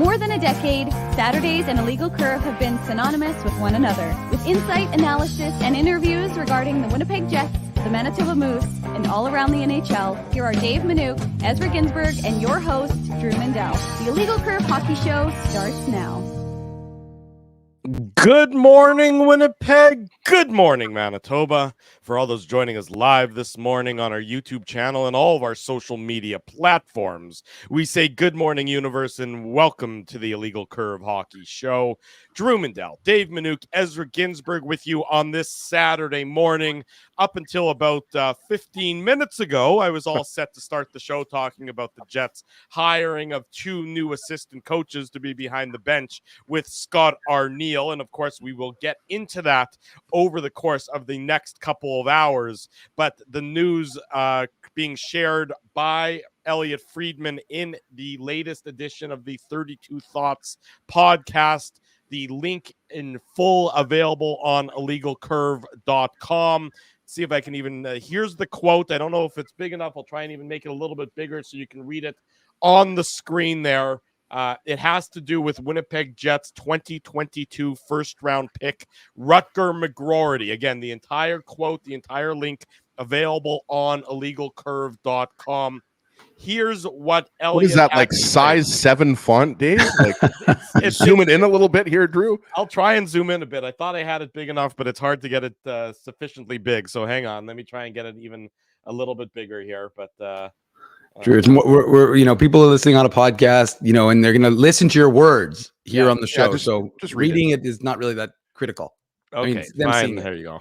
more than a decade, Saturdays and Illegal Curve have been synonymous with one another. With insight, analysis, and interviews regarding the Winnipeg Jets, the Manitoba Moose, and all around the NHL, here are Dave Minuk, Ezra Ginsburg, and your host, Drew Mindell. The Illegal Curve Hockey Show starts now. Good morning, Winnipeg. Good morning, Manitoba. For all those joining us live this morning on our YouTube channel and all of our social media platforms, we say good morning, universe, and welcome to the Illegal Curve Hockey Show. Drew Mindell, Dave Minuk, Ezra Ginsburg with you on this Saturday morning. Up until about 15 minutes ago, I was all set to start the show talking about the Jets' hiring of 2 new assistant coaches to be behind the bench with Scott Arniel. And of course, we will get into that over the course of the next couple of hours. But the news being shared by Elliotte Friedman in the latest edition of the 32 Thoughts podcast. The link in full available on illegalcurve.com. See if I can even, here's the quote. I don't know if it's big enough. I'll try and even make it a little bit bigger so you can read it on the screen there. It has to do with Winnipeg Jets 2022 first-round pick, Rutger McGroarty. Again, the entire quote, the entire link available on illegalcurve.com. Here's what Elliotte. What is that, like size 7 font, Dave? Like, zoom it in a little bit here, Drew. I'll try and zoom in a bit. I thought I had it big enough, but it's hard to get it sufficiently big. So hang on, let me try and get it even a little bit bigger here. But Drew, it's we're people are listening on a podcast, and they're going to listen to your words here on the show. Just reading it is not really that critical. Okay, fine. There you go.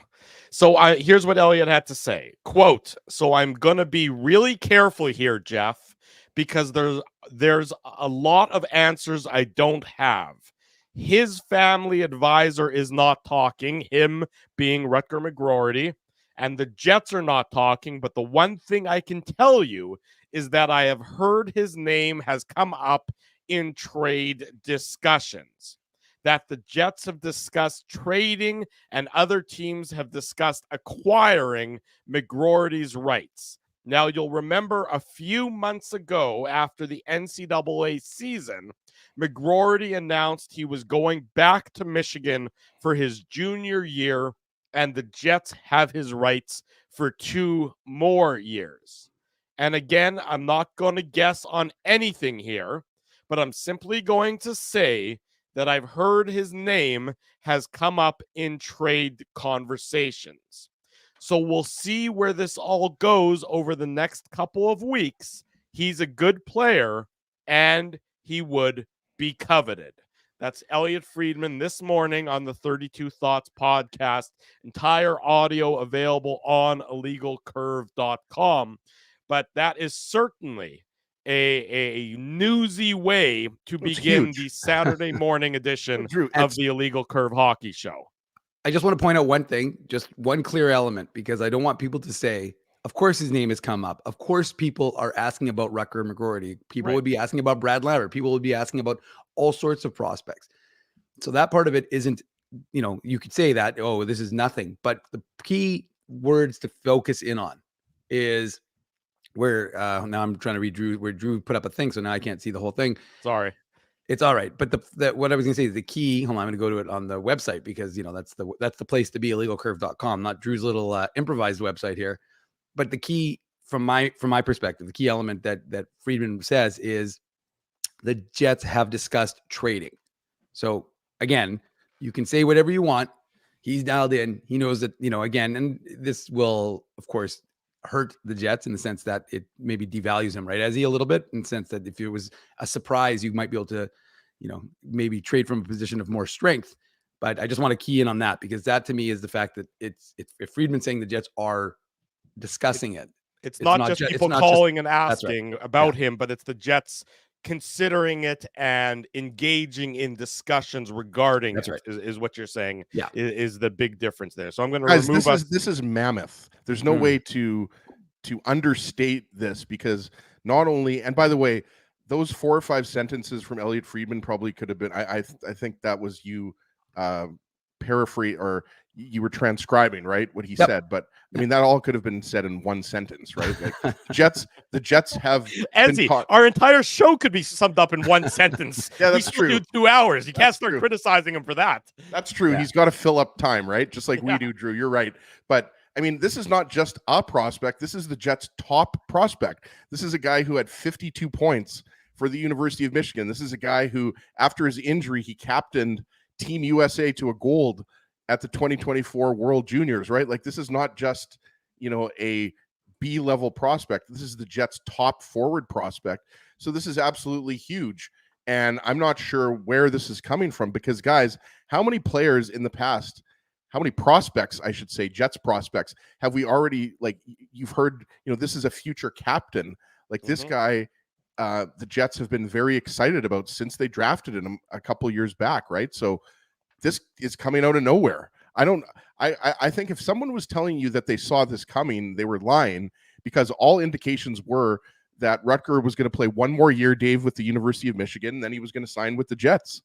So here's what Elliotte had to say. Quote, so I'm going to be really careful here, Jeff, because there's a lot of answers I don't have. His family advisor is not talking, him being Rutger McGroarty, and the Jets are not talking. But the one thing I can tell you is that I have heard his name has come up in trade discussions. That the Jets have discussed trading and other teams have discussed acquiring McGroarty's rights. Now, you'll remember a few months ago after the NCAA season, McGroarty announced he was going back to Michigan for his junior year, and the Jets have his rights for 2 more years. And again, I'm not going to guess on anything here, but I'm simply going to say that I've heard his name has come up in trade conversations. So we'll see where this all goes over the next couple of weeks. He's a good player, and he would be coveted. That's Elliotte Friedman this morning on the 32 Thoughts podcast. Entire audio available on illegalcurve.com. But that is certainly a newsy way to begin the Saturday morning edition of the Illegal Curve Hockey Show. I just want to point out one thing, just one clear element, because I don't want people to say, of course his name has come up. Of course people are asking about Rutger McGroarty. People would be asking about Brad Lambert. People would be asking about all sorts of prospects. So that part of it isn't, you could say that, oh, this is nothing. But the key words to focus in on is where now I'm trying to read Drew, where Drew put up a thing, so now I can't see the whole thing. Sorry. It's all right. But what I was going to say is the key. Hold on, I'm going to go to it on the website because that's the place to be, illegalcurve.com, not Drew's little improvised website here. But the key from my perspective, the key element that Friedman says is the Jets have discussed trading. So again, you can say whatever you want. He's dialed in. He knows that, again, and this will, of course, hurt the Jets in the sense that it maybe devalues him, right? As he a little bit in the sense that if it was a surprise, you might be able to, maybe trade from a position of more strength. But I just want to key in on that because that to me is the fact that it's if Friedman saying the Jets are discussing it. It's not just people calling and asking about him, but it's the Jets considering it and engaging in discussions regarding it, is what you're saying. Is the big difference there. So I'm going to remove this is mammoth. There's no way to understate this because not only, and by the way, those 4 or 5 sentences from Elliotte Friedman probably could have been, I think that was you paraphrase or you were transcribing, right, what he Yep. said, but I mean that all could have been said in one sentence, right? Like the Jets have Ezzy, our entire show could be summed up in one sentence. Yeah, that's we still true. do 2 hours. You can't That's start true. criticizing him for that. That's true. Yeah. He's got to fill up time, right? Just like we do, Drew. You're right. But I mean, this is not just a prospect. This is the Jets' top prospect. This is a guy who had 52 points for the University of Michigan. This is a guy who, after his injury, he captained Team USA to a gold at the 2024 World Juniors, right? Like, this is not just, a B-level prospect. This is the Jets' top forward prospect. So this is absolutely huge. And I'm not sure where this is coming from because, guys, how many players in the past, how many prospects, I should say, Jets prospects, have we already, like, you've heard, this is a future captain. Like, this guy, the Jets have been very excited about since they drafted him a couple years back, right? So this is coming out of nowhere. I think if someone was telling you that they saw this coming, they were lying, because all indications were that Rutger was going to play one more year, Dave, with the University of Michigan, and then he was going to sign with the Jets.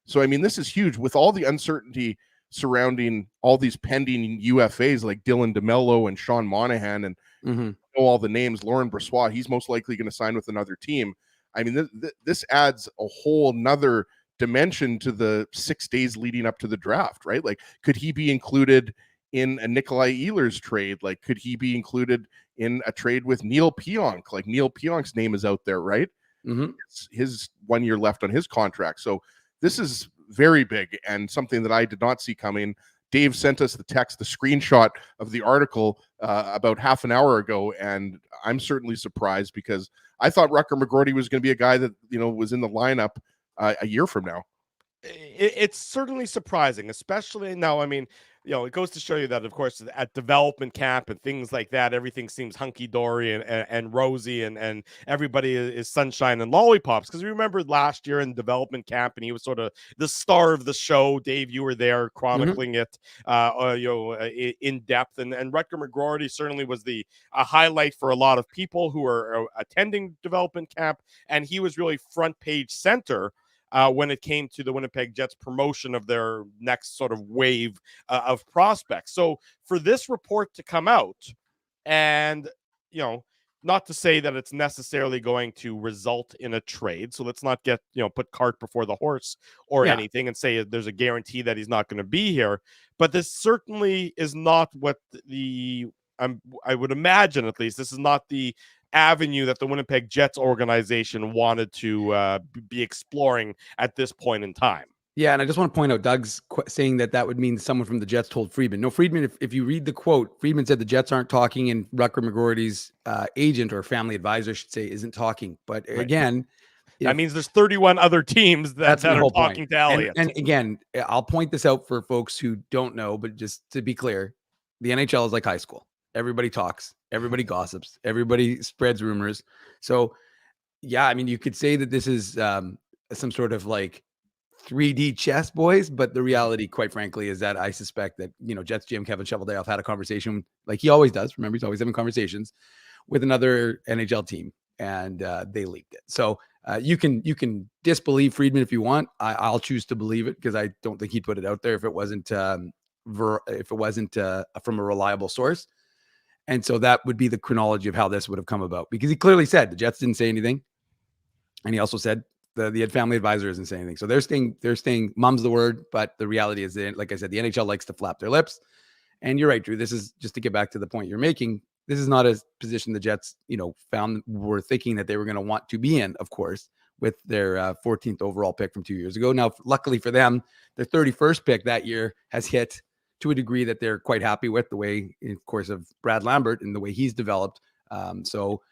So, I mean, this is huge with all the uncertainty surrounding all these pending UFAs like Dylan DeMello and Sean Monahan and know all the names. Lauren Brossoit, he's most likely going to sign with another team. I mean, this adds a whole nother dimension to the 6 days leading up to the draft, right? Like, could he be included in a Nikolai Ehlers trade? Like, could he be included in a trade with Neil Pionk? Like, Neil Pionk's name is out there, right? It's his 1 year left on his contract. So this is very big and something that I did not see coming. Dave sent us the screenshot of the article about half an hour ago, and I'm certainly surprised because I thought Rutger McGroarty was going to be a guy that, was in the lineup a year from now. It's certainly surprising, especially now. I mean, it goes to show you that, of course, at development camp and things like that, everything seems hunky-dory and rosy and everybody is sunshine and lollipops. Because we remember last year in development camp, and he was sort of the star of the show. Dave, you were there chronicling it, in depth. And Rutger McGroarty certainly was a highlight for a lot of people who are attending development camp, and he was really front page center when it came to the Winnipeg Jets promotion of their next sort of wave of prospects. So for this report to come out, and, not to say that it's necessarily going to result in a trade. So let's not get, put cart before the horse or anything and say there's a guarantee that he's not going to be here. But this certainly is not what I would imagine, at least, this is not the avenue that the Winnipeg Jets organization wanted to be exploring at this point in time. Yeah, and I just want to point out Doug's saying that would mean someone from the Jets told Friedman. No, Friedman, if you read the quote, Friedman said the Jets aren't talking, and Rutger McGroarty's agent or family advisor, I should say, isn't talking. But again, that means there's 31 other teams that are talking to Elliotte. And again, I'll point this out for folks who don't know, but just to be clear, the NHL is like high school. Everybody talks, everybody gossips, everybody spreads rumors. So, yeah, I mean, you could say that this is some sort of like 3D chess, boys, but the reality, quite frankly, is that I suspect that, Jets GM Kevin Shoveldale had a conversation like he always does. Remember, he's always having conversations with another NHL team, and they leaked it. So you can disbelieve Friedman if you want. I'll choose to believe it because I don't think he'd put it out there if it wasn't from a reliable source. And so that would be the chronology of how this would have come about, because he clearly said the Jets didn't say anything. And he also said the family advisor isn't saying anything. So they're staying mum's the word, but the reality is that, like I said, the NHL likes to flap their lips. And you're right, Drew. This is just to get back to the point you're making. This is not a position the Jets, were thinking that they were going to want to be in, of course, with their 14th overall pick from 2 years ago. Now, luckily for them, their 31st pick that year has hit to a degree that they're quite happy with, the way, of course, of Brad Lambert and the way he's developed. So,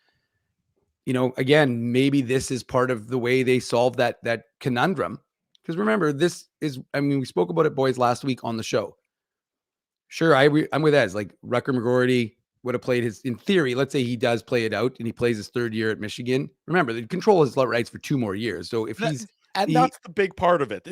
again, maybe this is part of the way they solve that conundrum. Because remember, we spoke about it, boys, last week on the show. Sure, I'm with Ez. Like, Rutger McGroarty would have played in theory, let's say he does play it out and he plays his third year at Michigan. Remember, they control his rights for 2 more years. So if that's the big part of it,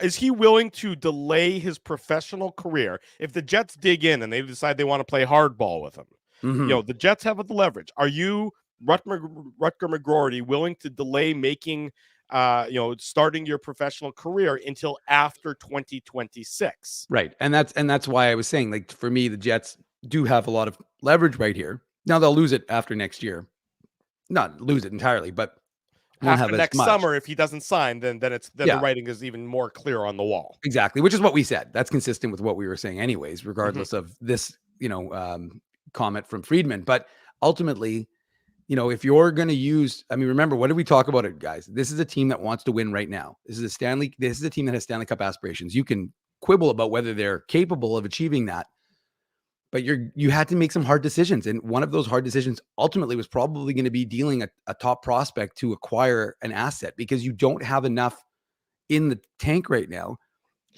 is he willing to delay his professional career if the Jets dig in and they decide they want to play hardball with him? The Jets have the leverage. Are you, Rutger McGroarty, willing to delay making starting your professional career until after 2026. Right. And that's why I was saying, like, for me, the Jets do have a lot of leverage right here. Now they'll lose it after next year. Not lose it entirely, but won't After have next as much. summer, if he doesn't sign, then the writing is even more clear on the wall. Exactly, which is what we said. That's consistent with what we were saying anyways, regardless of this, comment from Friedman. But ultimately, if you're going to use, remember, what did we talk about it, guys? This is a team that wants to win right now. This is a team that has Stanley Cup aspirations. You can quibble about whether they're capable of achieving that, but you had to make some hard decisions. And one of those hard decisions ultimately was probably going to be dealing a top prospect to acquire an asset, because you don't have enough in the tank right now,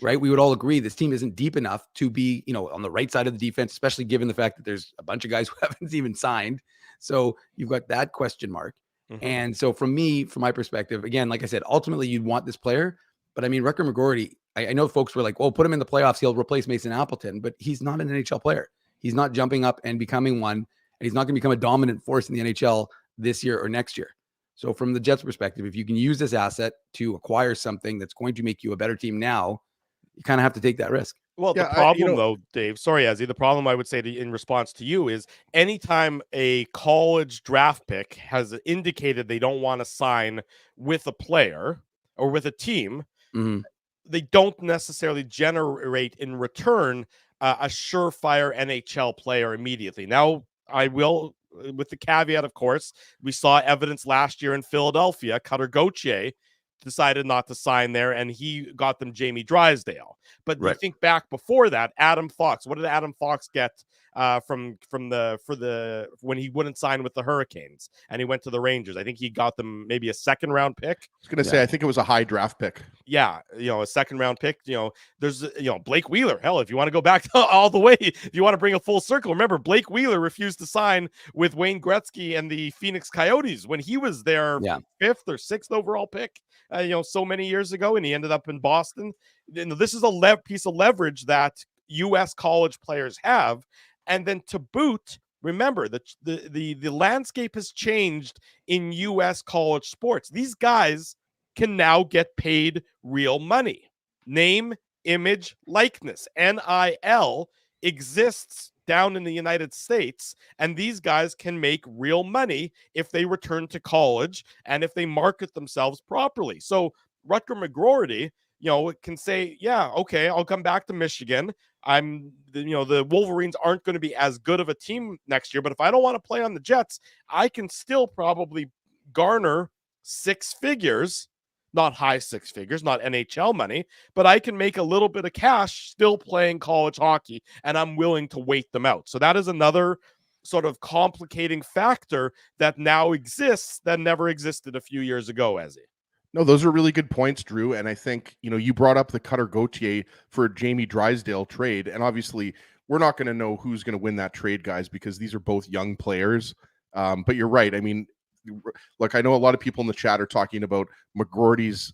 right? We would all agree this team isn't deep enough to be, on the right side of the defense, especially given the fact that there's a bunch of guys who haven't even signed. So you've got that question mark. Mm-hmm. And so from my perspective, again, like I said, ultimately you'd want this player, but Rutger McGroarty, I know folks were like, well, put him in the playoffs, he'll replace Mason Appleton, but he's not an NHL player. He's not jumping up and becoming one, and he's not going to become a dominant force in the NHL this year or next year. So from the Jets' perspective, if you can use this asset to acquire something that's going to make you a better team now, you kind of have to take that risk. Well, the problem, though, Dave, sorry, Ezzy, the problem I would say in response to you is anytime a college draft pick has indicated they don't want to sign with a player or with a team, mm-hmm. they don't necessarily generate in return a surefire NHL player immediately. Now, I will, with the caveat, of course, we saw evidence last year in Philadelphia. Cutter Gauthier decided not to sign there, and he got them Jamie Drysdale. But you think back before that, Adam Fox. What did Adam Fox get when he wouldn't sign with the Hurricanes and he went to the Rangers? I think he got them maybe a second round pick. I was going to say, I think it was a high draft pick. Yeah, a second round pick. There's Blake Wheeler. Hell, if you want to go back all the way, if you want to bring a full circle, remember Blake Wheeler refused to sign with Wayne Gretzky and the Phoenix Coyotes when he was their 5th or 6th overall pick. So many years ago, and he ended up in Boston. This is a piece of leverage that U.S. college players have. And then to boot, remember that the landscape has changed in U.S. college sports. These guys can now get paid real money. Name, image, likeness. NIL exists down in the United States, and these guys can make real money if they return to college and if they market themselves properly. So Rutger McGroarty, can say, yeah, okay, I'll come back to Michigan. The Wolverines aren't going to be as good of a team next year, but if I don't want to play on the Jets, I can still probably garner 6 figures, not high 6 figures, not NHL money, but I can make a little bit of cash still playing college hockey, and I'm willing to wait them out. So that is another sort of complicating factor that now exists that never existed a few years ago, Ezzy. No, those are really good points, Drew. And I think, you brought up the Cutter Gauthier for Jamie Drysdale trade. And obviously, we're not going to know who's going to win that trade, guys, because these are both young players. But you're right. Look, I know a lot of people in the chat are talking about McGroarty's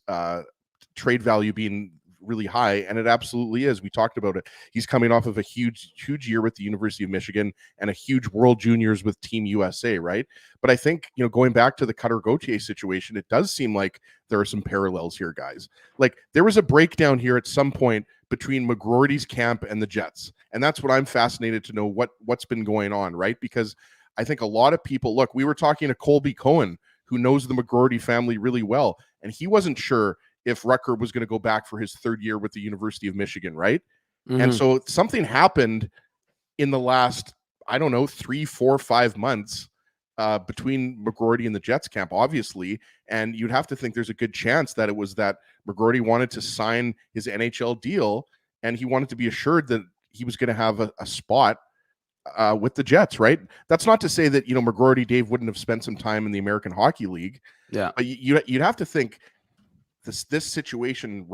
trade value being really high, and it absolutely is. We talked about it. He's coming off of a huge year with the University of Michigan and a huge World Juniors with Team USA, right? But I think, going back to the Cutter Gauthier situation, it does seem like there are some parallels here, guys. Like, there was a breakdown here at some point between McGroarty's camp and the Jets, and that's what I'm fascinated to know what's been going on, right? Because I think a lot of people, look, we were talking to Colby Cohen, who knows the McGroarty family really well, and he wasn't sure if Rutger was going to go back for his 3rd year with the University of Michigan, right? Mm-hmm. And so something happened in the last, 3, 4, 5 months between McGroarty and the Jets camp, obviously, and you'd have to think there's a good chance that it was that McGroarty wanted to sign his NHL deal, and he wanted to be assured that he was going to have a spot with the Jets, right? That's not to say that, McGroarty, Dave, wouldn't have spent some time in the American Hockey League. Yeah. But you'd have to think this situation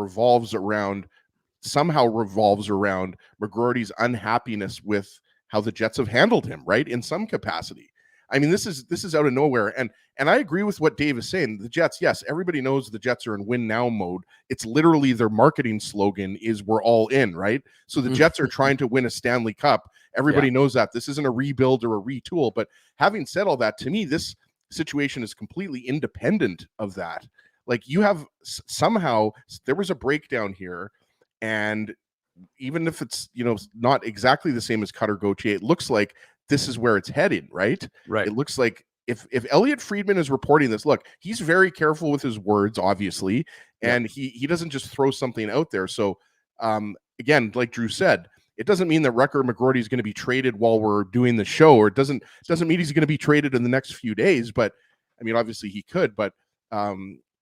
somehow revolves around McGroarty's unhappiness with how the Jets have handled him, right? In some capacity. This is out of nowhere. And I agree with what Dave is saying. The Jets, yes, everybody knows the Jets are in win now mode. It's literally their marketing slogan is we're all in, right? So the Jets are trying to win a Stanley Cup. Everybody knows that. This isn't a rebuild or a retool. But having said all that, to me, this situation is completely independent of that. Like you have somehow there was a breakdown here, and even if it's not exactly the same as Cutter Gauthier, it looks like this is where it's headed, right? Right. It looks like if Elliotte Friedman is reporting this, look, he's very careful with his words, obviously, and he doesn't just throw something out there. So again, like Drew said, it doesn't mean that Rutger McGroarty is going to be traded while we're doing the show, or it doesn't mean he's going to be traded in the next few days. But I mean, obviously he could, but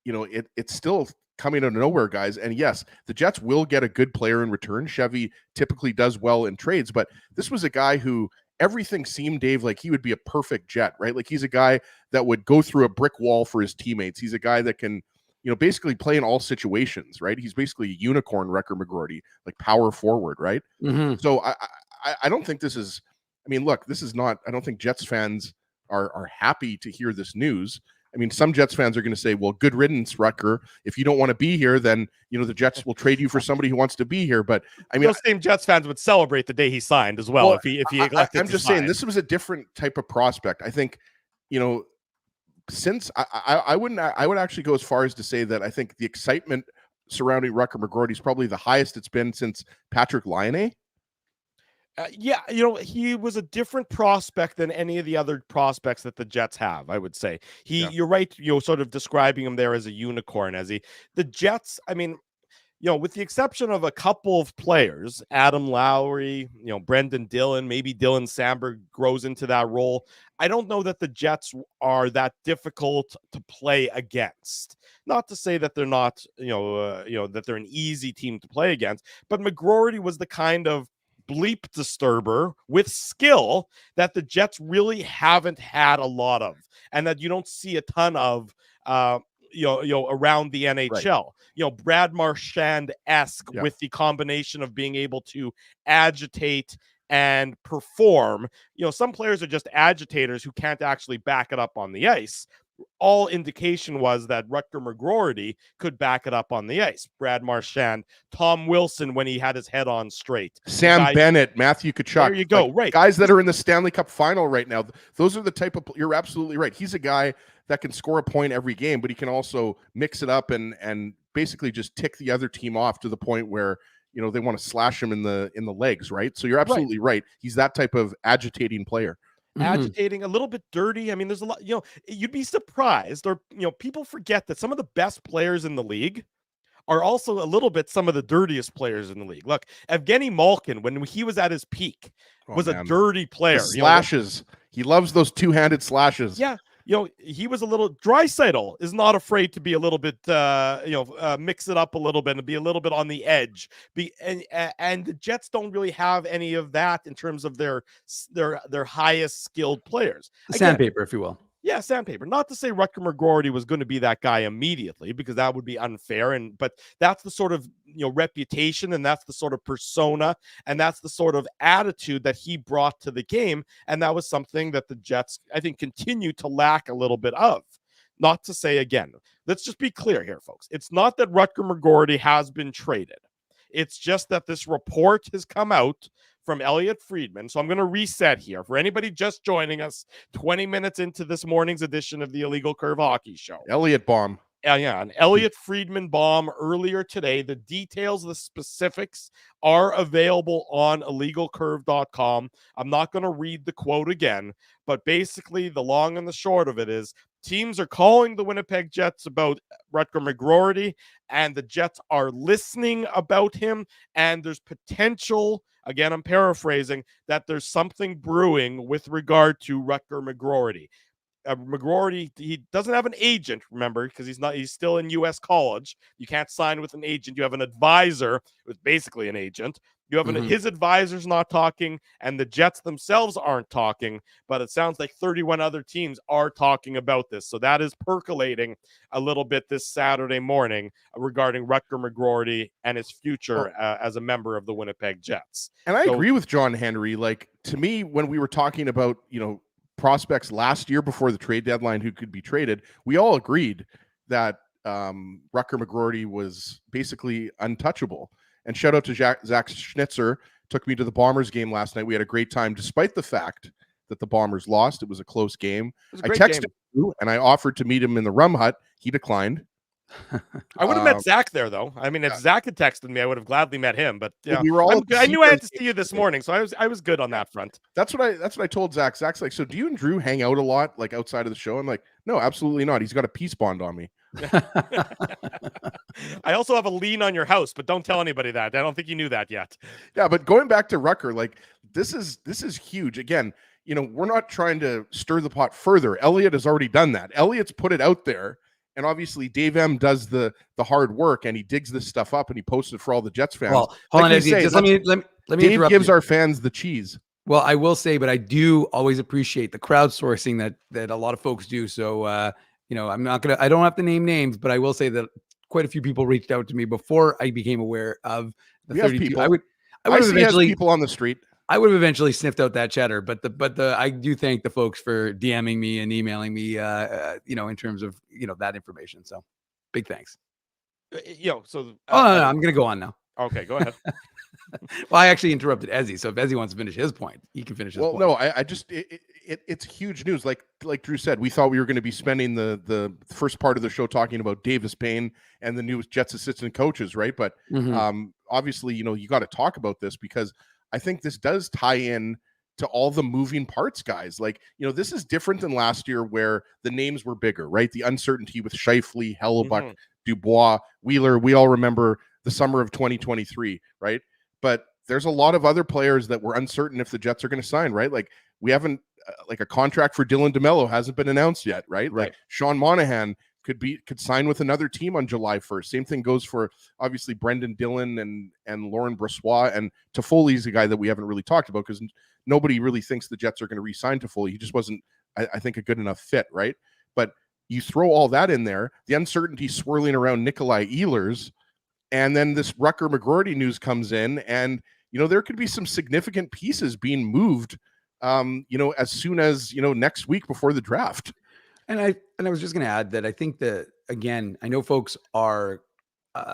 it's still coming out of nowhere, guys. And yes, the Jets will get a good player in return. Chevy typically does well in trades, but this was a guy who everything seemed, Dave, like he would be a perfect Jet, right? Like he's a guy that would go through a brick wall for his teammates. He's a guy that can, basically play in all situations, right? He's basically a unicorn, Rutger McGroarty, like power forward, right? Mm-hmm. So I don't think this is, I mean, look, this is not, I don't think Jets fans are happy to hear this news. I mean, some Jets fans are going to say, well, good riddance, Rutger. If you don't want to be here, then, the Jets will trade you for somebody who wants to be here. But I mean, those same Jets fans would celebrate the day he signed as well. If he elected I'm just saying this was a different type of prospect. I think, since I would actually go as far as to say that I think the excitement surrounding Rutger McGroarty is probably the highest it's been since Patrick Laine. Yeah, he was a different prospect than any of the other prospects that the Jets have, I would say. You're right, sort of describing him there as a unicorn, the Jets, I mean, with the exception of a couple of players, Adam Lowry, Brendan Dillon, maybe Dylan Sandberg grows into that role. I don't know that the Jets are that difficult to play against. Not to say that they're not, that they're an easy team to play against, but McGroarty was the kind of bleep disturber with skill that the Jets really haven't had a lot of, and that you don't see a ton of around the NHL. Right. Brad Marchand-esque with the combination of being able to agitate and perform. Some players are just agitators who can't actually back it up on the ice. All indication was that Rutger McGroarty could back it up on the ice. Brad Marchand, Tom Wilson when he had his head on straight. Sam Bennett, Matthew Tkachuk. There you go, right. Guys that are in the Stanley Cup final right now. Those are the type of, you're absolutely right. He's a guy that can score a point every game, but he can also mix it up and basically just tick the other team off to the point where, they want to slash him in the legs, right? So you're absolutely right. He's that type of agitating player. Agitating, a little bit dirty. I mean, there's a lot, you'd be surprised, or, people forget that some of the best players in the league are also a little bit some of the dirtiest players in the league. Look, Evgeny Malkin, when he was at his peak, was a dirty player. The slashes. He loves those two-handed slashes. Yeah. He was a little, Draisaitl is not afraid to be a little bit, mix it up a little bit and be a little bit on the edge. And the Jets don't really have any of that in terms of their highest skilled players. Sandpaper, if you will. Yeah, sandpaper. Not to say Rutger McGroarty was going to be that guy immediately, because that would be unfair. But that's the sort of reputation, and that's the sort of persona, and that's the sort of attitude that he brought to the game. And that was something that the Jets, I think, continue to lack a little bit of. Not to say, again, let's just be clear here, folks. It's not that Rutger McGroarty has been traded. It's just that this report has come out from Elliotte Friedman. So I'm going to reset here for anybody just joining us 20 minutes into this morning's edition of the Illegal Curve Hockey Show. Elliotte bomb. Yeah, an Elliotte Friedman bomb earlier today. The details, the specifics are available on illegalcurve.com. I'm not going to read the quote again, but basically the long and the short of it is teams are calling the Winnipeg Jets about Rutger McGroarty, and the Jets are listening about him, and there's potential, again, I'm paraphrasing, that there's something brewing with regard to Rutger McGroarty. McGroarty, he doesn't have an agent, remember, because he's still in U.S. college. You can't sign with an agent. You have an advisor who's basically an agent. You have his advisor's not talking, and the Jets themselves aren't talking, but it sounds like 31 other teams are talking about this. So that is percolating a little bit this Saturday morning regarding Rutger McGroarty and his future as a member of the Winnipeg Jets. And I agree with John Henry. Like, to me, when we were talking about, prospects last year before the trade deadline who could be traded, we all agreed that Rutger McGroarty was basically untouchable. And shout out to Zach Schnitzer, took me to the Bombers game last night. We had a great time, despite the fact that the Bombers lost. It was a close game. I texted him and I offered to meet him in the Rum Hut. He declined. I would have met Zach there, though. I mean, if Zach had texted me, I would have gladly met him. But yeah, we were all I knew I had to see you this morning, so I was good on that front. That's what I told Zach. Zach's like, so do you and Drew hang out a lot, like outside of the show? I'm like, no, absolutely not. He's got a peace bond on me. I also have a lien on your house, but don't tell anybody that. I don't think you knew that yet. Yeah, but going back to Rutger, like this is huge. Again, we're not trying to stir the pot further. Elliotte has already done that. Elliotte's put it out there. And obviously, Dave M does the hard work, and he digs this stuff up, and he posts it for all the Jets fans. Well, hold on, say, let me Dave gives our fans the cheese. Well, I will say, but I do always appreciate the crowdsourcing that a lot of folks do. So, I don't have to name names, but I will say that quite a few people reached out to me before I became aware of the 32. People. I would eventually people on the street. I would have eventually sniffed out that cheddar, but I do thank the folks for DMing me and emailing me, in terms of, that information. So big thanks. No, I'm going to go on now. Okay, go ahead. Well, I actually interrupted Ezzy. So if Ezzy wants to finish his point, he can finish his point. No, I just, it's huge news. Like Drew said, we thought we were going to be spending the first part of the show talking about Davis Payne and the new Jets assistant coaches. Right. But obviously, you got to talk about this because I think this does tie in to all the moving parts, guys. Like, this is different than last year where the names were bigger, right? The uncertainty with Scheifele, Hellebuck, Dubois, Wheeler. We all remember the summer of 2023, right? But there's a lot of other players that were uncertain if the Jets are going to sign, right? Like we haven't, like a contract for Dylan DeMello hasn't been announced yet, right? Like Sean Monahan could sign with another team on July 1st. Same thing goes for obviously Brendan Dillon and Lauren Brossoit, and Toffoli's a guy that we haven't really talked about because nobody really thinks the Jets are going to re-sign Toffoli. He just wasn't, I think, a good enough fit, right? But you throw all that in there, the uncertainty swirling around Nikolai Ehlers, and then this Rutger McGroarty news comes in, and there could be some significant pieces being moved, as soon as next week before the draft. And I was just going to add that I think that, again, I know folks are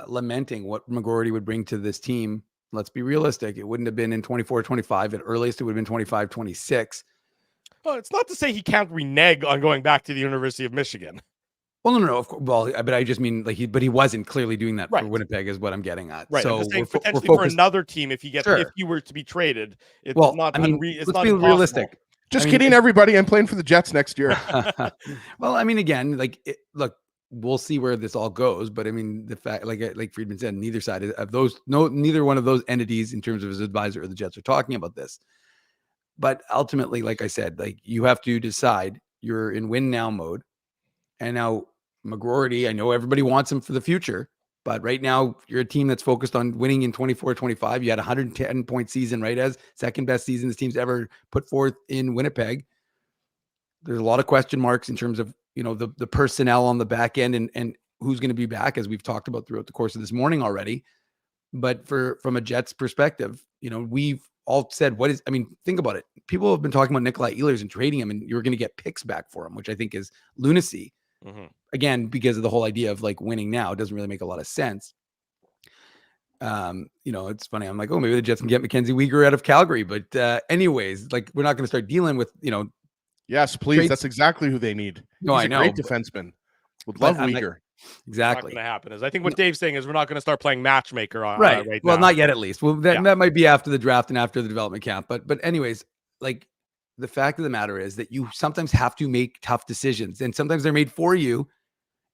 lamenting what McGroarty would bring to this team. Let's be realistic. It wouldn't have been in 24-25. At earliest, it would have been 25-26. Well, it's not to say he can't renege on going back to the University of Michigan. Well, no. Of course, well, but I just mean but he wasn't clearly doing that for Winnipeg, is what I'm getting at. Right. So we're potentially for another team, if you were to be traded, it's not. It's let's not be impossible. realistic. Just kidding, everybody. I'm playing for the Jets next year. Well, again, look, we'll see where this all goes. But the fact, like Friedman said, neither side of those, neither one of those entities, in terms of his advisor or the Jets, are talking about this. But ultimately, like I said, you have to decide. You're in win now mode, and now McGroarty, I know everybody wants him for the future, but right now you're a team that's focused on winning in 24-25. You had a 110-point season, right? As second best season this team's ever put forth in Winnipeg. There's a lot of question marks in terms of, the personnel on the back end and who's going to be back, as we've talked about throughout the course of this morning already. But from a Jets perspective, we've all said, think about it. People have been talking about Nikolai Ehlers and trading him, and you're going to get picks back for him, which I think is lunacy. Again, because of the whole idea of winning now, it doesn't really make a lot of sense. It's funny. I'm like, maybe the Jets can get Mackenzie Weegar out of Calgary. But anyways, we're not going to start dealing with, Yes, please. Trades. That's exactly who they need. No, He's I know. Great defenseman. Would love Weegar. Exactly. What's going to happen is, I think what Dave's saying is we're not going to start playing matchmaker right now. Well, not yet, at least. Well, that might be after the draft and after the development camp. But anyways, the fact of the matter is that you sometimes have to make tough decisions, and sometimes they're made for you.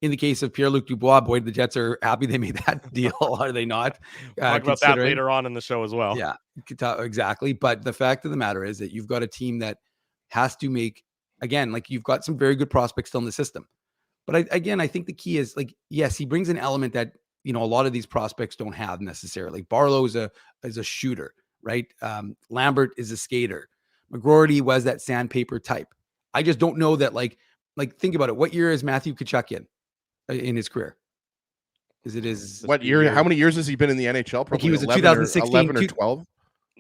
In the case of Pierre-Luc Dubois, boy, the Jets are happy they made that deal, are they not? Talk about that later on in the show as well. Yeah, exactly. But the fact of the matter is that you've got a team that has to make, again, you've got some very good prospects still in the system. But I think the key is, yes, he brings an element that, a lot of these prospects don't have necessarily. Barlow is a shooter, right? Lambert is a skater. McGroarty was that sandpaper type. I just don't know that, think about it. What year is Matthew Tkachuk in his career? Is it his what year? How many years has he been in the NHL? Probably he was a 2016 or 11 or 12.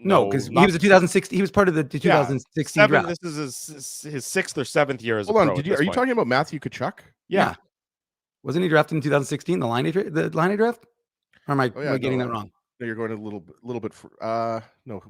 No, because he was a 2016. He was part of the 2016 draft. This is his 6th or 7th year as a pro. Hold on, are you talking about Matthew Tkachuk? Yeah. Wasn't he drafted in 2016? The line draft? Or am I getting that wrong? No, you're going a little bit. No,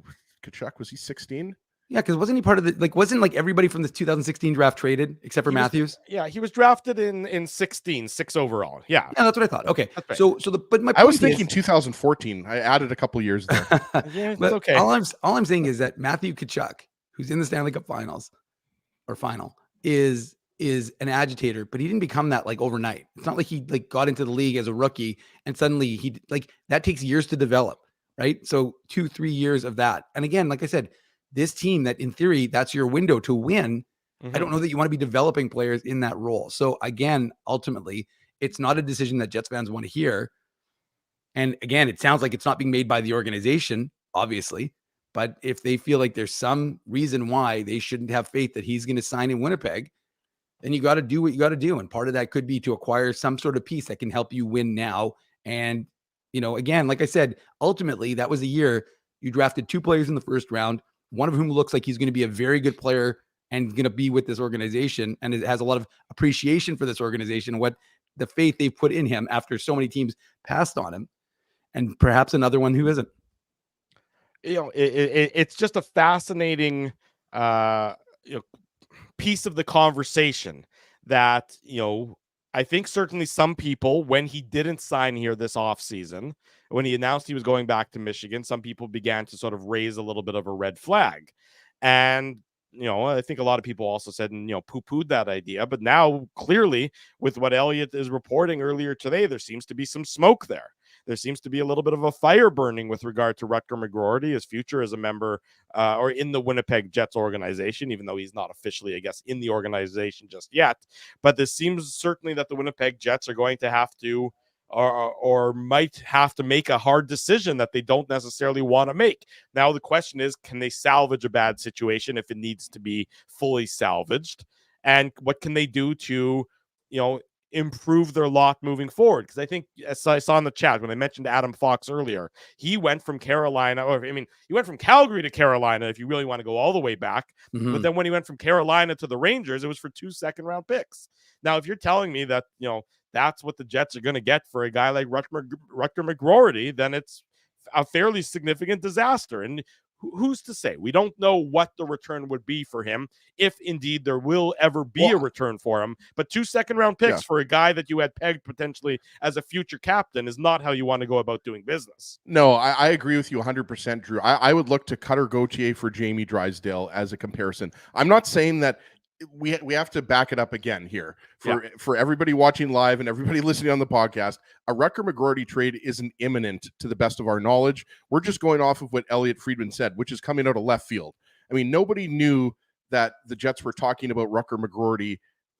Tkachuk, was he 16? Yeah, because wasn't he part of wasn't like everybody from this 2016 draft traded except for Matthews? He was drafted in 16, 6 overall. Yeah. Yeah, that's what I thought. Okay. Right. But my point I was thinking 2014. I added a couple years there. Yeah, it's but okay. All I'm saying is that Matthew Tkachuk, who's in the Stanley Cup finals or final, is an agitator, but he didn't become that like overnight. It's not like he like got into the league as a rookie and suddenly he like that takes years to develop, right? So 2-3 years of that. And again, like I said, this team that in theory, that's your window to win. I don't know that you want to be developing players in that role. So again, ultimately, it's not a decision that Jets fans want to hear. And again, it sounds like it's not being made by the organization, obviously. But if they feel like there's some reason why they shouldn't have faith that he's going to sign in Winnipeg, then you got to do what you got to do. And part of that could be to acquire some sort of piece that can help you win now. And, again, like I said, ultimately, that was a year you drafted 2 players in the first round, one of whom looks like he's going to be a very good player and going to be with this organization. And it has a lot of appreciation for this organization, what the faith they've put in him after so many teams passed on him. And perhaps another one who isn't. It's just a fascinating piece of the conversation that, I think certainly some people, when he didn't sign here this offseason, when he announced he was going back to Michigan, some people began to sort of raise a little bit of a red flag. And, I think a lot of people also said, poo-pooed that idea. But now, clearly, with what Elliotte is reporting earlier today, there seems to be some smoke there. There seems to be a little bit of a fire burning with regard to Rutger McGroarty, his future as a member or in the Winnipeg Jets organization, even though he's not officially, I guess, in the organization just yet. But this seems certainly that the Winnipeg Jets are going to have to or might have to make a hard decision that they don't necessarily want to make. Now, the question is, can they salvage a bad situation if it needs to be fully salvaged? And what can they do to, improve their lot moving forward? Because I think, as I saw in the chat when I mentioned Adam Fox earlier, he went from Carolina, he went from Calgary to Carolina, if you really want to go all the way back. Mm-hmm. But then when he went from Carolina to the Rangers, it was for 2 second-round picks. Now, if you're telling me that, that's what the Jets are going to get for a guy like Rutger McGroarty, then it's a fairly significant disaster. And who's to say? We don't know what the return would be for him, if indeed there will ever be a return for him. But 2 second-round picks for a guy that you had pegged potentially as a future captain is not how you want to go about doing business. No, I agree with you 100%, Drew. I would look to Cutter Gauthier for Jamie Drysdale as a comparison. I'm not saying that we have to back it up again here for everybody watching live and everybody listening on the podcast. A Rutger McGroarty trade isn't imminent to the best of our knowledge. We're just going off of what Elliotte Friedman said, which is coming out of left field. I mean, nobody knew that the Jets were talking about Rutger McGroarty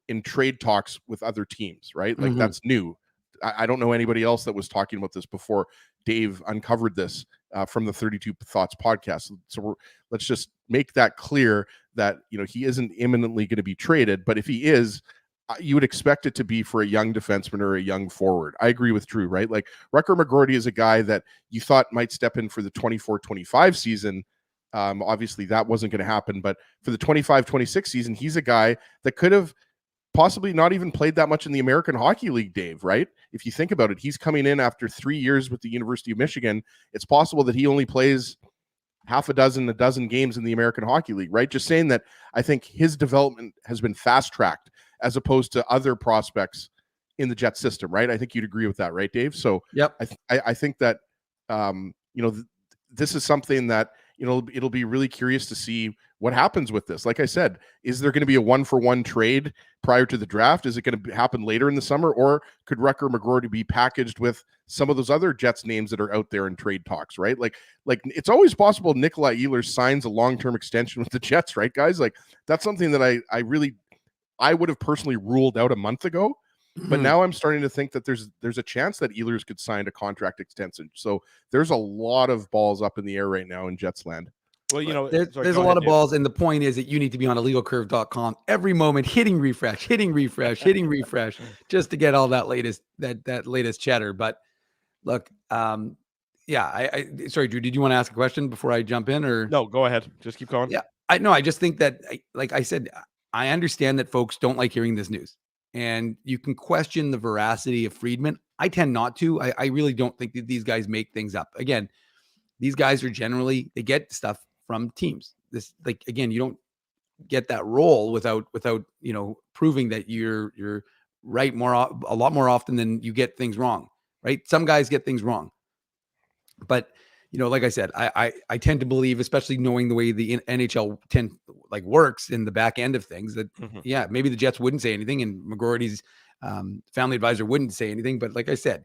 in trade talks with other teams, right? Like that's new. I don't know anybody else that was talking about this before Dave uncovered this from the 32 Thoughts podcast. So let's just make that clear that, he isn't imminently going to be traded, but if he is, you would expect it to be for a young defenseman or a young forward. I agree with Drew, right? Like Rutger McGroarty is a guy that you thought might step in for the 24-25 season. Obviously that wasn't going to happen, but for the 25-26 season, he's a guy that could have possibly not even played that much in the American Hockey League, Dave, right? If you think about it, he's coming in after 3 years with the University of Michigan. It's possible that he only plays a dozen games in the American Hockey League, right? Just saying that I think his development has been fast-tracked as opposed to other prospects in the Jet system, right? I think you'd agree with that, right, Dave? So yep. I think that, this is something that, it'll be really curious to see what happens with this. Like I said, is there going to be a 1-for-1 trade prior to the draft? Is it going to happen later in the summer? Or could Rutger McGroarty be packaged with some of those other Jets names that are out there in trade talks, right? Like it's always possible Nikolai Ehlers signs a long-term extension with the Jets, right, guys? Like that's something that I would have personally ruled out a month ago. But now I'm starting to think that there's a chance that Ehlers could sign a contract extension. So there's a lot of balls up in the air right now in Jets land. Well, there's a lot of balls, and the point is that you need to be on illegalcurve.com every moment, hitting refresh, just to get all that latest chatter. But look, sorry, Drew, did you want to ask a question before I jump in, or no? Go ahead, just keep going. Yeah, I just think that, like I said, I understand that folks don't like hearing this news. And you can question the veracity of Friedman. I tend not to. I really don't think that these guys make things up. Again, these guys are generally, they get stuff from teams. This, like, again, you don't get that role without proving that you're right a lot more often than you get things wrong, right? Some guys get things wrong, but like I said, I tend to believe, especially knowing the way the NHL works in the back end of things, that maybe the Jets wouldn't say anything and McGroarty's family advisor wouldn't say anything, but like I said,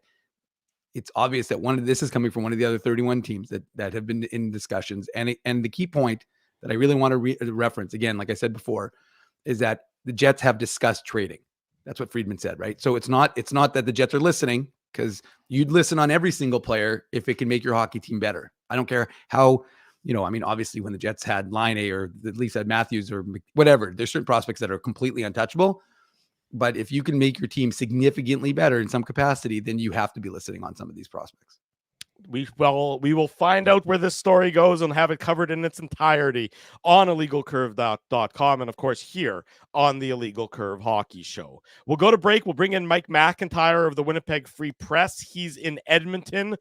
it's obvious that this is coming from one of the other 31 teams that have been in discussions, and the key point that I really want to reference again, like I said before, is that the Jets have discussed trading. That's what Friedman said, right? So it's not that the Jets are listening, because you'd listen on every single player if it can make your hockey team better. I don't care how, obviously when the Jets had Line A or at least had Matthews or whatever, there's certain prospects that are completely untouchable. But if you can make your team significantly better in some capacity, then you have to be listening on some of these prospects. We will find out where this story goes and have it covered in its entirety on illegalcurve.com and, of course, here on the Illegal Curve Hockey Show. We'll go to break. We'll bring in Mike McIntyre of the Winnipeg Free Press. He's in Edmonton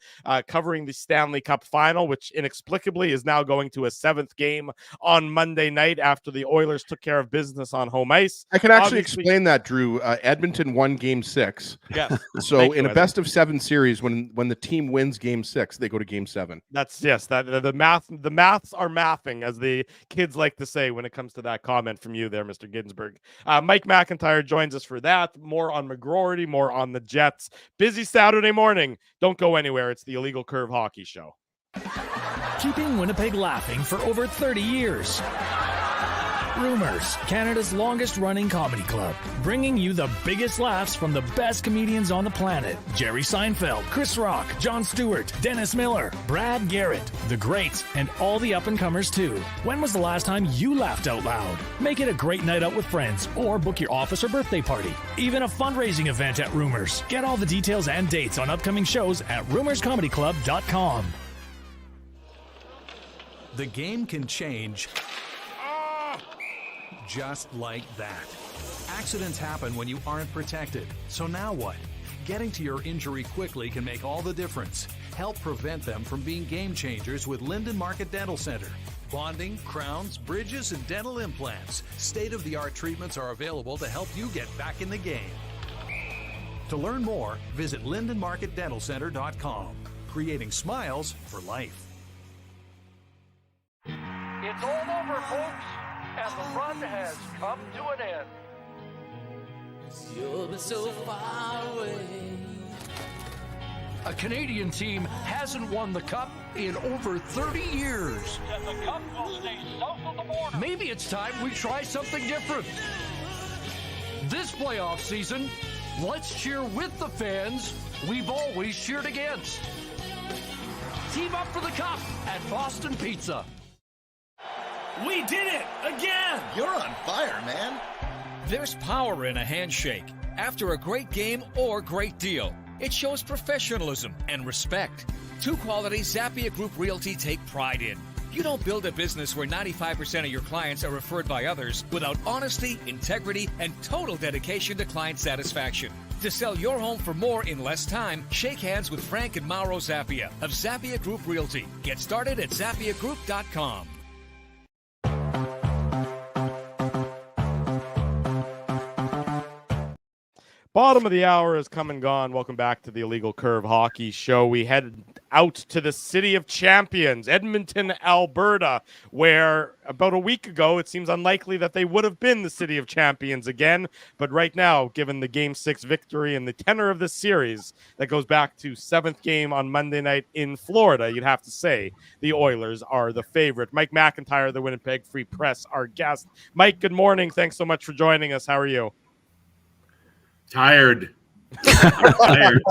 covering the Stanley Cup Final, which inexplicably is now going to a 7th game on Monday night after the Oilers took care of business on home ice. I can actually explain that, Drew. Edmonton won Game 6. Yes. So in a best-of-7 series, when the team wins Game 6, they go to Game 7. The maths are mathing, as the kids like to say when it comes to that comment from you there, Mr. Ginsburg. Mike McIntyre joins us for that. More on McGroarty, more on the Jets. Busy Saturday morning. Don't go anywhere. It's the Illegal Curve Hockey Show. Keeping Winnipeg laughing for over 30 years. Rumors, Canada's longest-running comedy club, bringing you the biggest laughs from the best comedians on the planet. Jerry Seinfeld, Chris Rock, Jon Stewart, Dennis Miller, Brad Garrett, the greats, and all the up-and-comers too. When was the last time you laughed out loud? Make it a great night out with friends, or book your office or birthday party. Even a fundraising event at Rumors. Get all the details and dates on upcoming shows at rumorscomedyclub.com. The game can change just like that. Accidents happen when you aren't protected. So now what? Getting to your injury quickly can make all the difference. Help prevent them from being game changers with Linden Market Dental Center. Bonding, crowns, bridges, and dental implants. State-of-the-art treatments are available to help you get back in the game. To learn more, visit lindenmarketdentalcenter.com. Creating smiles for life. It's all over, folks. And the run has come to an end. You've been so far away. A Canadian team hasn't won the Cup in over 30 years. And the Cup will stay south of the border. Maybe it's time we try something different. This playoff season, let's cheer with the fans we've always cheered against. Team up for the Cup at Boston Pizza. We did it again! You're on fire, man. There's power in a handshake after a great game or great deal. It shows professionalism and respect. Two qualities Zappia Group Realty take pride in. You don't build a business where 95% of your clients are referred by others without honesty, integrity, and total dedication to client satisfaction. To sell your home for more in less time, shake hands with Frank and Mauro Zappia of Zappia Group Realty. Get started at zappiagroup.com. Bottom of the hour has come and gone. Welcome back to the Illegal Curve Hockey Show. We head out to the City of Champions, Edmonton, Alberta, where about a week ago it seems unlikely that they would have been the City of Champions again. But right now, given the Game 6 victory and the tenor of this series that goes back to 7th game on Monday night in Florida, you'd have to say the Oilers are the favorite. Mike McIntyre, the Winnipeg Free Press, our guest. Mike, good morning. Thanks so much for joining us. How are you? Tired. Tired.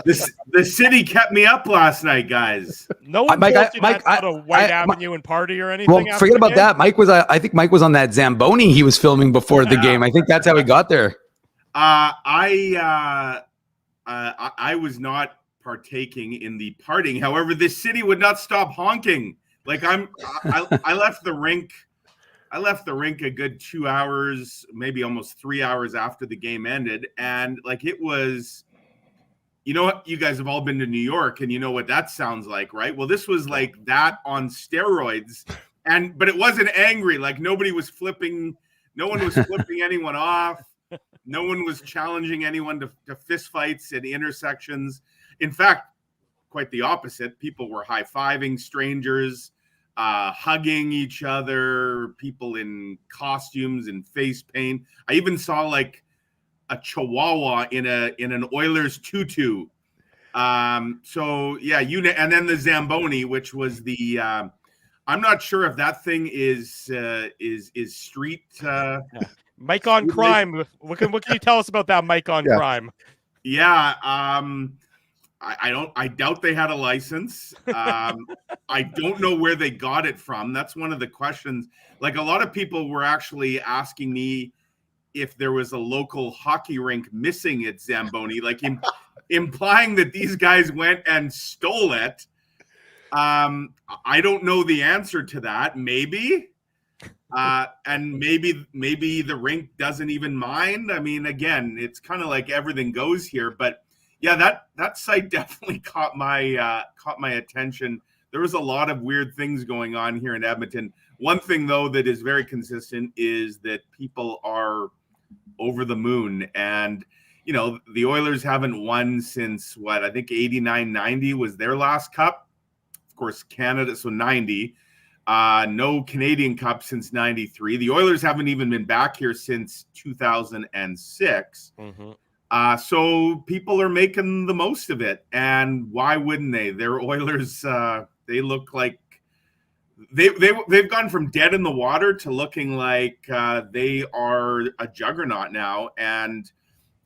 The city kept me up last night, guys. No one Mike, told you not to go to White Avenue and party or anything. Well, forget about that. Mike was. I think Mike was on that Zamboni he was filming before the game. I think that's how he got there. I was not partaking in the partying. However, this city would not stop honking. Like I left the rink. I left the rink a good 2 hours, maybe almost 3 hours after the game ended. And like, it was you know what? You guys have all been to New York, and you know what that sounds like, right? Well, this was like that on steroids, but it wasn't angry. Like nobody was flipping. No one was flipping anyone off. No one was challenging anyone to fist fights at intersections. In fact, quite the opposite. People were high-fiving strangers, hugging each other, people in costumes and face paint. I even saw like a chihuahua in an Oilers tutu. So yeah, and then the Zamboni, which was the I'm not sure if that thing is street Mike on crime. What can you tell us about that Mike on crime? Yeah, I doubt they had a license. I don't know where they got it from. That's one of the questions. Like a lot of people were actually asking me if there was a local hockey rink missing at Zamboni, like implying that these guys went and stole it. I don't know the answer to that. Maybe. And maybe the rink doesn't even mind. I mean, again, it's kind of like everything goes here, but yeah, that site definitely caught my attention. There was a lot of weird things going on here in Edmonton. One thing though that is very consistent is that people are over the moon, and you know the Oilers haven't won since what, I think 89-90 was their last cup. Of course, Canada, so 90. No Canadian Cup since 93. The Oilers haven't even been back here since 2006. Mm-hmm. So people are making the most of it. And why wouldn't they? They're Oilers. They look like they've gone from dead in the water to looking like they are a juggernaut now. And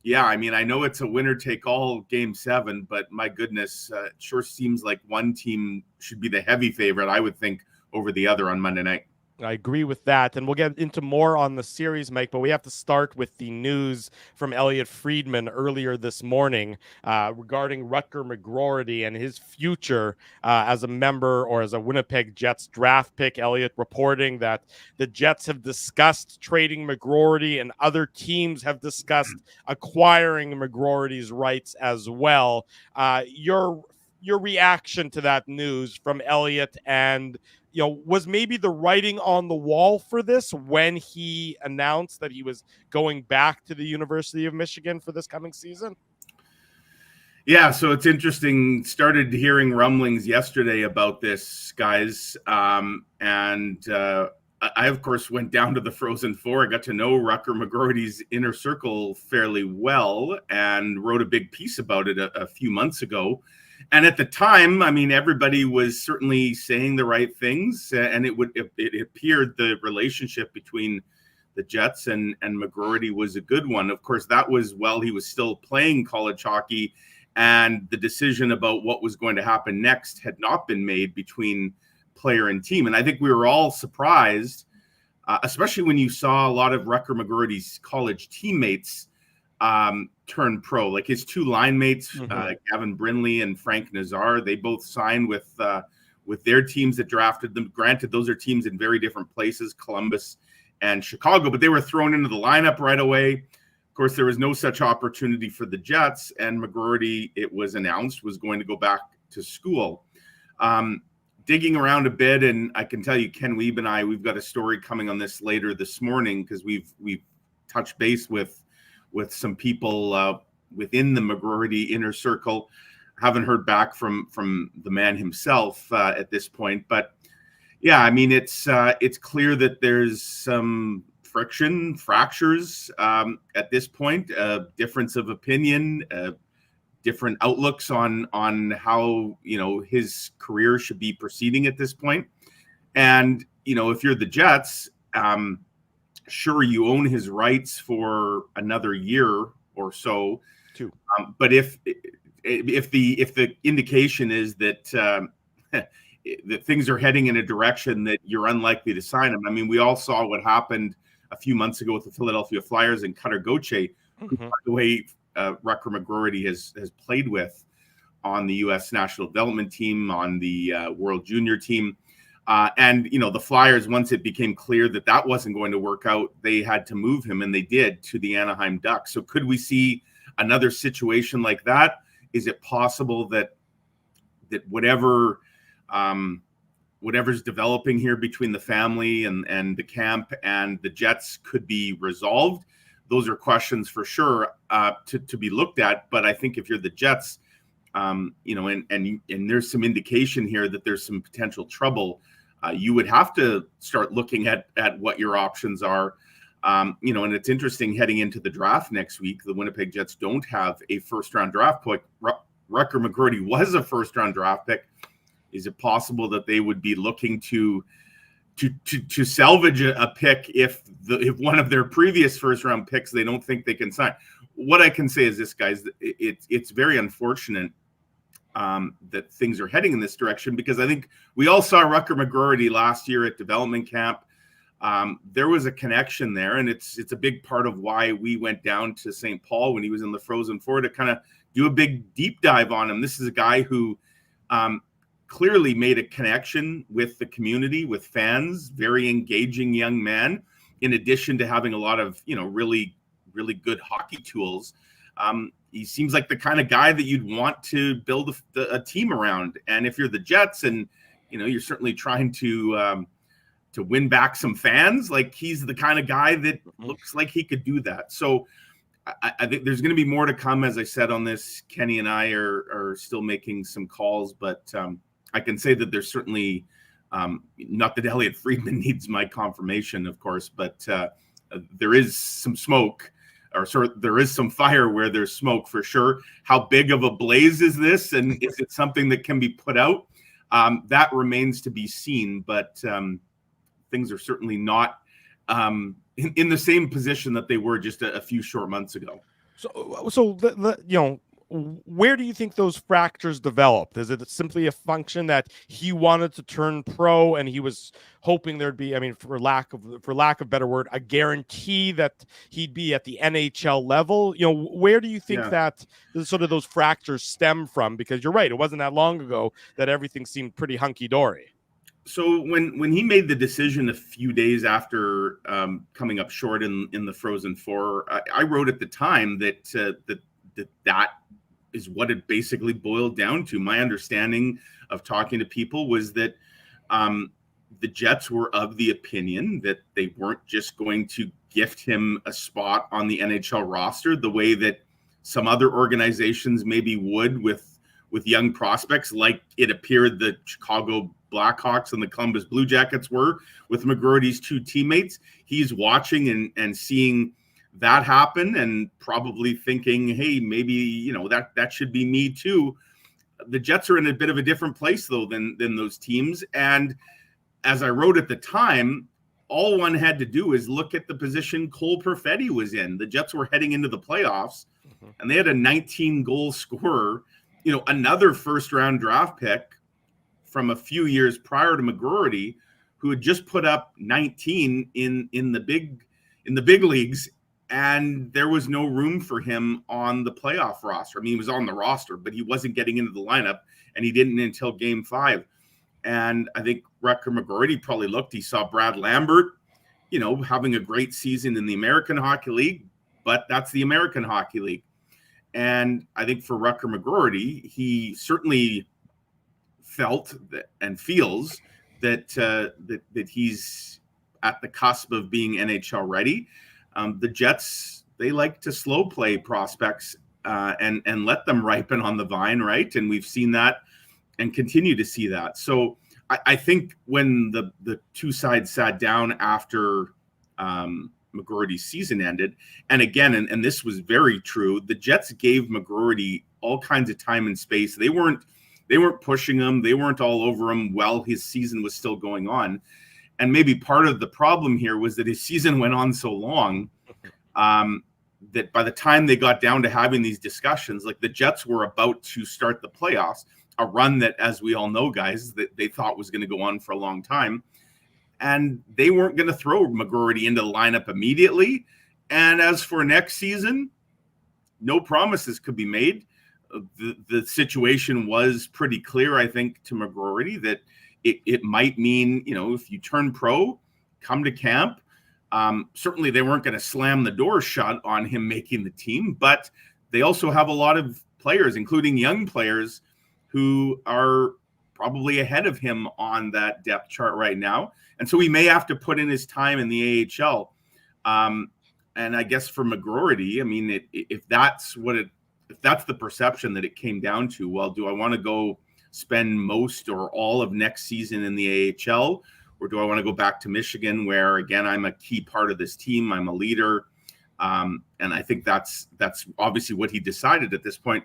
yeah, I mean, I know it's a winner take all game 7, but my goodness, it sure seems like one team should be the heavy favorite, I would think, over the other on Monday night. I agree with that, and we'll get into more on the series, Mike, but we have to start with the news from Elliotte Friedman earlier this morning regarding Rutger McGroarty and his future as a member or as a Winnipeg Jets draft pick. Elliotte reporting that the Jets have discussed trading McGroarty and other teams have discussed acquiring McGroarty's rights as well. Your reaction to that news from Elliotte, and you know, was maybe the writing on the wall for this when he announced that he was going back to the University of Michigan for this coming season? Yeah, so it's interesting. Started hearing rumblings yesterday about this, guys. I, of course, went down to the Frozen Four. I got to know Rutger McGroarty's inner circle fairly well and wrote a big piece about it a few months ago. And at the time, I mean, everybody was certainly saying the right things, and it appeared the relationship between the Jets and McGroarty was a good one. Of course, that was while he was still playing college hockey, and the decision about what was going to happen next had not been made between player and team. And I think we were all surprised, especially when you saw a lot of Rutger McGroarty's college teammates turn pro, like his two line mates, Gavin Brindley and Frank Nazar. They both signed with their teams that drafted them. Granted, those are teams in very different places, Columbus and Chicago, but they were thrown into the lineup right away. Of course, there was no such opportunity for the Jets, and McGroarty, it was announced, was going to go back to school. Digging around a bit, and I can tell you, Ken Wiebe and I, we've got a story coming on this later this morning because we've touched base with some people within the McGroarty inner circle. Haven't heard back from the man himself at this point, but yeah, I mean, it's clear that there's some friction, fractures at this point, difference of opinion, different outlooks on how, you know, his career should be proceeding at this point. And, you know, if you're the Jets, sure, you own his rights for another year or so. But if the indication is that that things are heading in a direction that you're unlikely to sign him, I mean, we all saw what happened a few months ago with the Philadelphia Flyers and Cutter Gauthier, who, by the way, Rutger McGroarty has played with on the U.S. National Development Team, on the World Junior Team. And, you know, the Flyers, once it became clear that that wasn't going to work out, they had to move him, and they did, to the Anaheim Ducks. So could we see another situation like that? Is it possible that whatever's developing here between the family and the camp and the Jets could be resolved? Those are questions for sure to be looked at. But I think if you're the Jets, and there's some indication here that there's some potential trouble, you would have to start looking at what your options are. And it's interesting heading into the draft next week. The Winnipeg Jets don't have a first-round draft pick. Rutger McGroarty was a first-round draft pick. Is it possible that they would be looking to salvage a pick if one of their previous first-round picks they don't think they can sign? What I can say is this, guys: it's very unfortunate that things are heading in this direction, because I think we all saw Rutger McGroarty last year at development camp. There was a connection there, and it's a big part of why we went down to St. Paul when he was in the Frozen Four to kind of do a big deep dive on him. This is a guy who clearly made a connection with the community, with fans, very engaging young man, in addition to having a lot of, really, really good hockey tools. He seems like the kind of guy that you'd want to build a team around. And if you're the Jets and, you're certainly trying to win back some fans, like, he's the kind of guy that looks like he could do that. So I think there's going to be more to come. As I said on this, Kenny and I are still making some calls, but I can say that there's certainly not that Elliotte Friedman needs my confirmation, of course, but there is some smoke, or there is some fire where there's smoke for sure. How big of a blaze is this, and is it something that can be put out? That remains to be seen, but things are certainly not in the same position that they were just a few short months ago. So where do you think those fractures developed? Is it simply a function that he wanted to turn pro and he was hoping there'd be, for lack of better word, a guarantee that he'd be at the NHL level? Where do you think that sort of those fractures stem from? Because you're right, it wasn't that long ago that everything seemed pretty hunky-dory. So when he made the decision a few days after coming up short in the Frozen Four, I wrote at the time that is what it basically boiled down to. My understanding of talking to people was that the Jets were of the opinion that they weren't just going to gift him a spot on the NHL roster the way that some other organizations maybe would with young prospects, like it appeared the Chicago Blackhawks and the Columbus Blue Jackets were with McGroarty's two teammates. He's watching and seeing that happen and probably thinking, hey, maybe, that should be me too. The Jets are in a bit of a different place, though, than those teams. And as I wrote at the time, all one had to do is look at the position Cole Perfetti was in. The Jets were heading into the playoffs, and they had a 19-goal scorer, another first-round draft pick from a few years prior to McGroarty, who had just put up 19 in the big leagues. And there was no room for him on the playoff roster. He was on the roster, but he wasn't getting into the lineup, and he didn't until Game 5. And I think Rutger McGroarty probably looked. He saw Brad Lambert, having a great season in the American Hockey League, but that's the American Hockey League. And I think for Rutger McGroarty, he certainly felt that and feels that he's at the cusp of being NHL ready. The Jets, they like to slow play prospects and let them ripen on the vine, right? And we've seen that and continue to see that. So I think when the two sides sat down after McGroarty's season ended, and again, and this was very true, the Jets gave McGroarty all kinds of time and space. They weren't pushing him. They weren't all over him while his season was still going on. And maybe part of the problem here was that his season went on so long that by the time they got down to having these discussions, like the Jets were about to start the playoffs, a run that, as we all know, guys, that they thought was going to go on for a long time. And they weren't going to throw McGroarty into the lineup immediately. And as for next season, no promises could be made. The situation was pretty clear, I think, to McGroarty that it might mean, if you turn pro, come to camp. Certainly they weren't going to slam the door shut on him making the team, but they also have a lot of players, including young players who are probably ahead of him on that depth chart right now. And so he may have to put in his time in the AHL. And I guess for McGroarty, I mean, if that's the perception that it came down to, well, do I want to go spend most or all of next season in the AHL, or do I want to go back to Michigan, where again I'm a key part of this team, I'm a leader, and I think that's obviously what he decided at this point.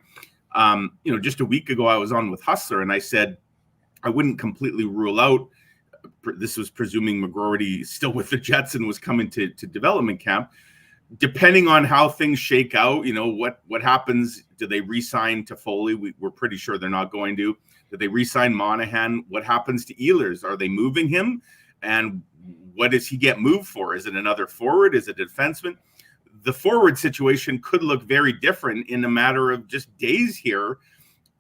Just a week ago I was on with Hustler, and I said I wouldn't completely rule out. This was presuming McGroarty still with the Jets and was coming to development camp. Depending on how things shake out, what happens? Do they re-sign Toffoli? We're pretty sure they're not going to. Do they re-sign Monahan? What happens to Ehlers? Are they moving him? And what does he get moved for? Is it another forward? Is it a defenseman? The forward situation could look very different in a matter of just days here.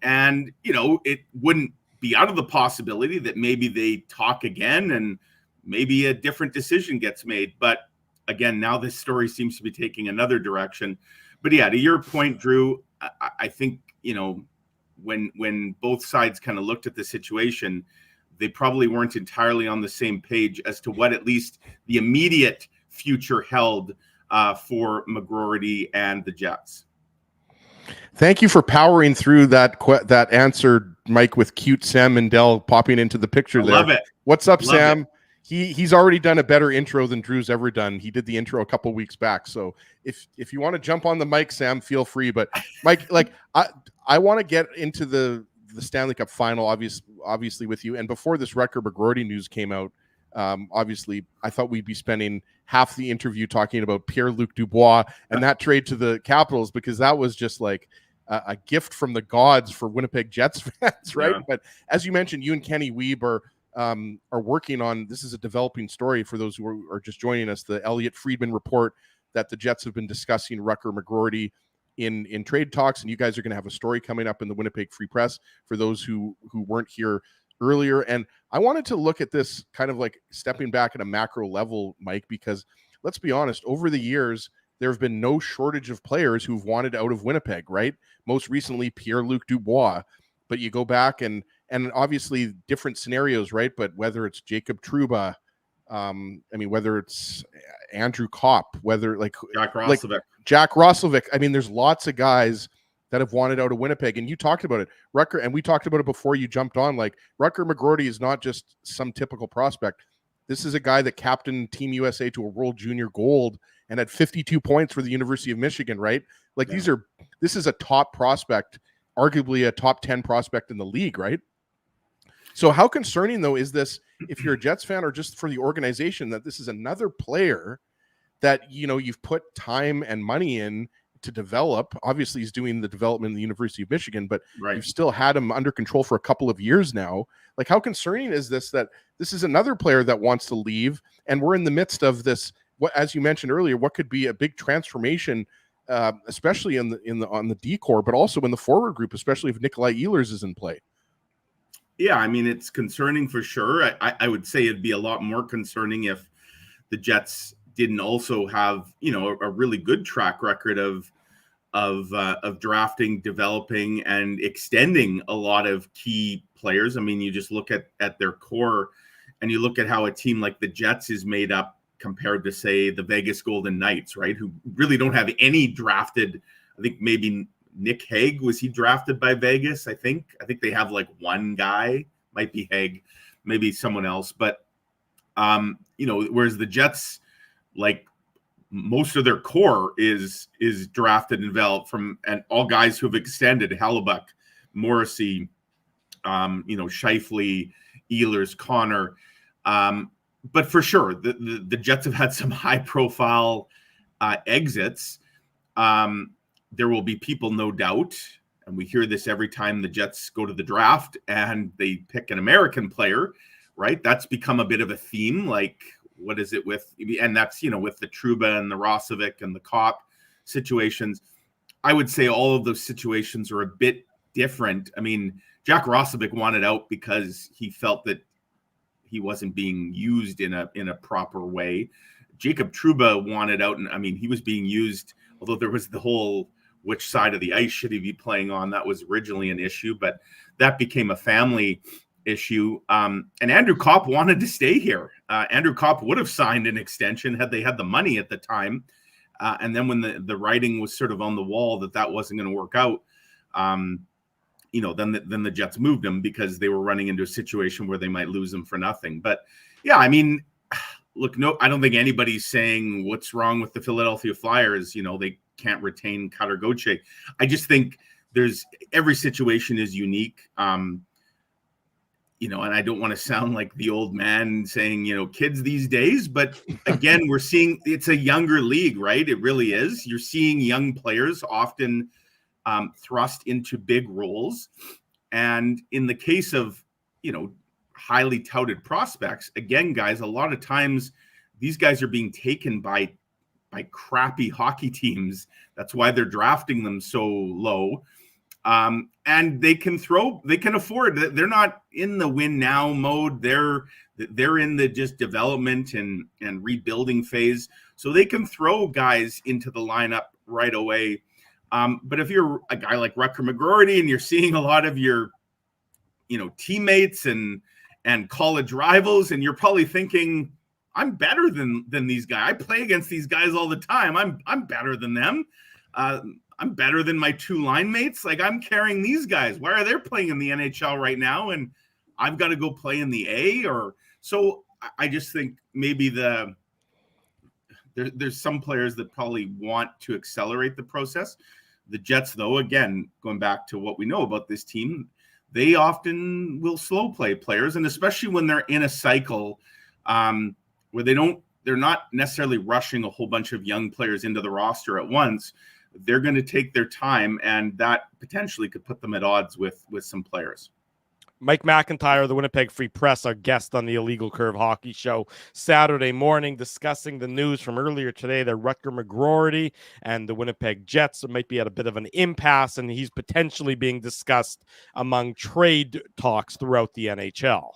And, it wouldn't be out of the possibility that maybe they talk again and maybe a different decision gets made. But again, now this story seems to be taking another direction. But yeah, to your point, Drew, I think, when both sides kind of looked at the situation, they probably weren't entirely on the same page as to what at least the immediate future held for McGroarty and the Jets. Thank you for powering through that answer, Mike, with cute Sam Mindell popping into the picture there. Love it. What's up, Love Sam? it. He's already done a better intro than Drew's ever done. He did the intro a couple weeks back. So if you want to jump on the mic, Sam, feel free. But Mike, I want to get into the Stanley Cup final, obviously with you. And before this Rutger McGroarty news came out, obviously I thought we'd be spending half the interview talking about Pierre-Luc Dubois and that trade to the Capitals, because that was just like a gift from the gods for Winnipeg Jets fans, right? Yeah. But as you mentioned, you and Kenny Wiebe are working on, this is a developing story for those who are just joining us, the Elliotte Friedman report that the Jets have been discussing Rutger McGroarty in trade talks, and you guys are going to have a story coming up in the Winnipeg Free Press for those who weren't here earlier. And I wanted to look at this kind of like stepping back at a macro level, Mike, because let's be honest, over the years, there have been no shortage of players who've wanted out of Winnipeg, right? Most recently, Pierre-Luc Dubois, but you go back and obviously different scenarios, right? But whether it's Jacob Trouba, whether it's Andrew Kopp, whether Jack Roslovic, there's lots of guys that have wanted out of Winnipeg, and you talked about it, Rutger, and we talked about it before you jumped on. Like, Rutger McGroarty is not just some typical prospect. This is a guy that captained Team USA to a World Junior Gold and had 52 points for the University of Michigan, right? Like, this is a top prospect, arguably a top 10 prospect in the league, right? So how concerning, though, is this, if you're a Jets fan or just for the organization, that this is another player that, you've put time and money in to develop? Obviously, he's doing the development in the University of Michigan, but you've still had him under control for a couple of years now. Like, how concerning is this, that this is another player that wants to leave, and we're in the midst of this, what, as you mentioned earlier, what could be a big transformation, especially on the D core, but also in the forward group, especially if Nikolai Ehlers is in play. Yeah, it's concerning for sure. I would say it'd be a lot more concerning if the Jets didn't also have, a really good track record of drafting, developing, and extending a lot of key players. You just look at their core, and you look at how a team like the Jets is made up compared to, say, the Vegas Golden Knights, right? Who really don't have any drafted. I think maybe Nick Hague, was he drafted by Vegas? I think they have like one guy, might be Hague, maybe someone else. But, whereas the Jets, like, most of their core is drafted and developed from, and all guys who have extended: Hellebuck, Morrissey, Scheifele, Ehlers, Connor. But for sure, the Jets have had some high profile exits. There will be people, no doubt, and we hear this every time the Jets go to the draft and they pick an American player, right? That's become a bit of a theme. Like, what is it with, and that's, with the Trouba and the Roslovic and the Kopp situations. I would say all of those situations are a bit different. Jack Roslovic wanted out because he felt that he wasn't being used in a proper way. Jacob Trouba wanted out, and he was being used, although there was the whole which side of the ice should he be playing on. That was originally an issue, but that became a family issue. And Andrew Kopp wanted to stay here. Andrew Kopp would have signed an extension had they had the money at the time. And then when the writing was sort of on the wall that wasn't going to work out, then the Jets moved him because they were running into a situation where they might lose him for nothing. But yeah, I mean, look, no, I don't think anybody's saying what's wrong with the Philadelphia Flyers. They can't retain Cutter Gauthier. I just think every situation is unique. And I don't want to sound like the old man saying, kids these days, but again, we're seeing it's a younger league, right? It really is. You're seeing young players often thrust into big roles. And in the case of, highly touted prospects, again, guys, a lot of times these guys are being taken by crappy hockey teams. That's why they're drafting them so low. And they can afford, they're not in the win now mode. They're in the just development and rebuilding phase. So they can throw guys into the lineup right away. But if you're a guy like Rutger McGroarty and you're seeing a lot of your, teammates and college rivals, and you're probably thinking, I'm better than these guys. I play against these guys all the time. I'm better than them. I'm better than my two line mates. Like, I'm carrying these guys. Why are they playing in the NHL right now? And I've got to go play in the A. So I just think maybe there's some players that probably want to accelerate the process. The Jets, though, again, going back to what we know about this team, they often will slow play players, and especially when they're in a cycle where they're not necessarily rushing a whole bunch of young players into the roster at once. They're going to take their time, and that potentially could put them at odds with some players. Mike McIntyre, the Winnipeg Free Press, our guest on the Illegal Curve Hockey Show Saturday morning, discussing the news from earlier today that Rutger McGroarty and the Winnipeg Jets might be at a bit of an impasse, and he's potentially being discussed among trade talks throughout the NHL.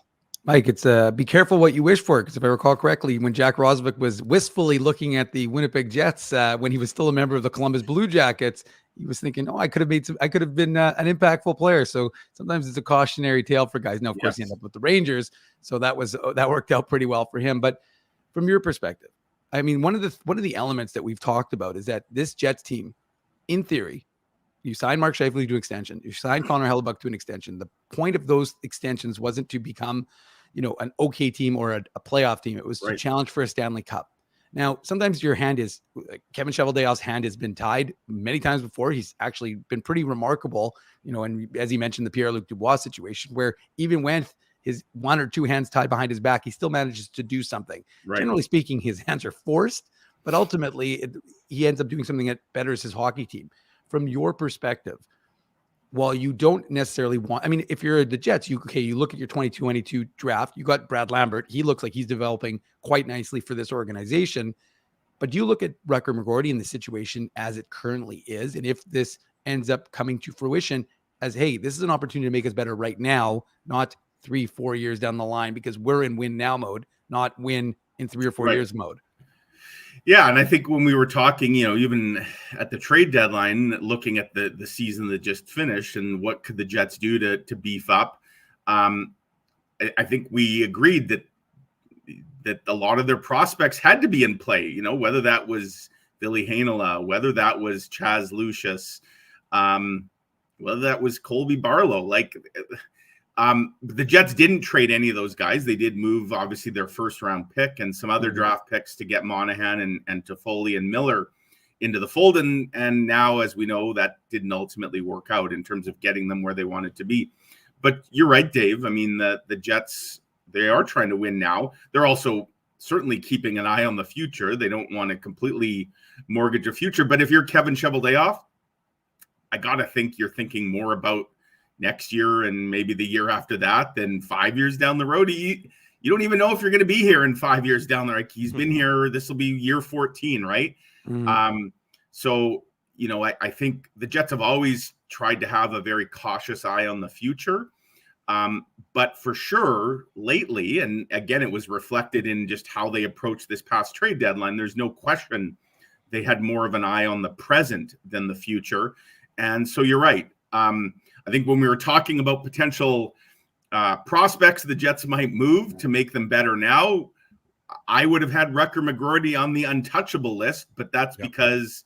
Mike, it's be careful what you wish for, because if I recall correctly, when Jack Roslovic was wistfully looking at the Winnipeg Jets when he was still a member of the Columbus Blue Jackets, he was thinking, I could have been an impactful player. So sometimes it's a cautionary tale for guys. Now, of course, he ended up with the Rangers, so that worked out pretty well for him. But from your perspective, I mean, one of the elements that we've talked about is that this Jets team, in theory, you signed Mark Scheifele to an extension. You signed Connor Hellebuck to an extension. The point of those extensions wasn't to become, an okay team or a playoff team. It was to challenge for a Stanley Cup. Now, sometimes your hand is, Kevin Cheveldayoff's hand has been tied many times before. He's actually been pretty remarkable, and as he mentioned, the Pierre-Luc Dubois situation, where even when his one or two hands tied behind his back, he still manages to do something. Right. Generally speaking, his hands are forced, but ultimately he ends up doing something that betters his hockey team. From your perspective, while you don't necessarily want, if you're the Jets, you look at your 2022 draft, you got Brad Lambert. He looks like he's developing quite nicely for this organization. But do you look at Rutger McGroarty in the situation as it currently is? And if this ends up coming to fruition as, hey, this is an opportunity to make us better right now, not 3-4 years down the line, because we're in win now mode, not win in 3 or 4 years mode. Yeah, and I think when we were talking, even at the trade deadline, looking at the season that just finished and what could the Jets do to beef up, I think we agreed that a lot of their prospects had to be in play, whether that was Billy Heinola, whether that was Chaz Lucius, whether that was Colby Barlow. The Jets didn't trade any of those guys. They did move, obviously, their first-round pick and some other draft picks to get Monahan and Toffoli and Miller into the fold. And now, as we know, that didn't ultimately work out in terms of getting them where they wanted to be. But you're right, Dave. The Jets, they are trying to win now. They're also certainly keeping an eye on the future. They don't want to completely mortgage a future. But if you're Kevin Cheveldayoff, I got to think you're thinking more about next year and maybe the year after that than 5 years down the road. You don't even know if you're going to be here in 5 years down the road. He's been here. This will be year 14, right? Mm-hmm. So, I think the Jets have always tried to have a very cautious eye on the future. But for sure, lately, and again, it was reflected in just how they approached this past trade deadline, there's no question they had more of an eye on the present than the future. And so you're right. I think when we were talking about potential prospects the Jets might move to make them better now, I would have had Rutger McGroarty on the untouchable list, but that's because,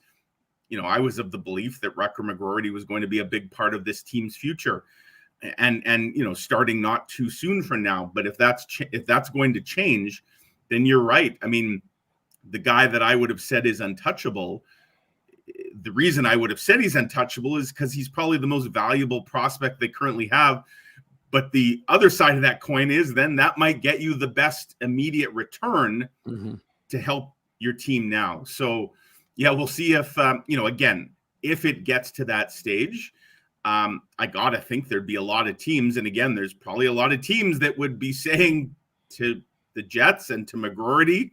I was of the belief that Rutger McGroarty was going to be a big part of this team's future, and starting not too soon from now. But if that's going to change, then you're right. I mean, the guy that I would have said is untouchable, the reason I would have said he's untouchable is because he's probably the most valuable prospect they currently have. But the other side of that coin is then that might get you the best immediate return to help your team now. So, yeah, we'll see if, again, if it gets to that stage, I got to think there'd be a lot of teams. And again, there's probably a lot of teams that would be saying to the Jets and to McGroarty,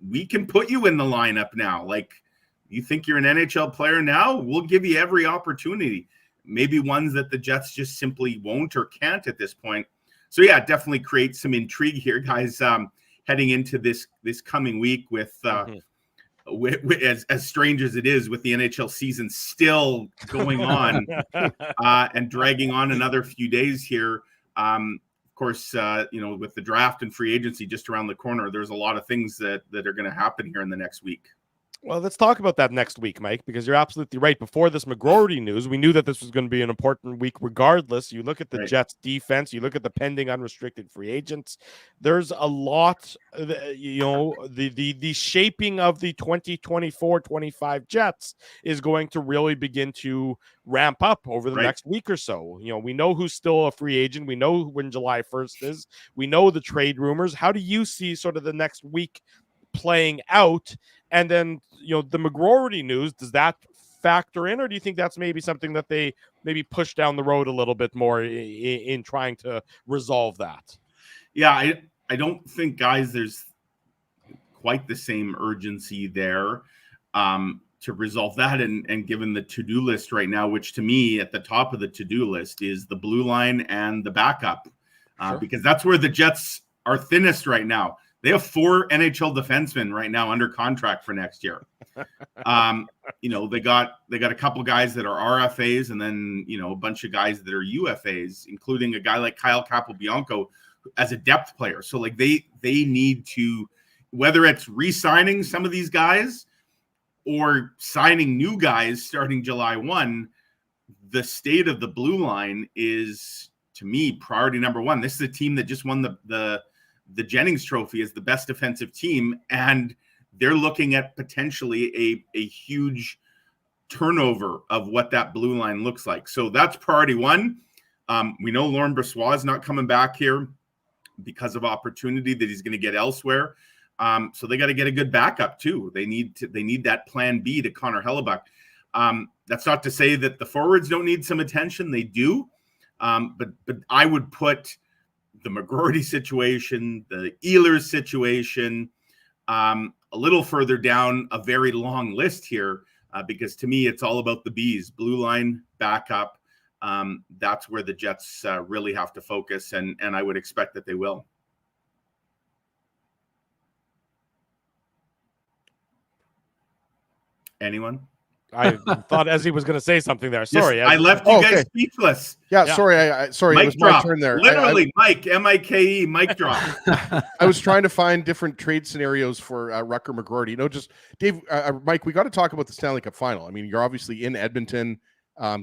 we can put you in the lineup now. Like, you think you're an NHL player now? We'll give you every opportunity. Maybe ones that the Jets just simply won't or can't at this point. So yeah, definitely creates some intrigue here, guys. Heading into this coming week with as strange as it is, with the NHL season still going on and dragging on another few days here. Of course, with the draft and free agency just around the corner, there's a lot of things that are going to happen here in the next week. Well, let's talk about that next week, Mike, because you're absolutely right. Before this McGroarty news, we knew that this was going to be an important week regardless. You look at the Jets defense, you look at the pending unrestricted free agents. There's a lot, the shaping of the 2024-25 Jets is going to really begin to ramp up over the next week or so. We know who's still a free agent. We know when July 1st is. We know the trade rumors. How do you see sort of the next week playing out? And then, the McGroarty news, does that factor in, or do you think that's maybe something that they maybe push down the road a little bit more in trying to resolve that? Yeah, I don't think, guys, there's quite the same urgency there to resolve that. And given the to-do list right now, which to me at the top of the to-do list is the blue line and the backup, because that's where the Jets are thinnest right now. They have 4 NHL defensemen right now under contract for next year. They got a couple guys that are RFAs, and then a bunch of guys that are UFAs, including a guy like Kyle Capobianco as a depth player. So like they need to, whether it's re-signing some of these guys or signing new guys starting July 1, the state of the blue line is, to me, priority number one. This is a team that just won the Jennings Trophy as the best defensive team, and they're looking at potentially a huge turnover of what that blue line looks like. So that's priority one. We know Laurent Brossoit is not coming back here because of opportunity that he's going to get elsewhere. So they got to get a good backup too. They need that plan B to Connor Hellebuck. That's not to say that the forwards don't need some attention. They do. But I would put the McGroarty situation, the Ehlers situation, a little further down a very long list here, because to me, it's all about the Bs, blue line, backup. That's where the Jets really have to focus, and I would expect that they will. Anyone? I thought Ezzy was going to say something there. Sorry. Yes, I left you guys speechless. Yeah. Sorry. Sorry. Mic it was drop. my turn there. Literally, Mike, M-I-K-E, mic drop. I was trying to find different trade scenarios for Rutger McGroarty. Just Dave, Mike, we got to talk about the Stanley Cup final. I mean, you're obviously in Edmonton.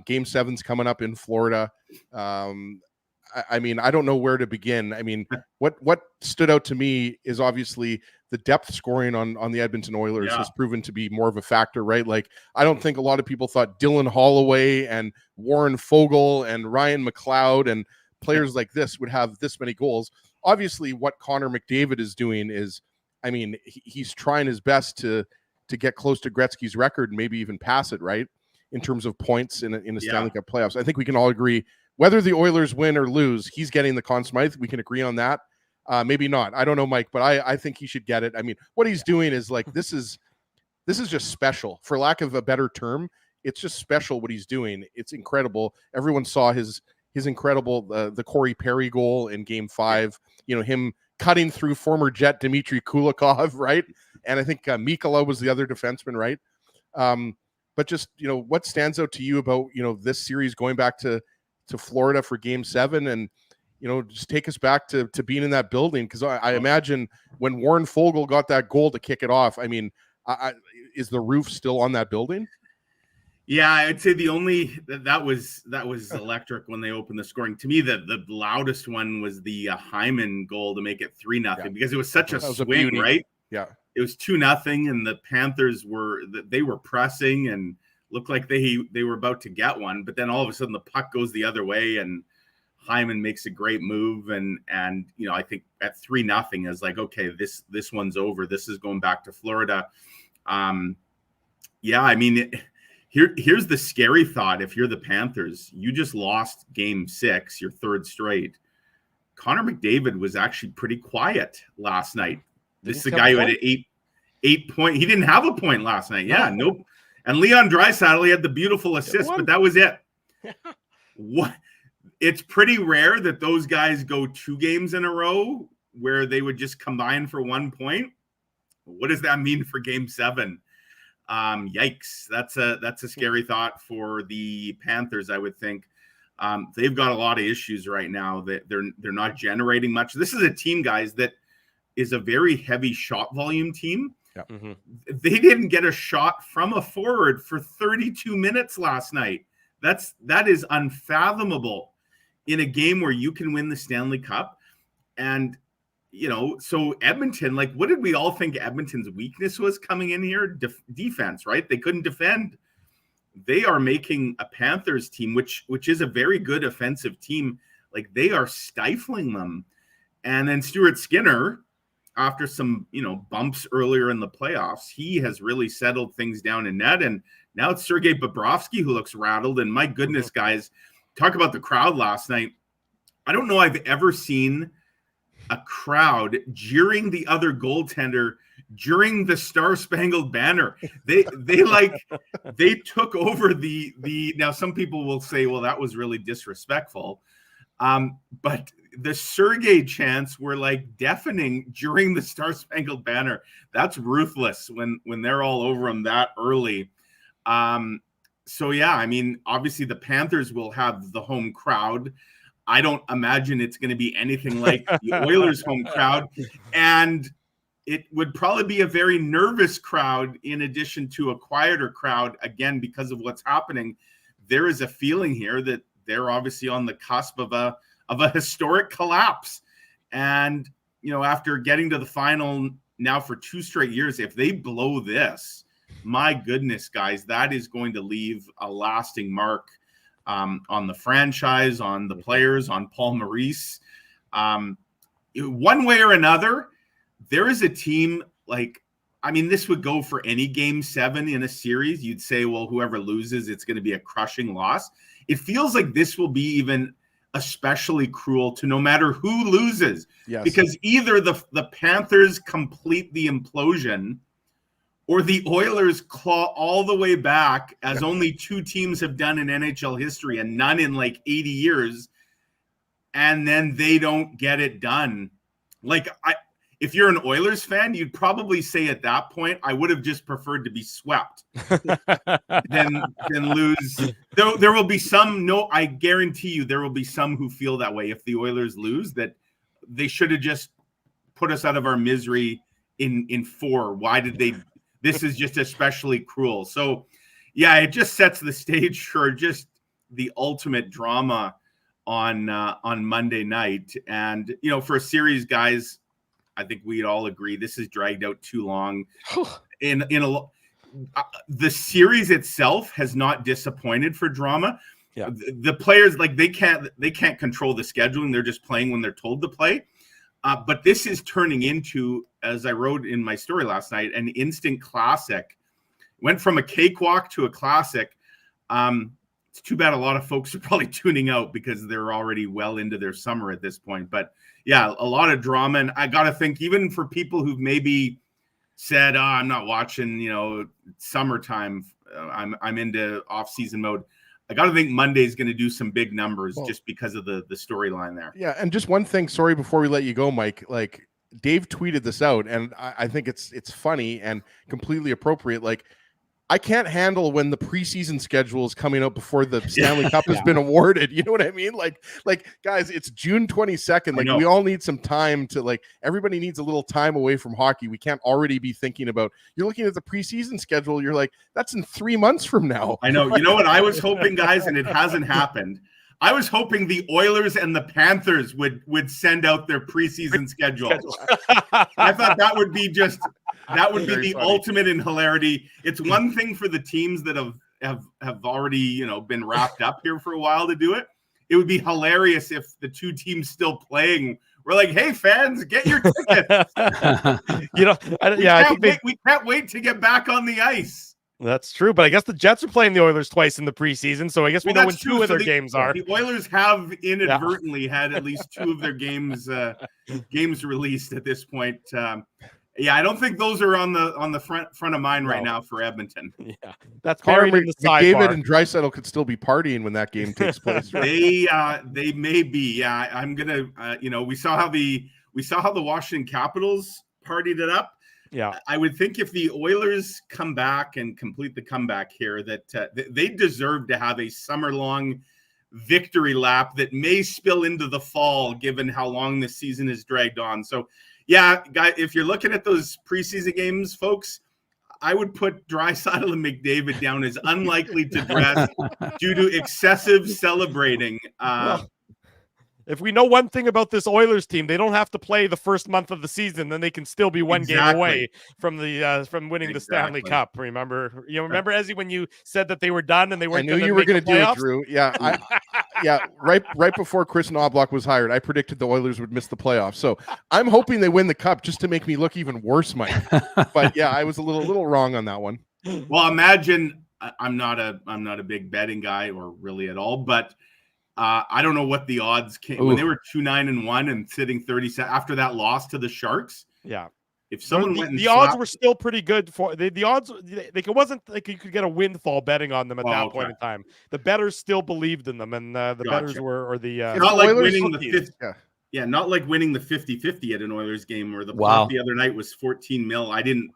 Game 7's coming up in Florida. I mean, I don't know where to begin. I mean, what stood out to me is obviously the depth scoring on the Edmonton Oilers has proven to be more of a factor, right? Like, I don't think a lot of people thought Dylan Holloway and Warren Foegele and Ryan McLeod and players like this would have this many goals. Obviously, what Connor McDavid is doing is, I mean, he's trying his best to get close to Gretzky's record and maybe even pass it, right? In terms of points in the Stanley Cup playoffs. I think we can all agree, whether the Oilers win or lose, he's getting the Conn Smythe. We can agree on that. Maybe not. I don't know, Mike, but I think he should get it. I mean, what he's doing is like, this is just special, for lack of a better term. It's just special what he's doing. It's incredible. Everyone saw his incredible, the Corey Perry goal in Game 5, him cutting through former Jet Dmitry Kulikov, right? and I think Mikkola was the other defenseman, right? But just, what stands out to you about, this series going back to Florida for Game 7, and, just take us back to being in that building? Because I imagine when Warren Foegele got that goal to kick it off, I mean, is the roof still on that building? Yeah, I'd say that was electric when they opened the scoring. To me, the loudest one was the Hyman goal to make it 3-0 because it was such a swing, right? Yeah, it was 2-0, and the Panthers were pressing and looked like they were about to get one, but then all of a sudden the puck goes the other way, and Hyman makes a great move, and I think at 3-0 is like, okay, this one's over. This is going back to Florida. Yeah, I mean. Here's the scary thought. If you're the Panthers, you just lost Game 6, your third straight. Connor McDavid was actually pretty quiet last night. This is the guy who had an 8 point. He didn't have a point last night. Yeah, nope. And Leon Draisaitl, he had the beautiful assist, but that was it. What? It's pretty rare that those guys go 2 games in a row where they would just combine for 1 point. What does that mean for Game 7? Yikes. That's a scary thought for the Panthers, I would think. They've got a lot of issues right now that they're not generating much. This is a team, guys, that is a very heavy shot volume team. Yeah. Mm-hmm. They didn't get a shot from a forward for 32 minutes last night. That is unfathomable in a game where you can win the Stanley Cup. And so Edmonton, like, what did we all think Edmonton's weakness was coming in here? Defense, right? They couldn't defend. They are making a Panthers team, which is a very good offensive team. Like, they are stifling them. And then Stuart Skinner, after some, bumps earlier in the playoffs, he has really settled things down in net. And now it's Sergei Bobrovsky who looks rattled. And my goodness, guys, talk about the crowd last night. I don't know I've ever seen a crowd jeering the other goaltender during the Star-Spangled Banner. They took over the now some people will say, well, that was really disrespectful. But the Sergei chants were like deafening during the Star-Spangled Banner. That's ruthless when they're all over them that early. So yeah, I mean, obviously the Panthers will have the home crowd. I don't imagine it's going to be anything like the Oilers' home crowd. And it would probably be a very nervous crowd in addition to a quieter crowd, again, because of what's happening. There is a feeling here that they're obviously on the cusp of a historic collapse. And, after getting to the final now for 2 straight years, if they blow this, my goodness, guys, that is going to leave a lasting mark on the franchise, on the players, on Paul Maurice. One way or another, there is a team this would go for any Game 7 in a series. You'd say, well, whoever loses, it's going to be a crushing loss. It feels like this will be even especially cruel to no matter who loses. Yes. Because either the Panthers complete the implosion or the Oilers claw all the way back, as only 2 teams have done in NHL history and none in like 80 years, and then they don't get it done. If you're an Oilers fan, you'd probably say at that point, I would have just preferred to be swept than lose. There will be some, I guarantee you there will be some who feel that way if the Oilers lose, that they should have just put us out of our misery in 4. Why did they? This is just especially cruel. So, yeah, it just sets the stage for just the ultimate drama on Monday night. And, for a series, guys, I think we'd all agree this is dragged out too long. The series itself has not disappointed for drama. Yeah. The players, they can't control the scheduling. They're just playing when they're told to play. But this is turning into, as I wrote in my story last night, an instant classic. Went from a cakewalk to a classic. It's too bad a lot of folks are probably tuning out because they're already well into their summer at this point. But yeah, a lot of drama. And I got to think, even for people who've maybe said, I'm not watching, summertime, I'm into off-season mode. I got to think Monday's going to do some big numbers just because of the storyline there. Yeah, and just one thing, sorry, before we let you go, Mike, Dave tweeted this out, and I think it's funny and completely appropriate. Like, I can't handle when the preseason schedule is coming out before the Stanley Cup has been awarded. You know what I mean? Like guys, it's June 22nd. Like, we all need some time to, like, everybody needs a little time away from hockey. We can't already be thinking about, you're looking at the preseason schedule. You're like, that's in 3 months from now. I know. You know what I was hoping, guys, and it hasn't happened. I was hoping the Oilers and the Panthers would send out their preseason schedule. I thought that would be the funny. Ultimate in hilarity. It's one thing for the teams that have already, been wrapped up here for a while to do it. It would be hilarious if the two teams still playing were like, "Hey, fans, get your tickets." We can't wait to get back on the ice. That's true, but I guess the Jets are playing the Oilers twice in the preseason, so I guess we know when two of their games are. The Oilers have inadvertently had at least two of their games released at this point. I don't think those are on the front of mind right now for Edmonton. Yeah, that's buried in the sidebar. David and Draisaitl could still be partying when that game takes place. Right? They may be. Yeah, I'm gonna. We saw how the Washington Capitals partied it up. Yeah, I would think if the Oilers come back and complete the comeback here, that they deserve to have a summer-long victory lap that may spill into the fall, given how long this season has dragged on. So, yeah, guys, if you're looking at those preseason games, folks, I would put Draisaitl and McDavid down as unlikely to dress due to excessive celebrating. If we know one thing about this Oilers team, they don't have to play the first month of the season, then they can still be one game away from winning the Stanley Cup. Remember, Ezzy, when you said that they were done and they weren't. I knew you were going to do it, Drew. Yeah, right before Chris Knobloch was hired, I predicted the Oilers would miss the playoffs. So I'm hoping they win the cup just to make me look even worse, Mike. But yeah, I was a little wrong on that one. Well, imagine I'm not a big betting guy or really at all, but. I don't know what the odds came when they were 2-9-1 and sitting 30 after that loss to the Sharks. Yeah, if someone went, the odds were still pretty good for the odds. It wasn't like you could get a windfall betting on them at that point in time. The bettors still believed in them, and the bettors were not like winning the 50. Yeah, not like winning the 50-50 at an Oilers game where the pot the other night was 14 mil. I didn't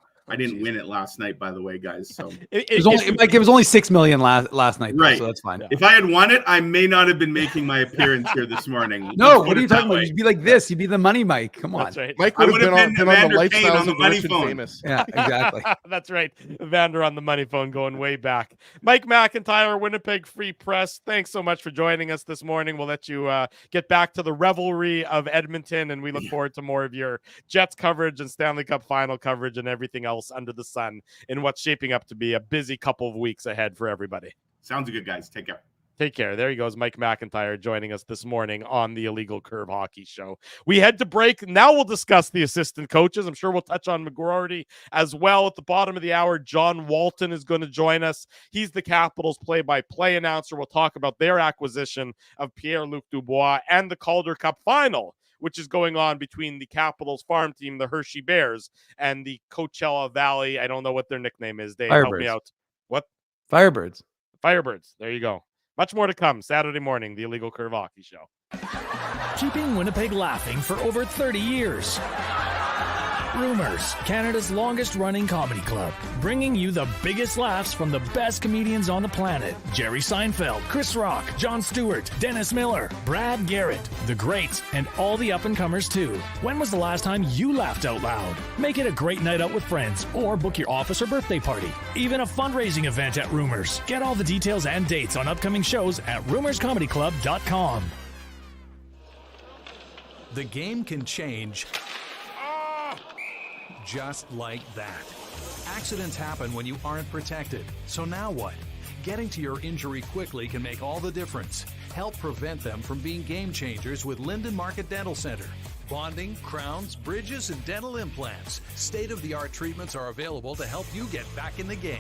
win it last night, by the way, guys. So it was only 6 million last night, right? So that's fine. If I had won it, I may not have been making my appearance here this morning. No, what are you talking about? You'd be like this. You'd be the money, Mike. Come on, that's right. Mike would have been on the Lifestyles of Rich and Famous. Yeah, exactly. That's right. Vander on the money phone, going way back. Mike McIntyre, Winnipeg Free Press. Thanks so much for joining us this morning. We'll let you get back to the revelry of Edmonton, and we look forward to more of your Jets coverage and Stanley Cup final coverage and everything else under the sun in what's shaping up to be a busy couple of weeks ahead for everybody. Sounds good, guys. Take care. Take care. There he goes, Mike McIntyre, joining us this morning on the Illegal Curve Hockey Show. We head to break. Now we'll discuss the assistant coaches. I'm sure we'll touch on McGroarty as well. At the bottom of the hour, John Walton is going to join us. He's the Capitals play-by-play announcer. We'll talk about their acquisition of Pierre-Luc Dubois and the Calder Cup final, which is going on between the Capitals farm team, the Hershey Bears, and the Coachella Valley. I don't know what their nickname is. Dave, help me out. What? Firebirds. Firebirds. There you go. Much more to come Saturday morning, the Illegal Curve Hockey Show. Keeping Winnipeg laughing for over 30 years. Rumors, Canada's longest-running comedy club, bringing you the biggest laughs from the best comedians on the planet. Jerry Seinfeld, Chris Rock, Jon Stewart, Dennis Miller, Brad Garrett, the greats, and all the up-and-comers too. When was the last time you laughed out loud? Make it a great night out with friends, or book your office or birthday party. Even a fundraising event at Rumors. Get all the details and dates on upcoming shows at rumorscomedyclub.com. The game can change just like that. Accidents happen when you aren't protected. So now what? Getting to your injury quickly can make all the difference. Help prevent them from being game changers with Linden Market Dental Center. Bonding, crowns, bridges, and dental implants. State-of-the-art treatments are available to help you get back in the game.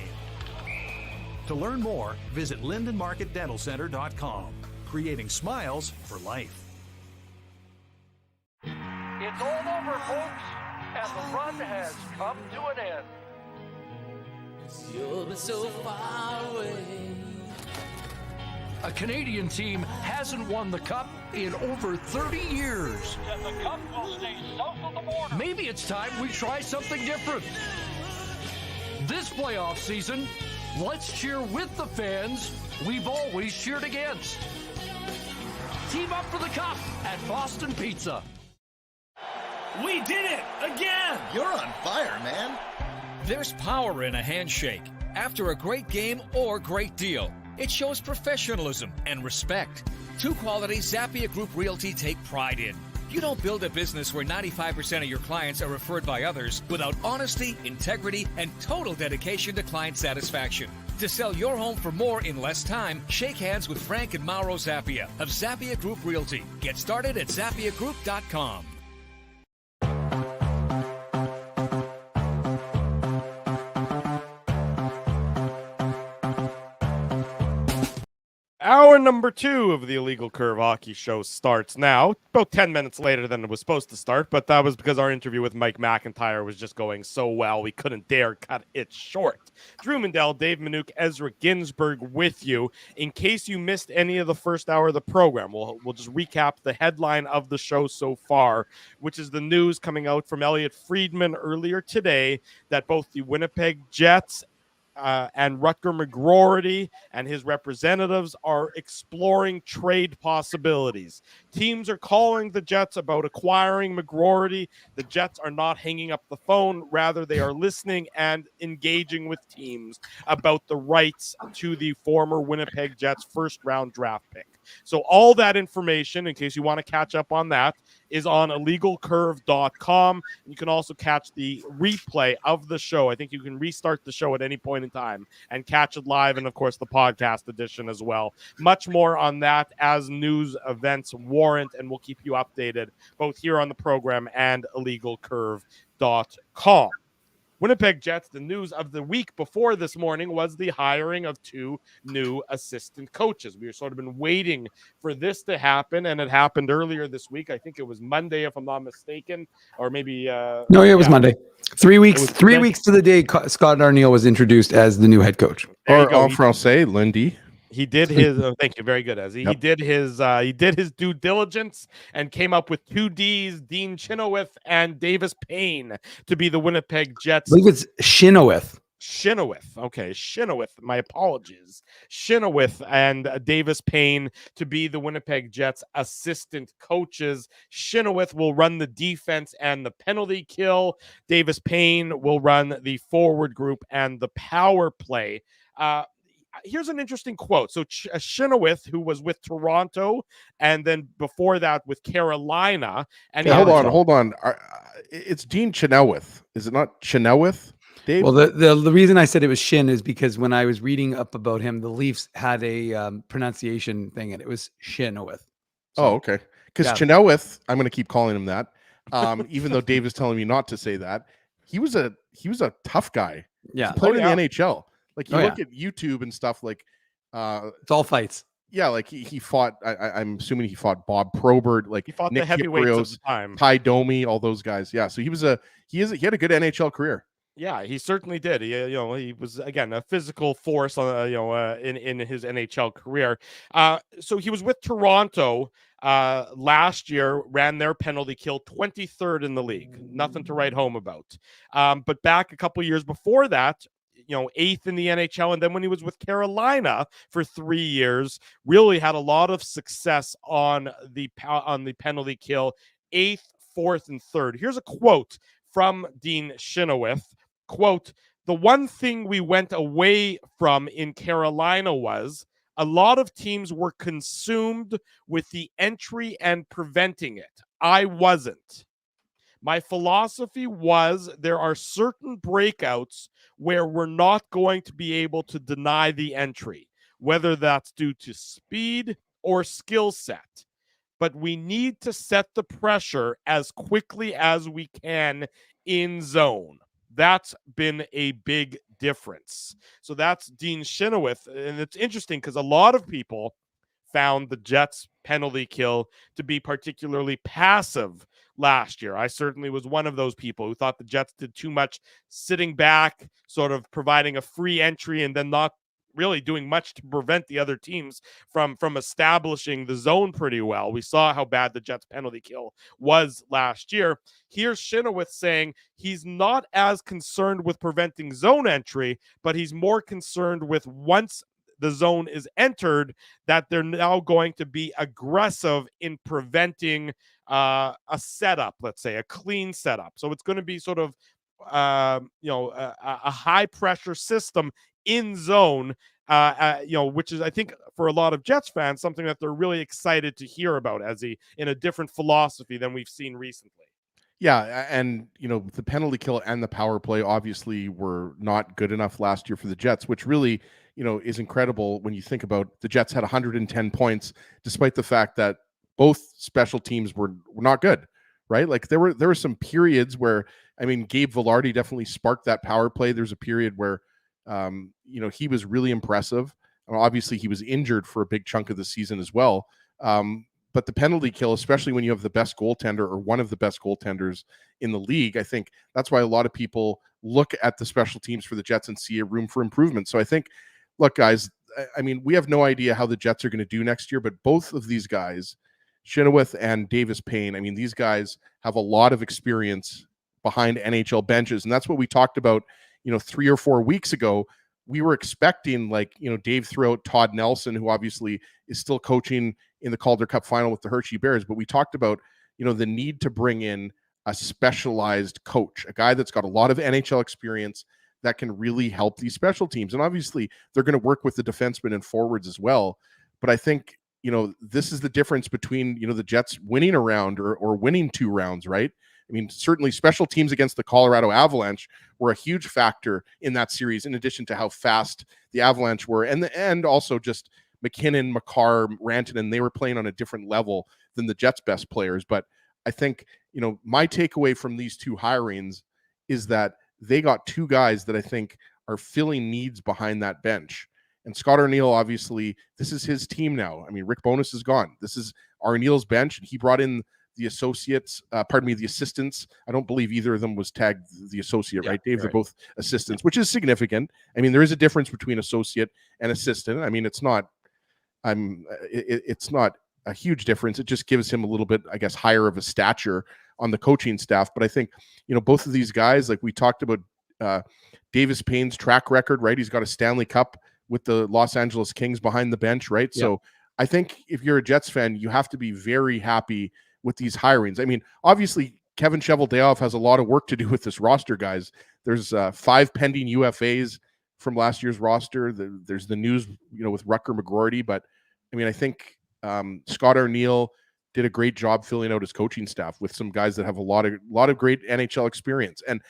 To learn more, visit lindenmarketdentalcenter.com. Creating smiles for life. It's all over, folks, and the run has come to an end. You'll be so far away. A Canadian team hasn't won the Cup in over 30 years. And the Cup will stay south of the border. Maybe it's time we try something different. This playoff season, let's cheer with the fans we've always cheered against. Team up for the Cup at Boston Pizza. We did it again! You're on fire, man. There's power in a handshake. After a great game or great deal, it shows professionalism and respect. Two qualities Zappia Group Realty take pride in. You don't build a business where 95% of your clients are referred by others without honesty, integrity, and total dedication to client satisfaction. To sell your home for more in less time, shake hands with Frank and Mauro Zappia of Zappia Group Realty. Get started at zappiagroup.com. Hour number 2 of the Illegal Curve Hockey Show starts now, about 10 minutes later than it was supposed to start, but that was because our interview with Mike McIntyre was just going so well, we couldn't dare cut it short. Drew Mindell, Dave Minuk, Ezra Ginsburg with you. In case you missed any of the first hour of the program, we'll just recap the headline of the show so far, which is the news coming out from Elliotte Friedman earlier today that both the Winnipeg Jets and Rutger McGroarty and his representatives are exploring trade possibilities. Teams are calling the Jets about acquiring McGroarty. The Jets are not hanging up the phone. Rather, they are listening and engaging with teams about the rights to the former Winnipeg Jets first-round draft pick. So all that information, in case you want to catch up on that, is on illegalcurve.com. You can also catch the replay of the show. I think you can restart the show at any point in time and catch it live, and, of course, the podcast edition as well. Much more on that as news events warrant, and we'll keep you updated both here on the program and illegalcurve.com. Winnipeg Jets, the news of the week before this morning was the hiring of 2 new assistant coaches. We have sort of been waiting for this to happen, and it happened earlier this week. I think it was Monday, if I'm not mistaken, or maybe no, it was Monday. 3 weeks. 3 weeks to the day Scott Arniel was introduced as the new head coach. Or en français, Lindy. He did his. Thank you, very good, Ezzy. Yep. He did his due diligence and came up with 2 Ds: Dean Chenoweth and Davis Payne to be the Winnipeg Jets. I believe it's Chenoweth. Okay, Chenoweth. My apologies. Chenoweth and Davis Payne to be the Winnipeg Jets assistant coaches. Chenoweth will run the defense and the penalty kill. Davis Payne will run the forward group and the power play. Here's an interesting quote. So Chenoweth, who was with Toronto and then before that with Carolina. And hold on. It's Dean Chenoweth. Is it not Chenoweth, Dave? Well, the reason I said it was Shin is because when I was reading up about him, the Leafs had a pronunciation thing, and it was Chenoweth. So, okay. Because Chenoweth, I'm going to keep calling him that, even though Dave is telling me not to say that. He was a tough guy. Yeah, he played in the NHL. Like you look at YouTube and stuff, like it's all fights. Yeah, like he fought. I'm assuming he fought Bob Probert, like he fought Nick the heavyweights Kiprios, of the time, Ty Domi, all those guys. Yeah, so he had a good NHL career. Yeah, he certainly did. He was, again, a physical force in his NHL career. So he was with Toronto last year, ran their penalty kill 23rd in the league. Nothing to write home about. But back a couple years before that, 8th in the NHL. And then when he was with Carolina for 3 years, really had a lot of success on the penalty kill, 8th, 4th, and 3rd. Here's a quote from Dean Chenoweth. Quote, "The one thing we went away from in Carolina was a lot of teams were consumed with the entry and preventing it. I wasn't. My philosophy was there are certain breakouts where we're not going to be able to deny the entry, whether that's due to speed or skill set. But we need to set the pressure as quickly as we can in zone. That's been a big difference." So that's Dean Chenoweth. And it's interesting because a lot of people found the Jets penalty kill to be particularly passive last year. I certainly was one of those people who thought the Jets did too much sitting back, sort of providing a free entry and then not really doing much to prevent the other teams from establishing the zone pretty well. We saw how bad the Jets penalty kill was last year. Here's Chenoweth saying he's not as concerned with preventing zone entry, but he's more concerned with once the zone is entered, that they're now going to be aggressive in preventing a setup, let's say a clean setup. So it's going to be sort of a high pressure system in zone, which is, I think, for a lot of Jets fans, something that they're really excited to hear about in a different philosophy than we've seen recently. Yeah, and the penalty kill and the power play obviously were not good enough last year for the Jets, which really, is incredible when you think about the Jets had 110 points, despite the fact that both special teams were not good, right? Like there were some periods where, Gabe Vilardi definitely sparked that power play. There's a period where, he was really impressive. Obviously, he was injured for a big chunk of the season as well. But the penalty kill, especially when you have the best goaltender or one of the best goaltenders in the league, I think that's why a lot of people look at the special teams for the Jets and see a room for improvement. So I think, look, guys, we have no idea how the Jets are going to do next year, but both of these guys, Chenoweth and Davis Payne, these guys have a lot of experience behind NHL benches. And that's what we talked about, 3 or 4 weeks ago. We were expecting, Dave threw out Todd Nelson, who obviously is still coaching in the Calder Cup final with the Hershey Bears. But we talked about, the need to bring in a specialized coach, a guy that's got a lot of NHL experience that can really help these special teams. And obviously they're going to work with the defensemen and forwards as well. But I think, this is the difference between, the Jets winning a round or winning 2 rounds, right? Certainly special teams against the Colorado Avalanche were a huge factor in that series, in addition to how fast the Avalanche were. And also just McKinnon, Makar, Rantanen, they were playing on a different level than the Jets' best players. But I think, my takeaway from these 2 hirings is that they got 2 guys that I think are filling needs behind that bench. And Scott Arniel, obviously, this is his team now. Rick Bowness is gone. This is Arniel's bench, and he brought in the assistants. I don't believe either of them was tagged the associate, right, Dave? Right. They're both assistants, which is significant. There is a difference between associate and assistant. It's not a huge difference. It just gives him a little bit, I guess, higher of a stature on the coaching staff. But I think, both of these guys, like we talked about Davis Payne's track record, right? He's got a Stanley Cup with the Los Angeles Kings behind the bench, right? Yep. So I think if you're a Jets fan, you have to be very happy with these hirings. Obviously, Kevin Cheveldayoff has a lot of work to do with this roster, guys. There's 5 pending UFAs from last year's roster. There's the news, with Rutger McGroarty. But, I think Scott Arniel did a great job filling out his coaching staff with some guys that have a lot of great NHL experience. And,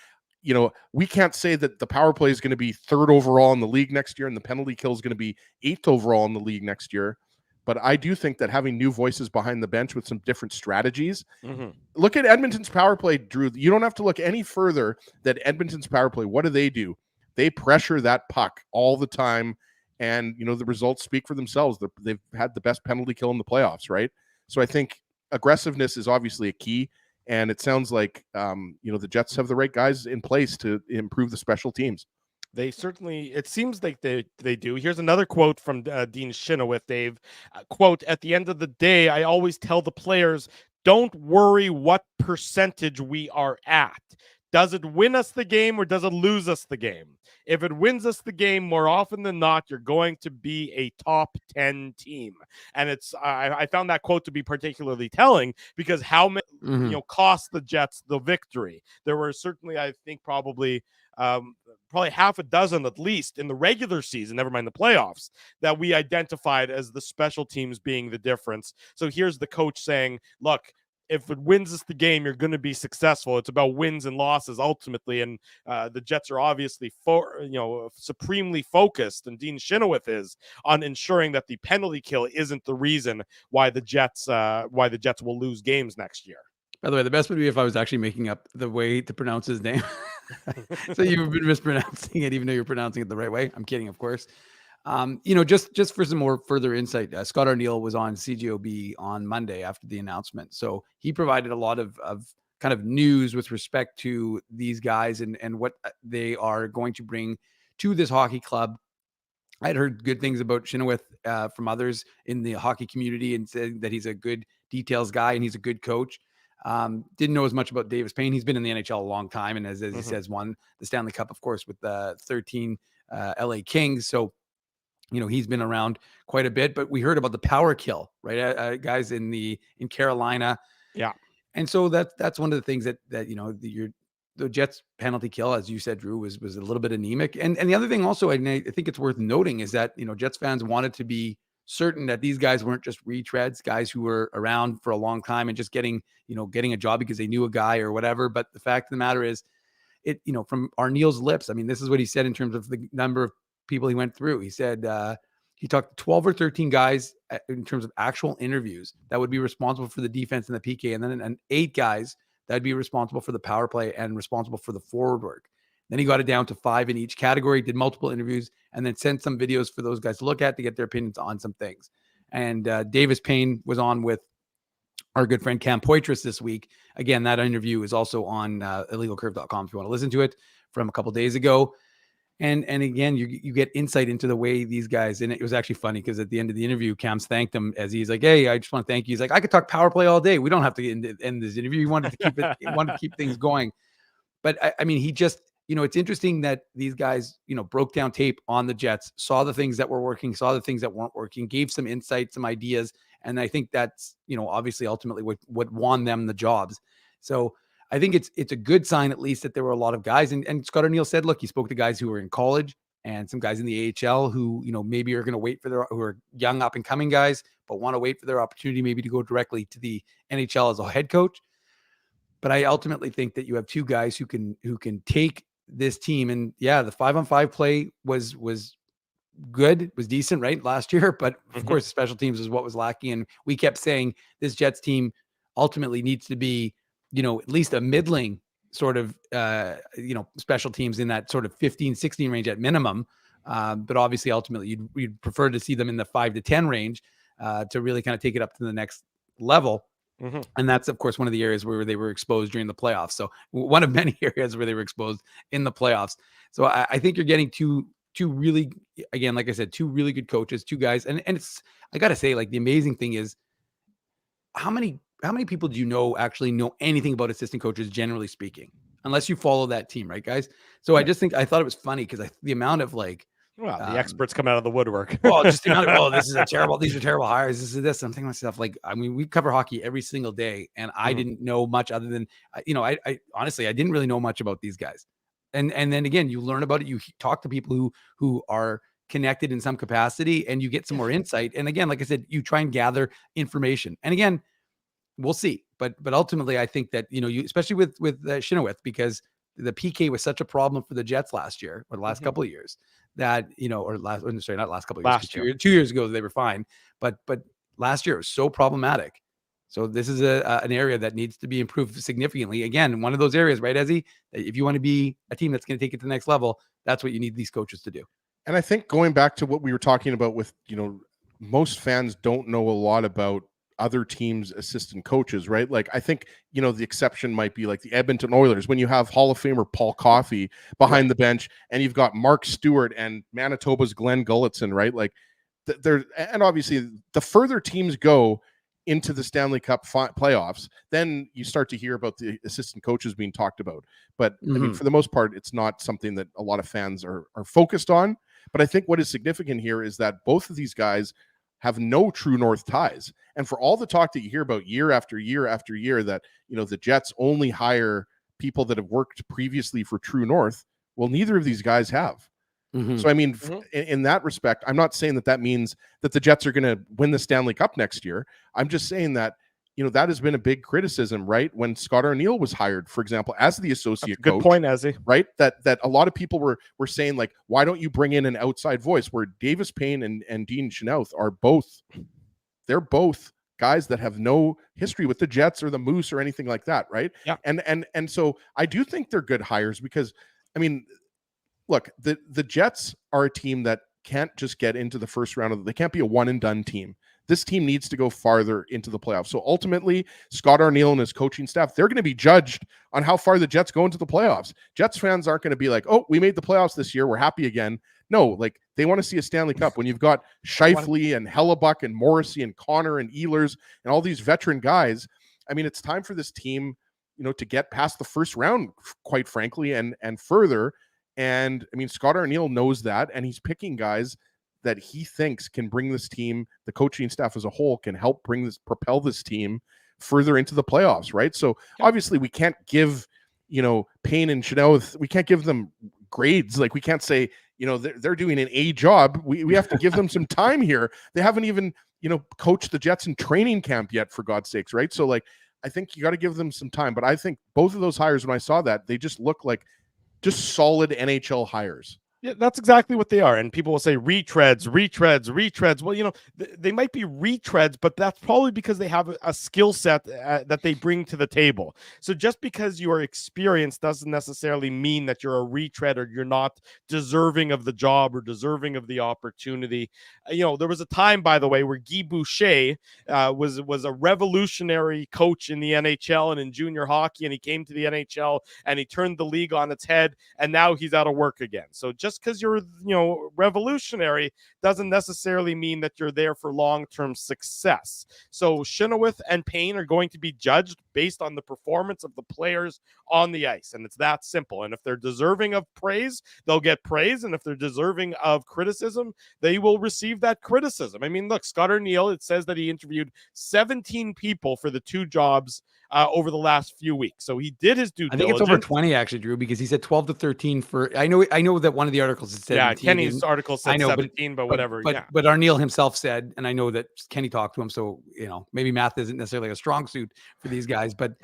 we can't say that the power play is going to be 3rd overall in the league next year and the penalty kill is going to be 8th overall in the league next year. But I do think that having new voices behind the bench with some different strategies. Mm-hmm. Look at Edmonton's power play, Drew. You don't have to look any further than Edmonton's power play. What do? They pressure that puck all the time. And, the results speak for themselves. They've had the best penalty kill in the playoffs, right? So I think aggressiveness is obviously a key. And it sounds like, the Jets have the right guys in place to improve the special teams. They certainly, it seems like they do. Here's another quote from Dean Chenoweth, Dave. Quote, "At the end of the day, I always tell the players, don't worry what percentage we are at. Does it win us the game or does it lose us the game? If it wins us the game, more often than not, you're going to be a top 10 team." And it's I found that quote to be particularly telling because how many cost the Jets the victory. There were certainly, I think, probably half a dozen at least in the regular season, never mind the playoffs, that we identified as the special teams being the difference. So here's the coach saying, look, if it wins us the game, you're going to be successful. It's about wins and losses ultimately. And the Jets are obviously supremely focused, and Dean Chenoweth is, on ensuring that the penalty kill isn't the reason why the Jets will lose games next year. By the way, the best would be if I was actually making up the way to pronounce his name. So you've been mispronouncing it, even though you're pronouncing it the right way. I'm kidding, of course. Just for some more further insight, Scott Arniel was on CJOB on Monday after the announcement. So he provided a lot of kind of news with respect to these guys and what they are going to bring to this hockey club. I had heard good things about Chenoweth from others in the hockey community, and said that he's a good details guy and he's a good coach. Didn't know as much about Davis Payne. He's been in the NHL a long time, and as he says, won the Stanley Cup, of course, with the 13 LA Kings. So, he's been around quite a bit. But we heard about the power kill, right? Guys in Carolina. Yeah. And so that's one of the things that the Jets penalty kill, as you said, Drew, was a little bit anemic. And the other thing also, I think it's worth noting, is that, Jets fans wanted to be certain that these guys weren't just retreads, guys who were around for a long time and just getting a job because they knew a guy or whatever. But the fact of the matter is, from Arneal's lips, I mean, this is what he said in terms of the number of people he went through. He said he talked to 12 or 13 guys in terms of actual interviews that would be responsible for the defense and the PK, and then 8 guys that'd be responsible for the power play and responsible for the forward work. Then he got it down to 5 in each category, did multiple interviews, and then sent some videos for those guys to look at to get their opinions on some things. And Davis Payne was on with our good friend Cam Poitras this week. Again, that interview is also on illegalcurve.com if you want to listen to it, from a couple days ago. And again, you get insight into the way these guys, and it was actually funny because at the end of the interview, Cam's thanked him as he's like, "Hey, I just want to thank you." He's like, "I could talk power play all day. We don't have to end this interview." He wanted to keep it, wanted to keep things going. But I mean, he just, it's interesting that these guys, broke down tape on the Jets, saw the things that were working, saw the things that weren't working, gave some insight, some ideas. And I think that's, obviously ultimately what won them the jobs. So I think it's a good sign, at least, that there were a lot of guys. And Scott Arneal said, look, he spoke to guys who were in college and some guys in the AHL who, maybe are going to wait who are young up and coming guys, but want to wait for their opportunity, maybe to go directly to the NHL as a head coach. But I ultimately think that you have 2 guys who can take this team. And yeah, the 5-on-5 play was good, was decent, right, last year. But of course, special teams is what was lacking. And we kept saying this Jets team ultimately needs to be, at least a middling sort of, special teams in that sort of 15-16 range at minimum. But obviously, ultimately, you'd prefer to see them in the 5 to 10 range to really kind of take it up to the next level. And that's, of course, one of the areas where they were exposed during the playoffs. So one of many areas where they were exposed in the playoffs. So I think you're getting two really, again, like I said, 2 really good coaches, 2 guys. And it's, I got to say, like, the amazing thing is how many people do you know actually know anything about assistant coaches, generally speaking, unless you follow that team, right, guys? So I thought it was funny because the amount of the experts come out of the woodwork. Well, just the amount of, these are terrible hires. This is this. I'm thinking to myself, like, I mean, we cover hockey every single day, and I didn't know much other than, I honestly, I didn't really know much about these guys. And then again, you learn about it. You talk to people who are connected in some capacity, and you get some more insight. And again, like I said, you try and gather information. And again, we'll see. But ultimately, I think that, you, especially with Chenoweth, because the PK was such a problem for the Jets last year, or the last couple of years, that, not last couple of years, 2 years ago, they were fine. But last year it was so problematic. So this is an area that needs to be improved significantly. Again, one of those areas, right, Ezzy? If you want to be a team that's going to take it to the next level, that's what you need these coaches to do. And I think going back to what we were talking about with, most fans don't know a lot about other teams' assistant coaches, right? Like, I think, the exception might be like the Edmonton Oilers, when you have Hall of Famer Paul Coffey behind the bench, and you've got Mark Stewart and Manitoba's Glenn Gulletson, right? Like, and obviously the further teams go into the Stanley Cup playoffs, then you start to hear about the assistant coaches being talked about. But I mean, for the most part, it's not something that a lot of fans are focused on. But I think what is significant here is that both of these guys have no true north ties. And for all the talk that you hear about year after year after year, that, the Jets only hire people that have worked previously for true north, well, neither of these guys have. So, I mean, in that respect, I'm not saying that means that the Jets are going to win the Stanley Cup next year. I'm just saying that, that has been a big criticism, right? When Scott Arneal was hired, for example, as the associate coach. Good point, Ezzy. Right? That a lot of people were saying, like, why don't you bring in an outside voice? Where Davis Payne and Dean Chenoweth are they're both guys that have no history with the Jets or the Moose or anything like that, right? Yeah. And so I do think they're good hires because, I mean, look, the Jets are a team that can't just get into the first round they can't be a one and done team. This team needs to go farther into the playoffs. So ultimately, Scott Arneal and his coaching staff, they're going to be judged on how far the Jets go into the playoffs. Jets fans aren't going to be like, oh, we made the playoffs this year, we're happy again. No, like they want to see a Stanley Cup. When you've got Scheifele and Hellebuck and Morrissey and Connor and Ehlers and all these veteran guys, I mean, it's time for this team, to get past the first round, quite frankly, and further. And I mean, Scott Arniel knows that, and he's picking guys that he thinks can bring this team, the coaching staff as a whole, can help propel this team further into the playoffs, right? So obviously we can't give, Payne and Chanel, we can't give them grades. Like we can't say, they're doing an A job. We have to give them some time here. They haven't even, coached the Jets in training camp yet, for God's sakes, right? So like, I think you got to give them some time. But I think both of those hires, when I saw that, they just look like just solid NHL hires. Yeah, that's exactly what they are. And people will say retreads. Well, they might be retreads, but that's probably because they have a skill set that they bring to the table. So just because you are experienced doesn't necessarily mean that you're a retread or you're not deserving of the job or deserving of the opportunity. There was a time, by the way, where Guy Boucher was a revolutionary coach in the NHL and in junior hockey, and he came to the NHL and he turned the league on its head, and now he's out of work again. So just because you're, revolutionary doesn't necessarily mean that you're there for long-term success. So Chenoweth and Payne are going to be judged based on the performance of the players on the ice. And it's that simple. And if they're deserving of praise, they'll get praise. And if they're deserving of criticism, they will receive that criticism. I mean, look, Scott Arniel, it says that he interviewed 17 people for the 2 jobs over the last few weeks. So he did his due diligence. I think it's over 20 actually, Drew, because he said 12 to 13 for, I know that one of the articles said 17. Yeah, Kenny's article said 17, but whatever. But Arniel himself said, and I know that Kenny talked to him, so, maybe math isn't necessarily a strong suit for these guys, but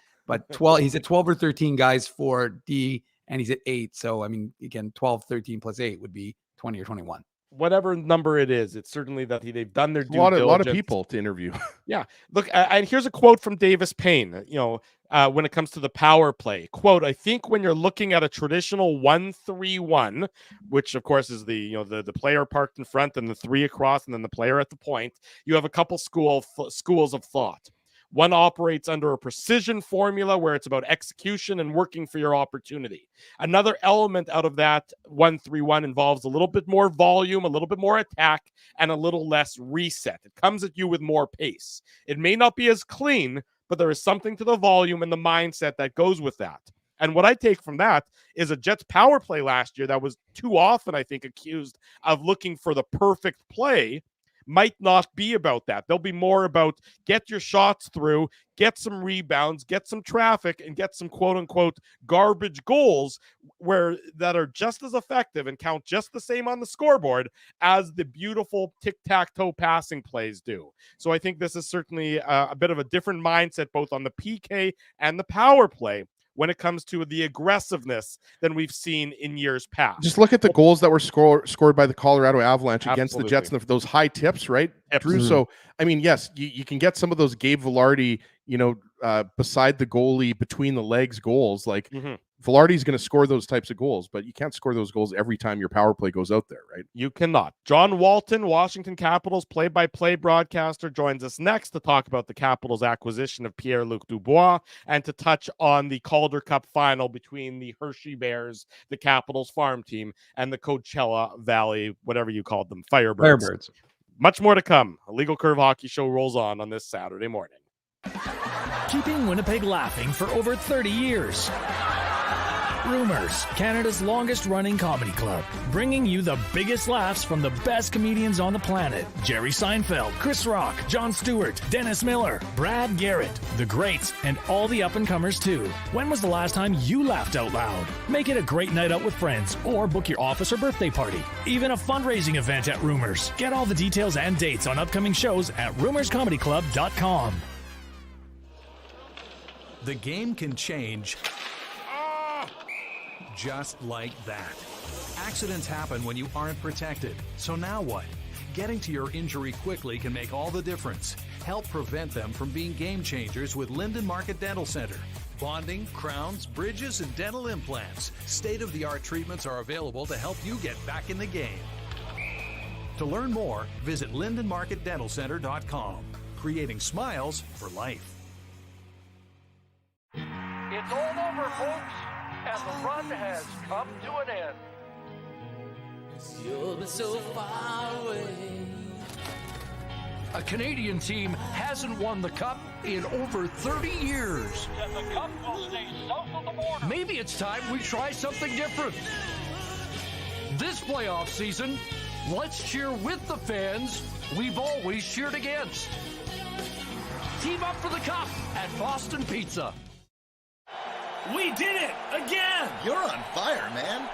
12, he said 12 or 13 guys for D, and he's at 8. So, I mean, again, 12, 13 plus 8 would be 20 or 21. Whatever number it is, it's certainly that they've done their due diligence. A lot of people to interview. Yeah. Look, and here's a quote from Davis Payne, when it comes to the power play. Quote, I think when you're looking at a traditional 1-3-1, which of course is the player parked in front and the 3 across and then the player at the point, you have a couple schools of thought. One operates under a precision formula where it's about execution and working for your opportunity. Another element out of that 1-3-1 involves a little bit more volume, a little bit more attack, and a little less reset. It comes at you with more pace. It may not be as clean, but there is something to the volume and the mindset that goes with that. And what I take from that is a Jets power play last year that was too often, I think, accused of looking for the perfect play might not be about that. They'll be more about get your shots through, get some rebounds, get some traffic, and get some quote-unquote garbage goals that are just as effective and count just the same on the scoreboard as the beautiful tic-tac-toe passing plays do. So I think this is certainly a bit of a different mindset both on the PK and the power play when it comes to the aggressiveness than we've seen in years past. Just look at the goals that were scored by the Colorado Avalanche against the Jets, and those high tips, right, Drew? So, I mean, yes, you can get some of those Gabe Vilardi, beside the goalie, between the legs goals. Like, Vilardi's going to score those types of goals, but you can't score those goals every time your power play goes out there, right? You cannot. John Walton, Washington Capitals play-by-play broadcaster, joins us next to talk about the Capitals' acquisition of Pierre-Luc Dubois and to touch on the Calder Cup final between the Hershey Bears, the Capitals farm team, and the Coachella Valley, whatever you called them, Firebirds. Much more to come. A Legal Curve Hockey Show rolls on this Saturday morning. Keeping Winnipeg laughing for over 30 years. Rumors, Canada's longest-running comedy club, bringing you the biggest laughs from the best comedians on the planet. Jerry Seinfeld, Chris Rock, Jon Stewart, Dennis Miller, Brad Garrett, the greats, and all the up-and-comers too. When was the last time you laughed out loud? Make it a great night out with friends, or book your office or birthday party. Even a fundraising event at Rumors. Get all the details and dates on upcoming shows at rumorscomedyclub.com. The game can change just like that. Accidents happen when you aren't protected. So now what? Getting to your injury quickly can make all the difference. Help prevent them from being game changers with Linden Market Dental Center. Bonding, crowns, bridges, and dental implants. State-of-the-art treatments are available to help you get back in the game. To learn more, visit lindenmarketdentalcenter.com. Creating smiles for life. It's all over, folks, and the run has come to an end. You'll be so far away. A Canadian team hasn't won the Cup in over 30 years. And the Cup will stay south of the border. Maybe it's time we try something different. This playoff season, let's cheer with the fans we've always cheered against. Team up for the Cup at Boston Pizza. We did it again! You're on fire, man.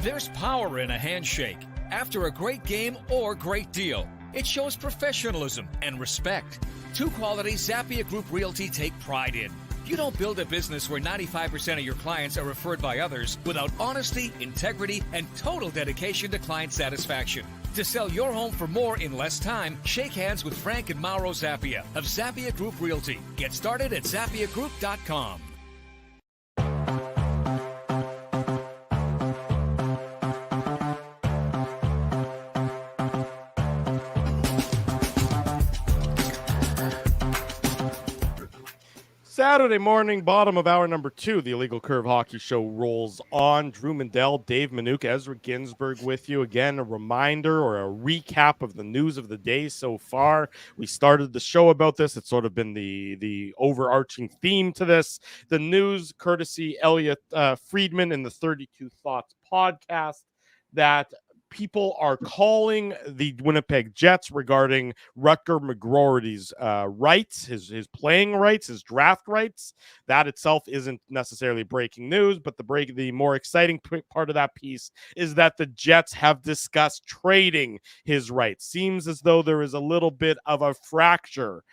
There's power in a handshake. After a great game or great deal, it shows professionalism and respect. Two qualities Zappia Group Realty take pride in. You don't build a business where 95% of your clients are referred by others without honesty, integrity, and total dedication to client satisfaction. To sell your home for more in less time, shake hands with Frank and Mauro Zappia of Zappia Group Realty. Get started at zappiagroup.com. Saturday morning, bottom of hour number 2, the Illegal Curve Hockey Show rolls on. Drew Mindell, Dave Minuk, Ezra Ginsburg with you. Again, a reminder or a recap of the news of the day so far. We started the show about this. It's sort of been the overarching theme to this. The news, courtesy Elliotte Friedman in the 32 Thoughts podcast, that people are calling the Winnipeg Jets regarding Rutger McGroarty's rights, his playing rights, his draft rights. That itself isn't necessarily breaking news, but the more exciting part of that piece is that the Jets have discussed trading his rights. Seems as though there is a little bit of a fracture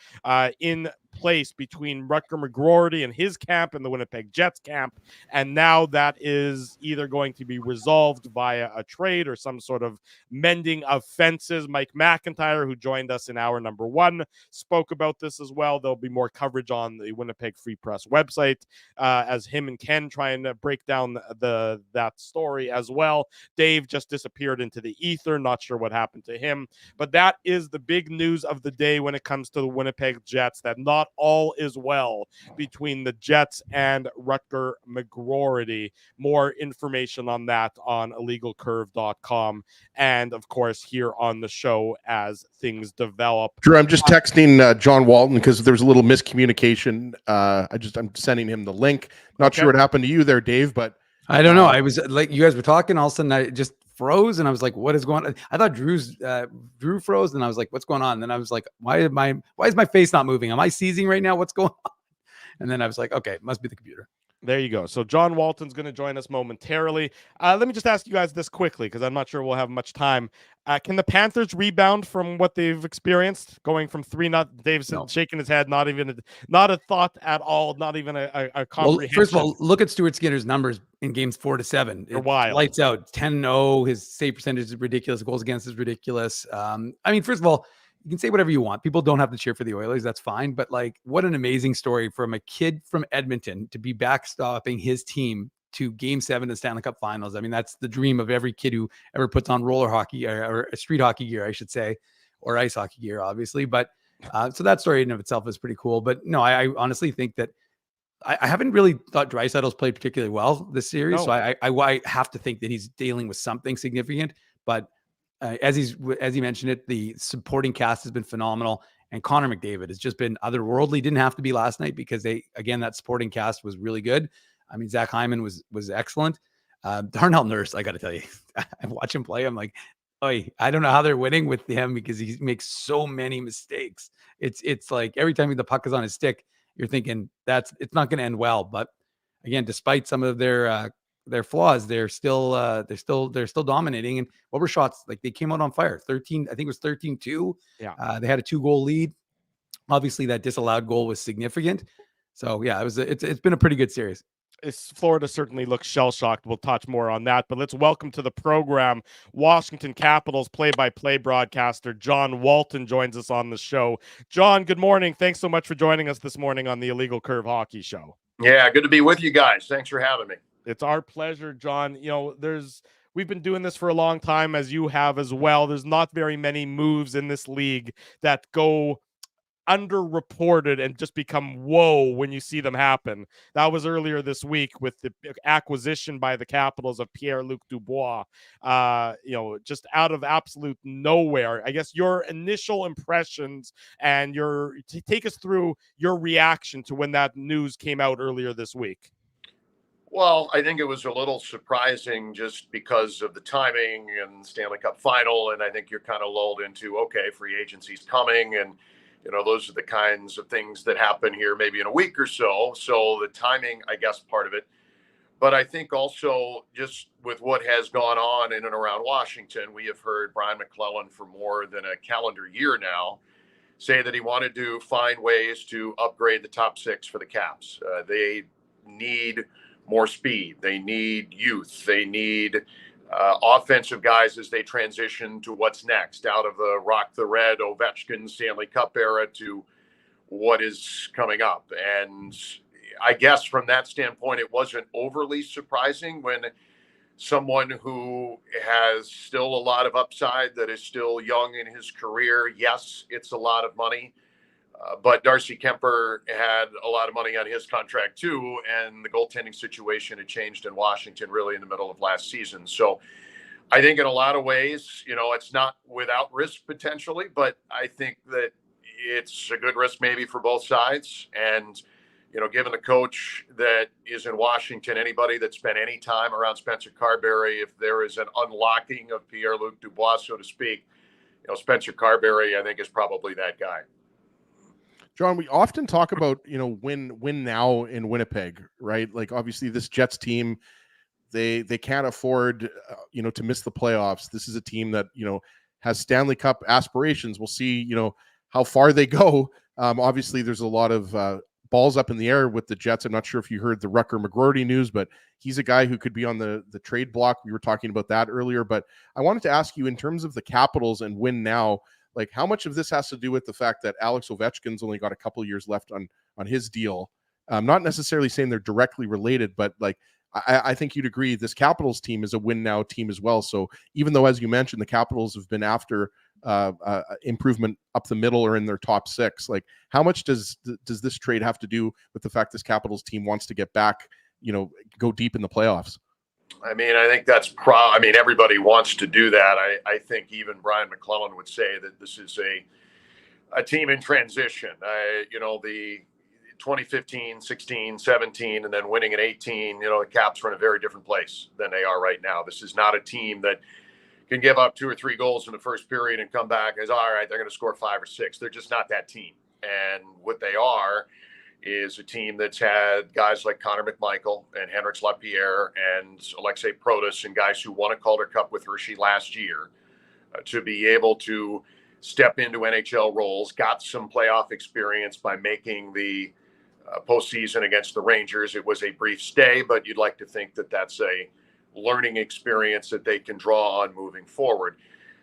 in place between Rutger McGroarty and his camp and the Winnipeg Jets camp, and now that is either going to be resolved via a trade or some sort of mending of fences. Mike McIntyre, who joined us in hour number 1, spoke about this as well. There'll be more coverage on the Winnipeg Free Press website as him and Ken try and break down that story as well. Dave just disappeared into the ether, not sure what happened to him, but that is the big news of the day when it comes to the Winnipeg Jets, that not all is well between the Jets and Rutger McGroarty. More information on that on illegalcurve.com and, of course, here on the show as things develop. Drew, I'm just texting John Walton because there was a little miscommunication. I'm sending him the link. Not sure what happened to you there, Dave, but I don't know. I was like, you guys were talking, all of a sudden I just froze, and I was like, what is going on? I thought Drew froze, and I was like, what's going on? And then I was like, why is my face not moving? Am I seizing right now? What's going on? And then I was like, okay, it must be the computer. There you go. So John Walton's going to join us momentarily. Let me just ask you guys this quickly, because I'm not sure we'll have much time. Can the Panthers rebound from what they've experienced, going from 3-0? Dave's shaking his head, not a thought at all, not even a comprehension. Well, first of all, look at Stuart Skinner's numbers in games 4-7. They're wild. Lights out, 10-0. His save percentage is ridiculous. Goals against is ridiculous. I mean, first of all, you can say whatever you want. People don't have to cheer for the Oilers. That's fine. But like, what an amazing story from a kid from Edmonton to be backstopping his team to Game 7 of the Stanley Cup Finals. I mean, that's the dream of every kid who ever puts on roller hockey or street hockey gear, I should say, or ice hockey gear, obviously. But so that story in and of itself is pretty cool. But no, I honestly think that I haven't really thought Draisaitl's played particularly well this series. No. So I have to think that he's dealing with something significant. But as he mentioned it, the supporting cast has been phenomenal, and Connor McDavid has just been otherworldly. Didn't have to be last night because that supporting cast was really good. I mean, Zach Hyman was excellent. Darnell Nurse, I got to tell you, I watch him play. I'm like, I don't know how they're winning with him because he makes so many mistakes. It's like every time the puck is on his stick, you're thinking it's not going to end well. But again, despite some of their flaws, they're still dominating. And what were shots? Like, they came out on fire. 13, I think it was 13-2. Yeah. They had a 2-goal lead. Obviously that disallowed goal was significant. So yeah, it's been a pretty good series. Florida certainly looks shell-shocked. We'll touch more on that, but let's welcome to the program Washington Capitals play-by-play broadcaster John Walton joins us on the show. John, good morning. Thanks so much for joining us this morning on the Illegal Curve Hockey Show. Yeah, good to be with you guys. Thanks for having me. It's our pleasure, John. You know, we've been doing this for a long time, as you have as well. There's not very many moves in this league that go underreported and just become whoa when you see them happen. That was earlier this week with the acquisition by the Capitals of Pierre-Luc Dubois, just out of absolute nowhere. I guess your initial impressions and take us through your reaction to when that news came out earlier this week. Well, I think it was a little surprising just because of the timing and Stanley Cup final. And I think you're kind of lulled into, okay, free agency's coming. And, those are the kinds of things that happen here maybe in a week or so. So the timing, I guess, part of it. But I think also just with what has gone on in and around Washington, we have heard Brian McClellan for more than a calendar year now say that he wanted to find ways to upgrade the top six for the Caps. They need more speed. They need youth. They need offensive guys as they transition to what's next, out of the Rock the Red, Ovechkin, Stanley Cup era to what is coming up. And I guess from that standpoint, it wasn't overly surprising when someone who has still a lot of upside, that is still young in his career. Yes, it's a lot of money. But Darcy Kemper had a lot of money on his contract too, and the goaltending situation had changed in Washington really in the middle of last season. So I think in a lot of ways, it's not without risk potentially, but I think that it's a good risk maybe for both sides. And, given the coach that is in Washington, anybody that spent any time around Spencer Carberry, if there is an unlocking of Pierre-Luc Dubois, so to speak, Spencer Carberry, I think, is probably that guy. John, we often talk about, win now in Winnipeg, right? Like obviously this Jets team, they can't afford, to miss the playoffs. This is a team that, has Stanley Cup aspirations. We'll see, how far they go. Obviously there's a lot of balls up in the air with the Jets. I'm not sure if you heard the Rutger McGroarty news, but he's a guy who could be on the trade block. We were talking about that earlier, but I wanted to ask you in terms of the Capitals and win now, like how much of this has to do with the fact that Alex Ovechkin's only got a couple years left on his deal? Not necessarily saying they're directly related, but like I think you'd agree this Capitals team is a win now team as well. So even though, as you mentioned, the Capitals have been after improvement up the middle or in their top six, like how much does this trade have to do with the fact this Capitals team wants to get back, go deep in the playoffs? I mean, I think that's everybody wants to do that. I think even Brian McClellan would say that this is a team in transition. The 2015, 16, 17, and then winning in 18, the Caps are in a very different place than they are right now. This is not a team that can give up 2 or 3 goals in the first period and come back as, all right, they're going to score 5 or 6. They're just not that team. And what they are is a team that's had guys like Connor McMichael and Henrik Lapierre and Alexei Protas and guys who won a Calder Cup with Hershey last year to be able to step into NHL roles, got some playoff experience by making the postseason against the Rangers. It was a brief stay, but you'd like to think that that's a learning experience that they can draw on moving forward.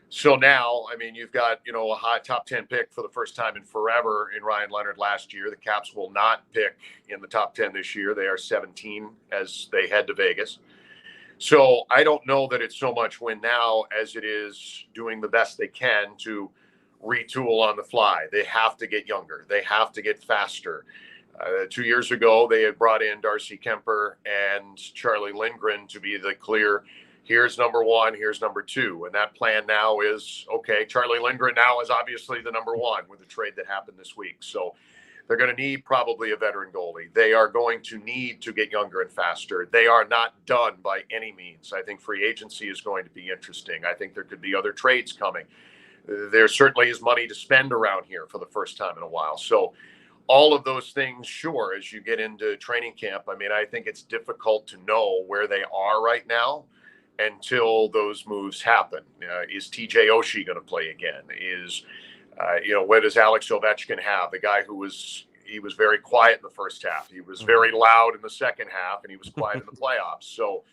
So now, you've got, a high top 10 pick for the first time in forever in Ryan Leonard last year. The Caps will not pick in the top 10 this year. They are 17 as they head to Vegas. So I don't know that it's so much win now as it is doing the best they can to retool on the fly. They have to get younger. They have to get faster. 2 years ago, they had brought in Darcy Kemper and Charlie Lindgren to be the clear, here's number 1, here's number 2. And that plan now is, okay, Charlie Lindgren now is obviously the number 1 with the trade that happened this week. So they're going to need probably a veteran goalie. They are going to need to get younger and faster. They are not done by any means. I think free agency is going to be interesting. I think there could be other trades coming. There certainly is money to spend around here for the first time in a while. So all of those things, sure, as you get into training camp, I think it's difficult to know where they are right now until those moves happen. Is TJ Oshie going to play again? What does Alex Ovechkin have? The guy he was very quiet in the first half. He was very loud in the second half, and he was quiet in the playoffs. So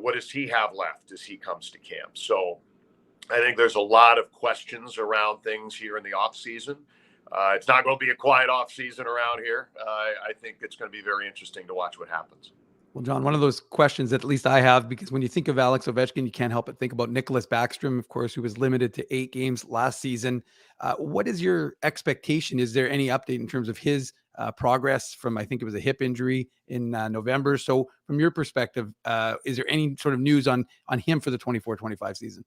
what does he have left as he comes to camp? So I think there's a lot of questions around things here in the offseason. It's not going to be a quiet offseason around here. I think it's going to be very interesting to watch what happens. Well, John, one of those questions that at least I have, because when you think of Alex Ovechkin, you can't help but think about Nicholas Backstrom, of course, who was limited to 8 games last season. What is your expectation? Is there any update in terms of his progress from, I think it was a hip injury in November? So from your perspective, is there any sort of news on him for the 24-25 season?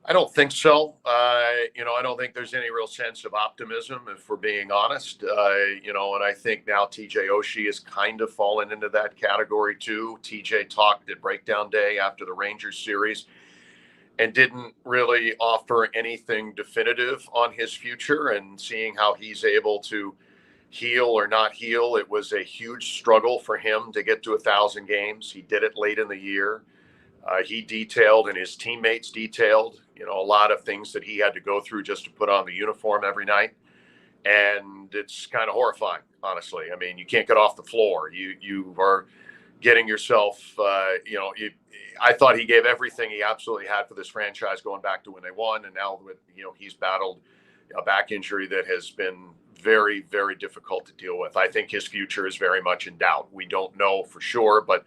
I don't think so. I don't think there's any real sense of optimism, if we're being honest. And I think now TJ Oshie has kind of fallen into that category too. TJ talked at Breakdown Day after the Rangers series and didn't really offer anything definitive on his future, and seeing how he's able to heal or not heal. It was a huge struggle for him to get to 1,000 games. He did it late in the year. He detailed, and his teammates detailed, a lot of things that he had to go through just to put on the uniform every night. And it's kind of horrifying, honestly. I mean, you can't get off the floor. You are getting yourself, I thought he gave everything he absolutely had for this franchise going back to when they won. And now he's battled a back injury that has been very, very difficult to deal with. I think his future is very much in doubt. We don't know for sure, but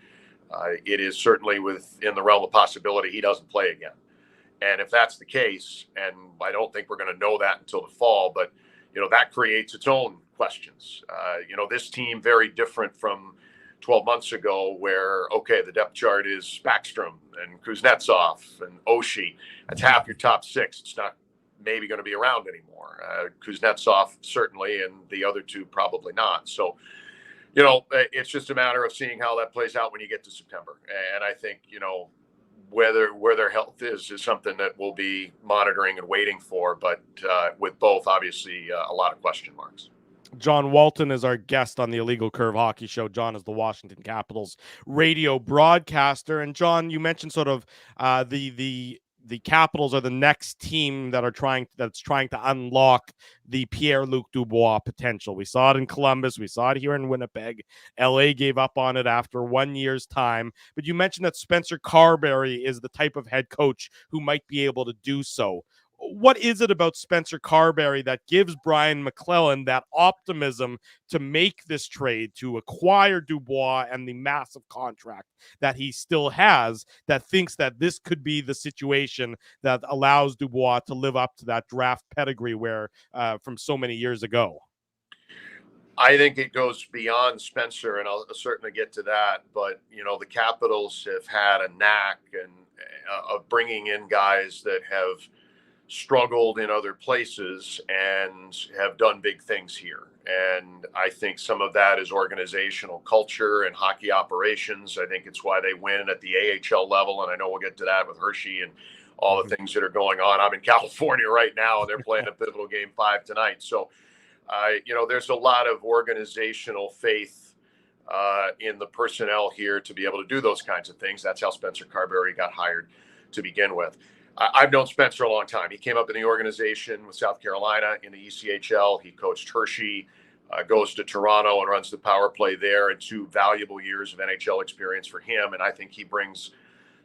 it is certainly within the realm of possibility he doesn't play again. And if that's the case, and I don't think we're going to know that until the fall, but, that creates its own questions. This team, very different from 12 months ago where, okay, the depth chart is Backstrom and Kuznetsov and Oshie. That's half your top 6. It's not maybe going to be around anymore. Kuznetsov, certainly, and the other two, probably not. So, it's just a matter of seeing how that plays out when you get to September. And I think, where their health is something that we'll be monitoring and waiting for. But with both, obviously, a lot of question marks. John Walton is our guest on the Illegal Curve Hockey Show. John is the Washington Capitals radio broadcaster. And John, you mentioned sort of the Capitals are the next team that's trying to unlock the Pierre-Luc Dubois potential. We saw it in Columbus. We saw it here in Winnipeg. LA gave up on it after 1 year's time. But you mentioned that Spencer Carberry is the type of head coach who might be able to do so. What is it about Spencer Carberry that gives Brian McClellan that optimism to make this trade, to acquire Dubois and the massive contract that he still has, that thinks that this could be the situation that allows Dubois to live up to that draft pedigree from so many years ago? I think it goes beyond Spencer, and I'll certainly get to that. But, the Capitals have had a knack of bringing in guys that have struggled in other places and have done big things here. And I think some of that is organizational culture and hockey operations. I think it's why they win at the AHL level. And I know we'll get to that with Hershey and all the things that are going on. I'm in California right now, and they're playing a pivotal game 5 tonight. So, there's a lot of organizational faith in the personnel here to be able to do those kinds of things. That's how Spencer Carberry got hired to begin with. I've known Spencer a long time. He came up in the organization with South Carolina in the ECHL. He coached Hershey, goes to Toronto and runs the power play there, and 2 valuable years of NHL experience for him. And I think he brings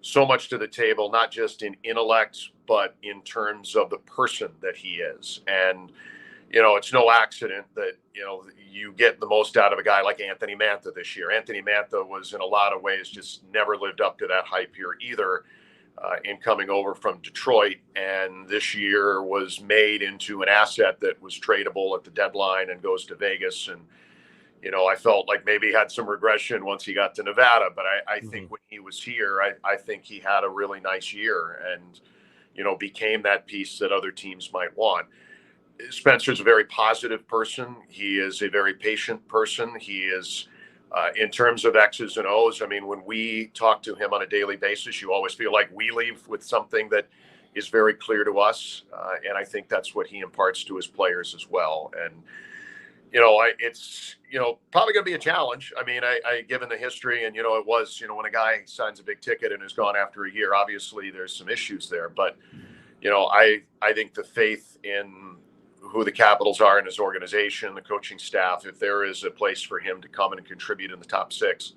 so much to the table, not just in intellect, but in terms of the person that he is. And, it's no accident that, you get the most out of a guy like Anthony Mantha this year. Anthony Mantha was in a lot of ways just never lived up to that hype here either. In coming over from Detroit, and this year was made into an asset that was tradable at the deadline and goes to Vegas. And, I felt like maybe he had some regression once he got to Nevada, but I think when he was here, I think he had a really nice year and, became that piece that other teams might want. Spencer's a very positive person. He is a very patient person. He is, in terms of X's and O's, I mean, when we talk to him on a daily basis, you always feel like we leave with something that is very clear to us. And I think that's what he imparts to his players as well. And, it's, probably going to be a challenge. I mean, I given the history and, it was, when a guy signs a big ticket and is gone after a year, obviously there's some issues there. But, I think the faith in who the Capitals are in his organization, the coaching staff, if there is a place for him to come and contribute in the top 6.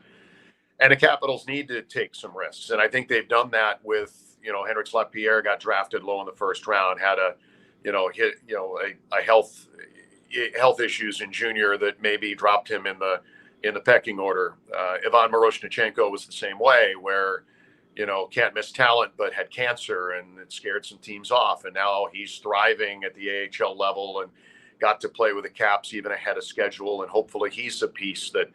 And the Capitals need to take some risks. And I think they've done that with, Henrik Lapierre got drafted low in the first round, had a health issues in junior that maybe dropped him in in the pecking order. Ivan Miroshnichenko was the same way, where, can't miss talent, but had cancer, and it scared some teams off. And now he's thriving at the AHL level and got to play with the Caps even ahead of schedule. And hopefully he's a piece that,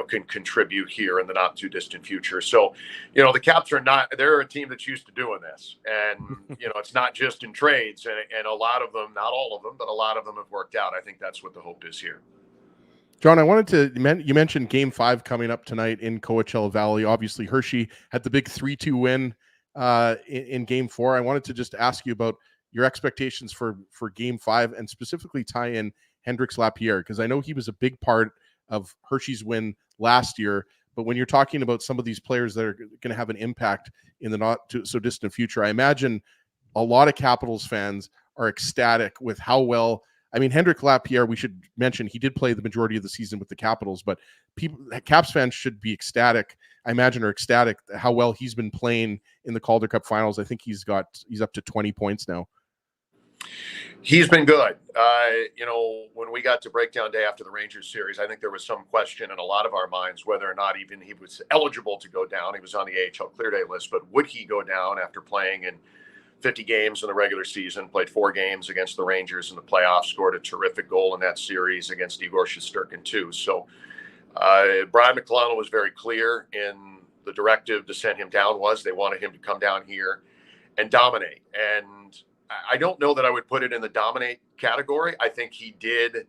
can contribute here in the not too distant future. So, the Caps they're a team that's used to doing this. And, it's not just in trades, and a lot of them, not all of them, but a lot of them have worked out. I think that's what the hope is here. John, I wanted you mentioned Game 5 coming up tonight in Coachella Valley. Obviously, Hershey had the big 3-2 win in Game 4. I wanted to just ask you about your expectations for Game 5, and specifically tie in Hendrix Lapierre, because I know he was a big part of Hershey's win last year. But when you're talking about some of these players that are going to have an impact in the not too so distant future, I imagine a lot of Capitals fans are ecstatic with how well. I mean, Hendrix Lapierre, we should mention, he did play the majority of the season with the Capitals, but Caps fans should be ecstatic, I imagine, are ecstatic how well he's been playing in the Calder Cup finals. I think he's up to 20 points now. He's been good. When we got to breakdown day after the Rangers series, I think there was some question in a lot of our minds whether or not even he was eligible to go down. He was on the AHL clear day list, but would he go down after playing in 50 games in the regular season, played 4 games against the Rangers in the playoffs, scored a terrific goal in that series against Igor Shesterkin too. So Brian McClellan was very clear in the directive to send him down they wanted him to come down here and dominate. And I don't know that I would put it in the dominate category. I think he did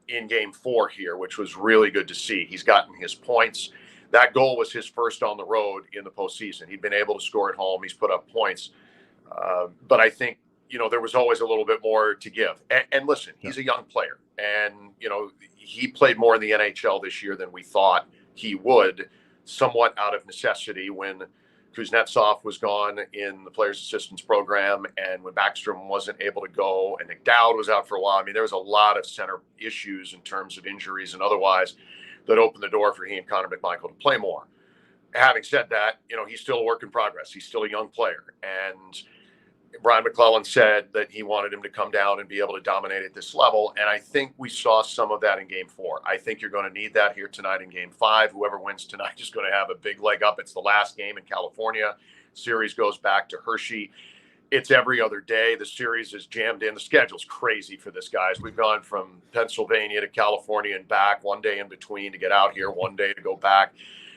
in Game 4 here, which was really good to see. He's gotten his points. That goal was his first on the road in the postseason. He'd been able to score at home. He's put up points. But I think, there was always a little bit more to give. And listen, he's a young player. And, he played more in the NHL this year than we thought he would, somewhat out of necessity when Kuznetsov was gone in the Players Assistance Program, and when Backstrom wasn't able to go, and Nick Dowd was out for a while. I mean, there was a lot of center issues in terms of injuries and otherwise that opened the door for he and Connor McMichael to play more. Having said that, he's still a work in progress. He's still a young player. And Brian McClellan said that he wanted him to come down and be able to dominate at this level. And I think we saw some of that in Game 4. I think you're going to need that here tonight in Game 5. Whoever wins tonight is going to have a big leg up. It's the last game in California. Series goes back to Hershey. It's every other day. The series is jammed in. The schedule's crazy for this, guys. We've gone from Pennsylvania to California and back, one day in between to get out here, one day to go back.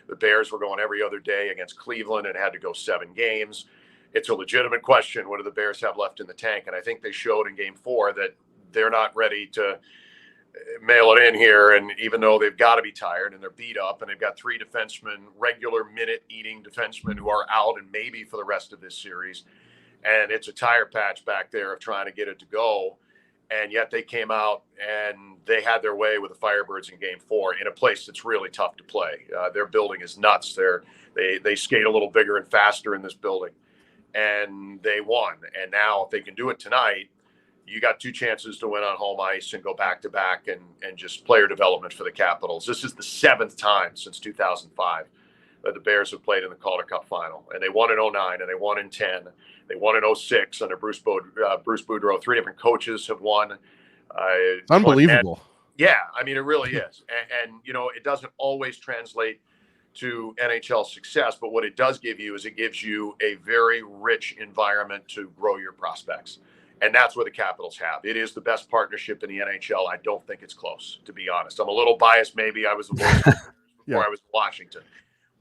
The Bears were going every other day against Cleveland and had to go 7 games. It's a legitimate question. What do the Bears have left in the tank? And I think they showed in Game 4 that they're not ready to mail it in here. And even though they've got to be tired and they're beat up, and they've got 3 defensemen, regular minute-eating defensemen who are out and maybe for the rest of this series. And it's a tire patch back there of trying to get it to go. And yet they came out and they had their way with the Firebirds in Game 4 in a place that's really tough to play. Their building is nuts. They skate a little bigger and faster in this building. And they won. And now if they can do it tonight, you got 2 chances to win on home ice and go back-to-back and just player development for the Capitals. This is the 7th time since 2005 that the Bears have played in the Calder Cup final. And they won in 09, and they won in 10. They won in 06 under Bruce Boudreau. 3 different coaches have won. Unbelievable. Yeah, I mean, it really is. And it doesn't always translate to NHL success, but what it does give you is it gives you a very rich environment to grow your prospects. And that's what the Capitals have. It is the best partnership in the NHL. I don't think it's close, to be honest. I'm a little biased. Maybe I was the voice before I was in Washington,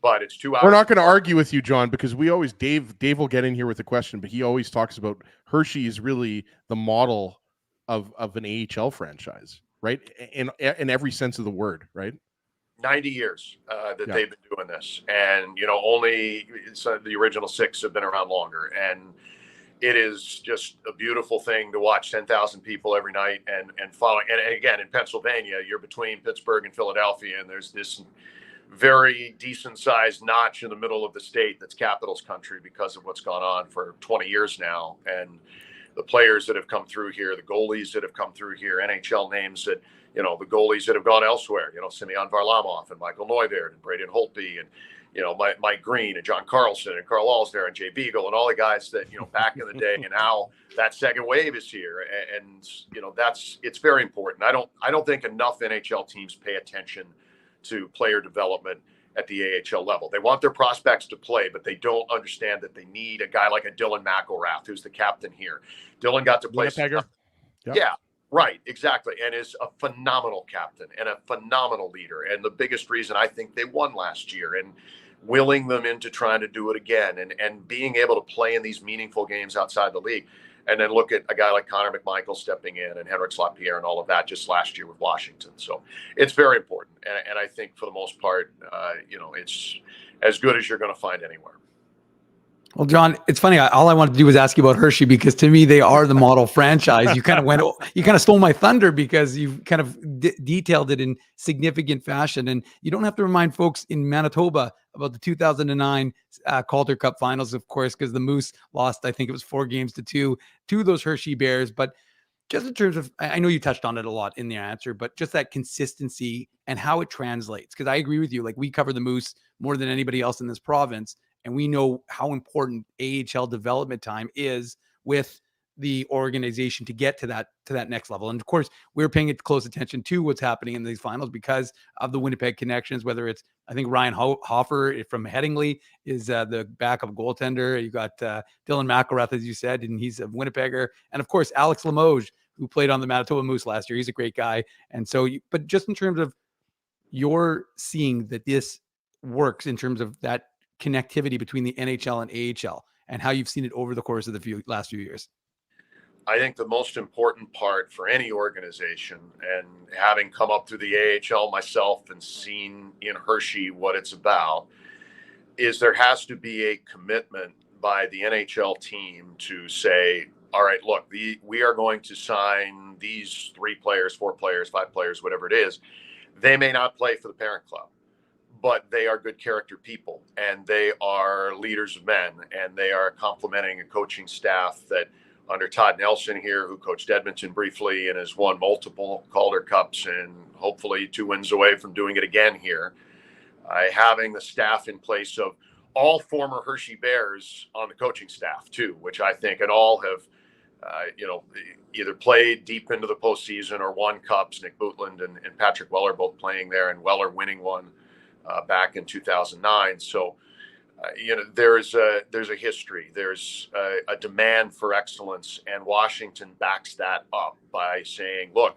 but it's 2 hours. We're not going to argue with you, John, because we always, Dave will get in here with a question, but he always talks about Hershey is really the model of an AHL franchise, right? In every sense of the word, right? 90 years that they've been doing this. And, only the original 6 have been around longer. And it is just a beautiful thing to watch 10,000 people every night and follow. And again, in Pennsylvania, you're between Pittsburgh and Philadelphia, and there's this very decent sized notch in the middle of the state that's Capitals country because of what's gone on for 20 years now. And the players that have come through here, the goalies that have come through here, NHL names that, the goalies that have gone elsewhere, Semyon Varlamov and Michael Neuvirth and Braden Holtby and, Mike Green and John Carlson and Carl Alsner and Jay Beagle and all the guys that, back in the day, and now that second wave is here. And it's very important. I don't think enough NHL teams pay attention to player development at the AHL level. They want their prospects to play, but they don't understand that they need a guy like a Dylan McIlrath, who's the captain here. Dylan got to play. Winnipegger. Yep. Yeah, right, exactly. And is a phenomenal captain and a phenomenal leader. And the biggest reason I think they won last year, and willing them into trying to do it again, and being able to play in these meaningful games outside the league. And then look at a guy like Connor McMichael stepping in, and Henrik Slot-Pierre and all of that just last year with Washington. So it's very important. And I think for the most part, it's as good as you're going to find anywhere. Well, John, it's funny. All I wanted to do was ask you about Hershey, because to me, they are the model franchise. You kind of stole my thunder, because you kind of detailed it in significant fashion. And you don't have to remind folks in Manitoba about the 2009 Calder Cup finals, of course, because the Moose lost, I think it was 4-2 to those Hershey Bears. But just in terms of, I know you touched on it a lot in the answer, but just that consistency and how it translates. Because I agree with you. Like, we cover the Moose more than anybody else in this province, and we know how important AHL development time is with the organization to get to that next level. And of course, we're paying close attention to what's happening in these finals because of the Winnipeg connections, whether it's, I think Ryan Hofer from Headingley is the backup goaltender. You got Dylan McIlrath, as you said, and he's a Winnipegger. And of course, Alex Limoges, who played on the Manitoba Moose last year. He's a great guy. And so, but just in terms of you're seeing that this works in terms of that connectivity between the NHL and AHL, and how you've seen it over the course of the last few years. I think the most important part for any organization, and having come up through the AHL myself and seen in Hershey what it's about, is there has to be a commitment by the NHL team to say, all right, look, we are going to sign these 3 players, 4 players, 5 players, whatever it is. They may not play for the parent club, but they are good character people, and they are leaders of men, and they are complementing a coaching staff that under Todd Nelson here, who coached Edmonton briefly and has won multiple Calder Cups and hopefully 2 wins away from doing it again here. Having the staff in place of all former Hershey Bears on the coaching staff too, which I think, and all have, either played deep into the postseason or won cups. Nick Bootland and Patrick Weller both playing there, and Weller winning one back in 2009. So, there's a history. There's a demand for excellence, and Washington backs that up by saying, look,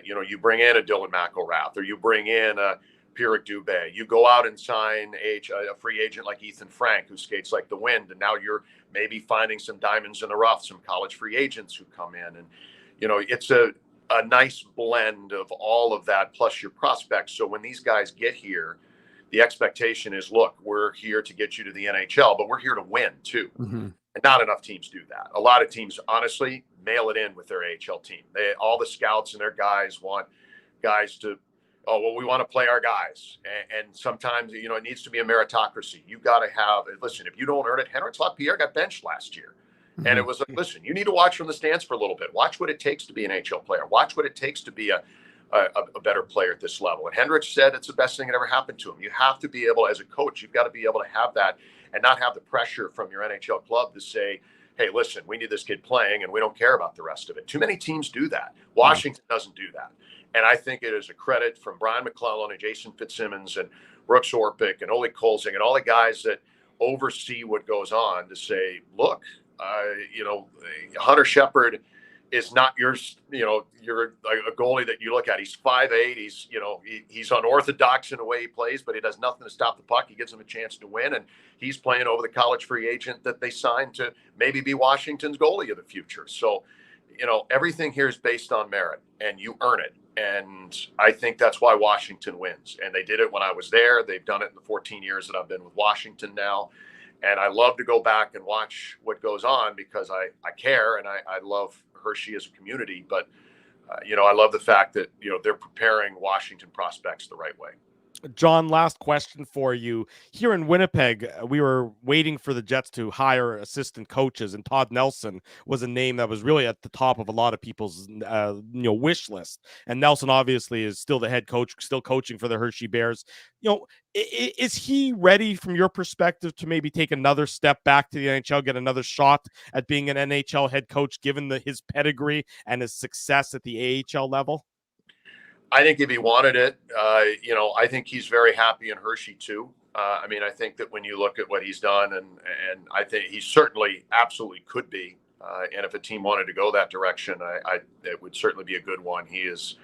you bring in a Dylan McIlrath, or you bring in a Pierrick Dubé. You go out and sign a free agent like Ethan Frank, who skates like the wind, and now you're maybe finding some diamonds in the rough, some college free agents who come in, and it's a nice blend of all of that plus your prospects. So when these guys get here, the expectation is, look, we're here to get you to the NHL, but we're here to win too. Mm-hmm. And not enough teams do that. A lot of teams, honestly, mail it in with their AHL team. All the scouts and their guys want guys to, we want to play our guys. And sometimes, it needs to be a meritocracy. You got to have, listen, if you don't earn it, Henrik Slot-Pierre got benched last year. Mm-hmm. And it was like, listen, you need to watch from the stands for a little bit. Watch what it takes to be an NHL player. Watch what it takes to be a better player at this level. And Hendricks said it's the best thing that ever happened to him. You have to be able, as a coach, you've got to be able to have that and not have the pressure from your NHL club to say, hey, listen, we need this kid playing and we don't care about the rest of it. Too many teams do that. Washington doesn't do that. And I think it is a credit from Brian McClellan and Jason Fitzsimmons and Brooks Orpik and Ole Kolzing and all the guys that oversee what goes on to say, look, Hunter Shepard is not you're a goalie that you look at. He's 5'8". He's unorthodox in the way he plays, but he does nothing to stop the puck. He gives them a chance to win, and he's playing over the college free agent that they signed to maybe be Washington's goalie of the future. So, everything here is based on merit, and you earn it. And I think that's why Washington wins. And they did it when I was there. They've done it in the 14 years that I've been with Washington now. And I love to go back and watch what goes on because I care, and I love Hershey as a community, but I love the fact that they're preparing Washington prospects the right way. John, last question for you. Here in Winnipeg, we were waiting for the Jets to hire assistant coaches, and Todd Nelson was a name that was really at the top of a lot of people's wish list. And Nelson obviously is still the head coach, still coaching for the Hershey Bears. Is he ready from your perspective to maybe take another step back to the NHL, get another shot at being an NHL head coach, given his pedigree and his success at the AHL level? I think if he wanted it, I think he's very happy in Hershey too. I mean, I think that when you look at what he's done, and I think he certainly absolutely could be. And if a team wanted to go that direction, it would certainly be a good one. He is,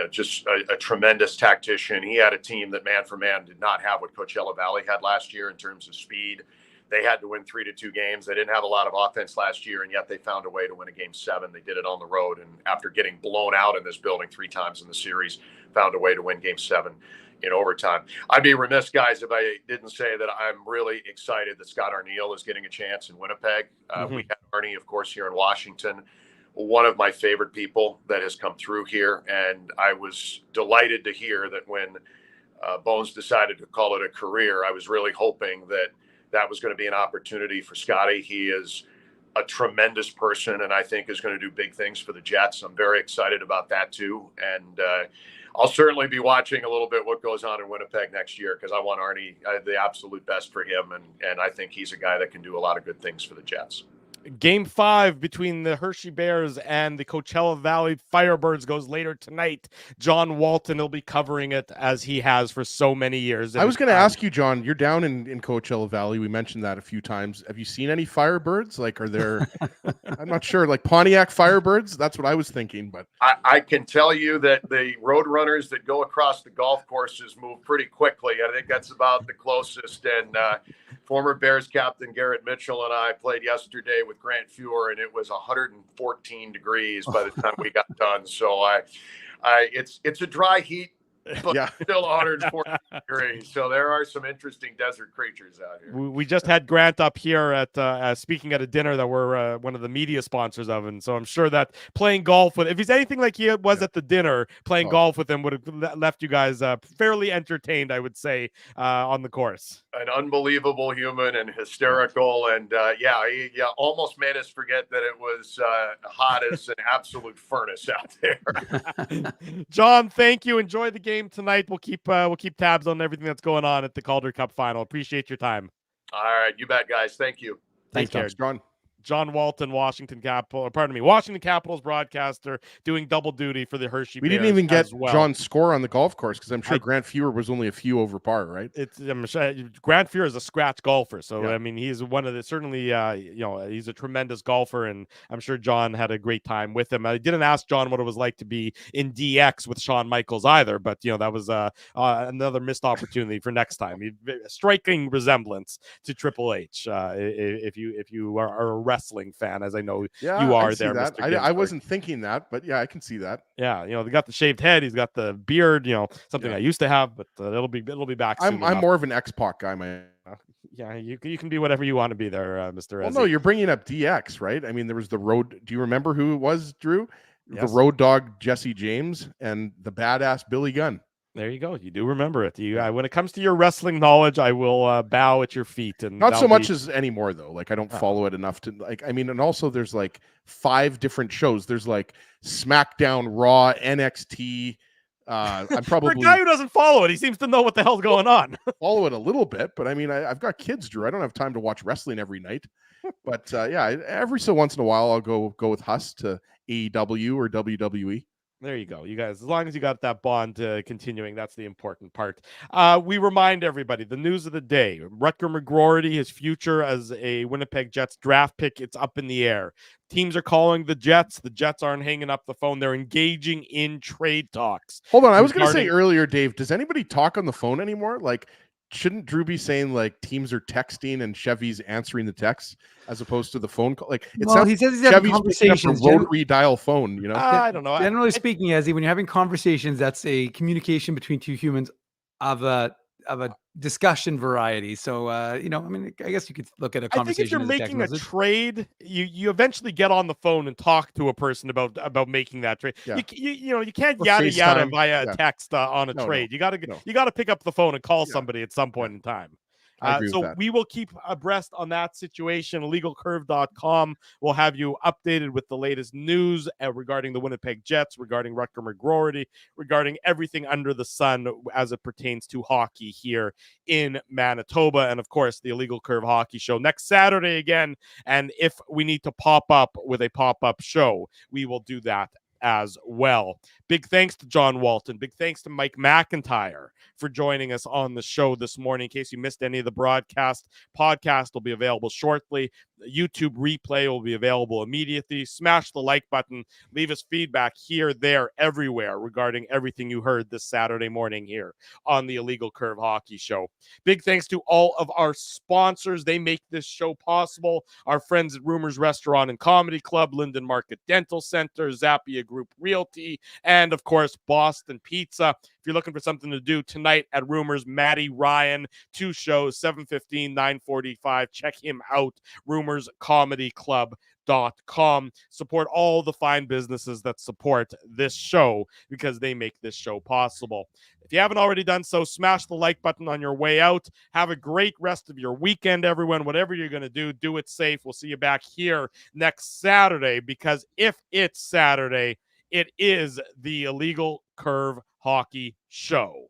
just a tremendous tactician. He had a team that man for man did not have what Coachella Valley had last year in terms of speed. They had to win 3-2 games. They didn't have a lot of offense last year, and yet they found a way to win a game 7. They did it on the road, and after getting blown out in this building 3 times in the series, found a way to win game 7 in overtime. I'd be remiss, guys, if I didn't say that I'm really excited that Scott Arniel is getting a chance in Winnipeg. We had Arnie, of course, here in Washington, one of my favorite people that has come through here, and I was delighted to hear that when Bones decided to call it a career, I was really hoping that was going to be an opportunity for Scotty. He is a tremendous person, and I think is going to do big things for the Jets. I'm very excited about that too. And I'll certainly be watching a little bit what goes on in Winnipeg next year, because I want Arnie the absolute best for him. And I think he's a guy that can do a lot of good things for the Jets. Game 5 between the Hershey Bears and the Coachella Valley Firebirds goes later tonight. John Walton will be covering it as he has for so many years. I was going to ask you, John, you're down in Coachella Valley. We mentioned that a few times. Have you seen any Firebirds? Like, are there, I'm not sure, like Pontiac Firebirds? That's what I was thinking. But I can tell you that the road runners that go across the golf courses move pretty quickly. I think that's about the closest. And former Bears captain Garrett Mitchell and I played yesterday with Grant Fuhr, and it was 114 degrees by the time we got done. So it's a dry heat, but still 140 degrees. So there are some interesting desert creatures out here. We just had Grant up here at speaking at a dinner that we're one of the media sponsors of, and so I'm sure that playing golf with, if he's anything like he was at the dinner, playing golf with him would have left you guys fairly entertained, I would say, on the course. An unbelievable human and hysterical, and he almost made us forget that it was hot as an absolute furnace out there. John, thank you. Enjoy the game tonight. We'll keep tabs on everything that's going on at the Calder Cup final. Appreciate your time. All right, you bet, guys. Thank you. Thanks, John. John Walton, Washington Capitals broadcaster, doing double duty for the Hershey Bears. We didn't even get well. John's score on the golf course, because I'm sure Grant Fuhr was only a few over par, right? Grant Fuhr is a scratch golfer, so I mean, he's one of the certainly he's a tremendous golfer, and I'm sure John had a great time with him. I didn't ask John what it was like to be in DX with Shawn Michaels either, but that was another missed opportunity for next time. A striking resemblance to Triple H, if you are a wrestling fan, as I know you are there. That. I wasn't thinking that, but I can see that. Yeah, they got the shaved head, he's got the beard, something I used to have, but it'll be back soon. I'm more of an X-Pac guy, man. You can be whatever you want to be there, Mr. Well, no, you're bringing up DX, right? I mean, there was the road. Do you remember who it was, Drew? Yes. The road dog Jesse James and the badass Billy Gunn. There you go. You do remember it. When it comes to your wrestling knowledge, I will bow at your feet. And not so much as anymore, though. Like, I don't follow it enough to and also there's like 5 different shows. There's like SmackDown, Raw, NXT. I'm probably for a guy who doesn't follow it. He seems to know what the hell's going on. Follow it a little bit, but I mean, I've got kids, Drew. I don't have time to watch wrestling every night. But every so once in a while, I'll go with Huss to AEW or WWE. There you go. You guys, as long as you got that bond continuing, that's the important part. We remind everybody, the news of the day, Rutger McGroarty, his future as a Winnipeg Jets draft pick, it's up in the air. Teams are calling the Jets. The Jets aren't hanging up the phone. They're engaging in trade talks. Hold on. I was going to say earlier, Dave, does anybody talk on the phone anymore? Like, shouldn't Drew be saying like teams are texting and Chevy's answering the texts as opposed to the phone call? Like, it sounds he says he's having Chevy's conversations. a rotary dial phone, I don't know. Generally speaking, Ezzy, when you're having conversations, that's a communication between two humans of a discussion variety. So, I mean, I guess you could look at a conversation. I think if you're making a trade, you eventually get on the phone and talk to a person about making that trade. Yeah. You can't yada via text on a trade. You got to pick up the phone and call somebody at some point in time. So we will keep abreast on that situation. LegalCurve.com will have you updated with the latest news regarding the Winnipeg Jets, regarding Rutger McGroarty, regarding everything under the sun as it pertains to hockey here in Manitoba. And of course, the Illegal Curve Hockey Show next Saturday again. And if we need to pop up with a pop-up show, we will do that as well. Big thanks to John Walton. Big thanks to Mike McIntyre for joining us on the show this morning. In case you missed any of the broadcast, podcast will be available shortly. The YouTube replay will be available immediately. Smash the like button. Leave us feedback here, there, everywhere regarding everything you heard this Saturday morning here on the Illegal Curve Hockey Show. Big thanks to all of our sponsors. They make this show possible. Our friends at Rumors Restaurant and Comedy Club, Linden Market Dental Center, Zappia Group Realty, and of course, Boston Pizza. If you're looking for something to do tonight at Rumors, Matty Ryan, 2 shows, 7:15, 9:45. Check him out, rumorscomedyclub.com. Support all the fine businesses that support this show because they make this show possible. If you haven't already done so, smash the like button on your way out. Have a great rest of your weekend, everyone. Whatever you're going to do it safe. We'll see you back here next Saturday, because if it's Saturday, it is the Illegal Curve Hockey Show.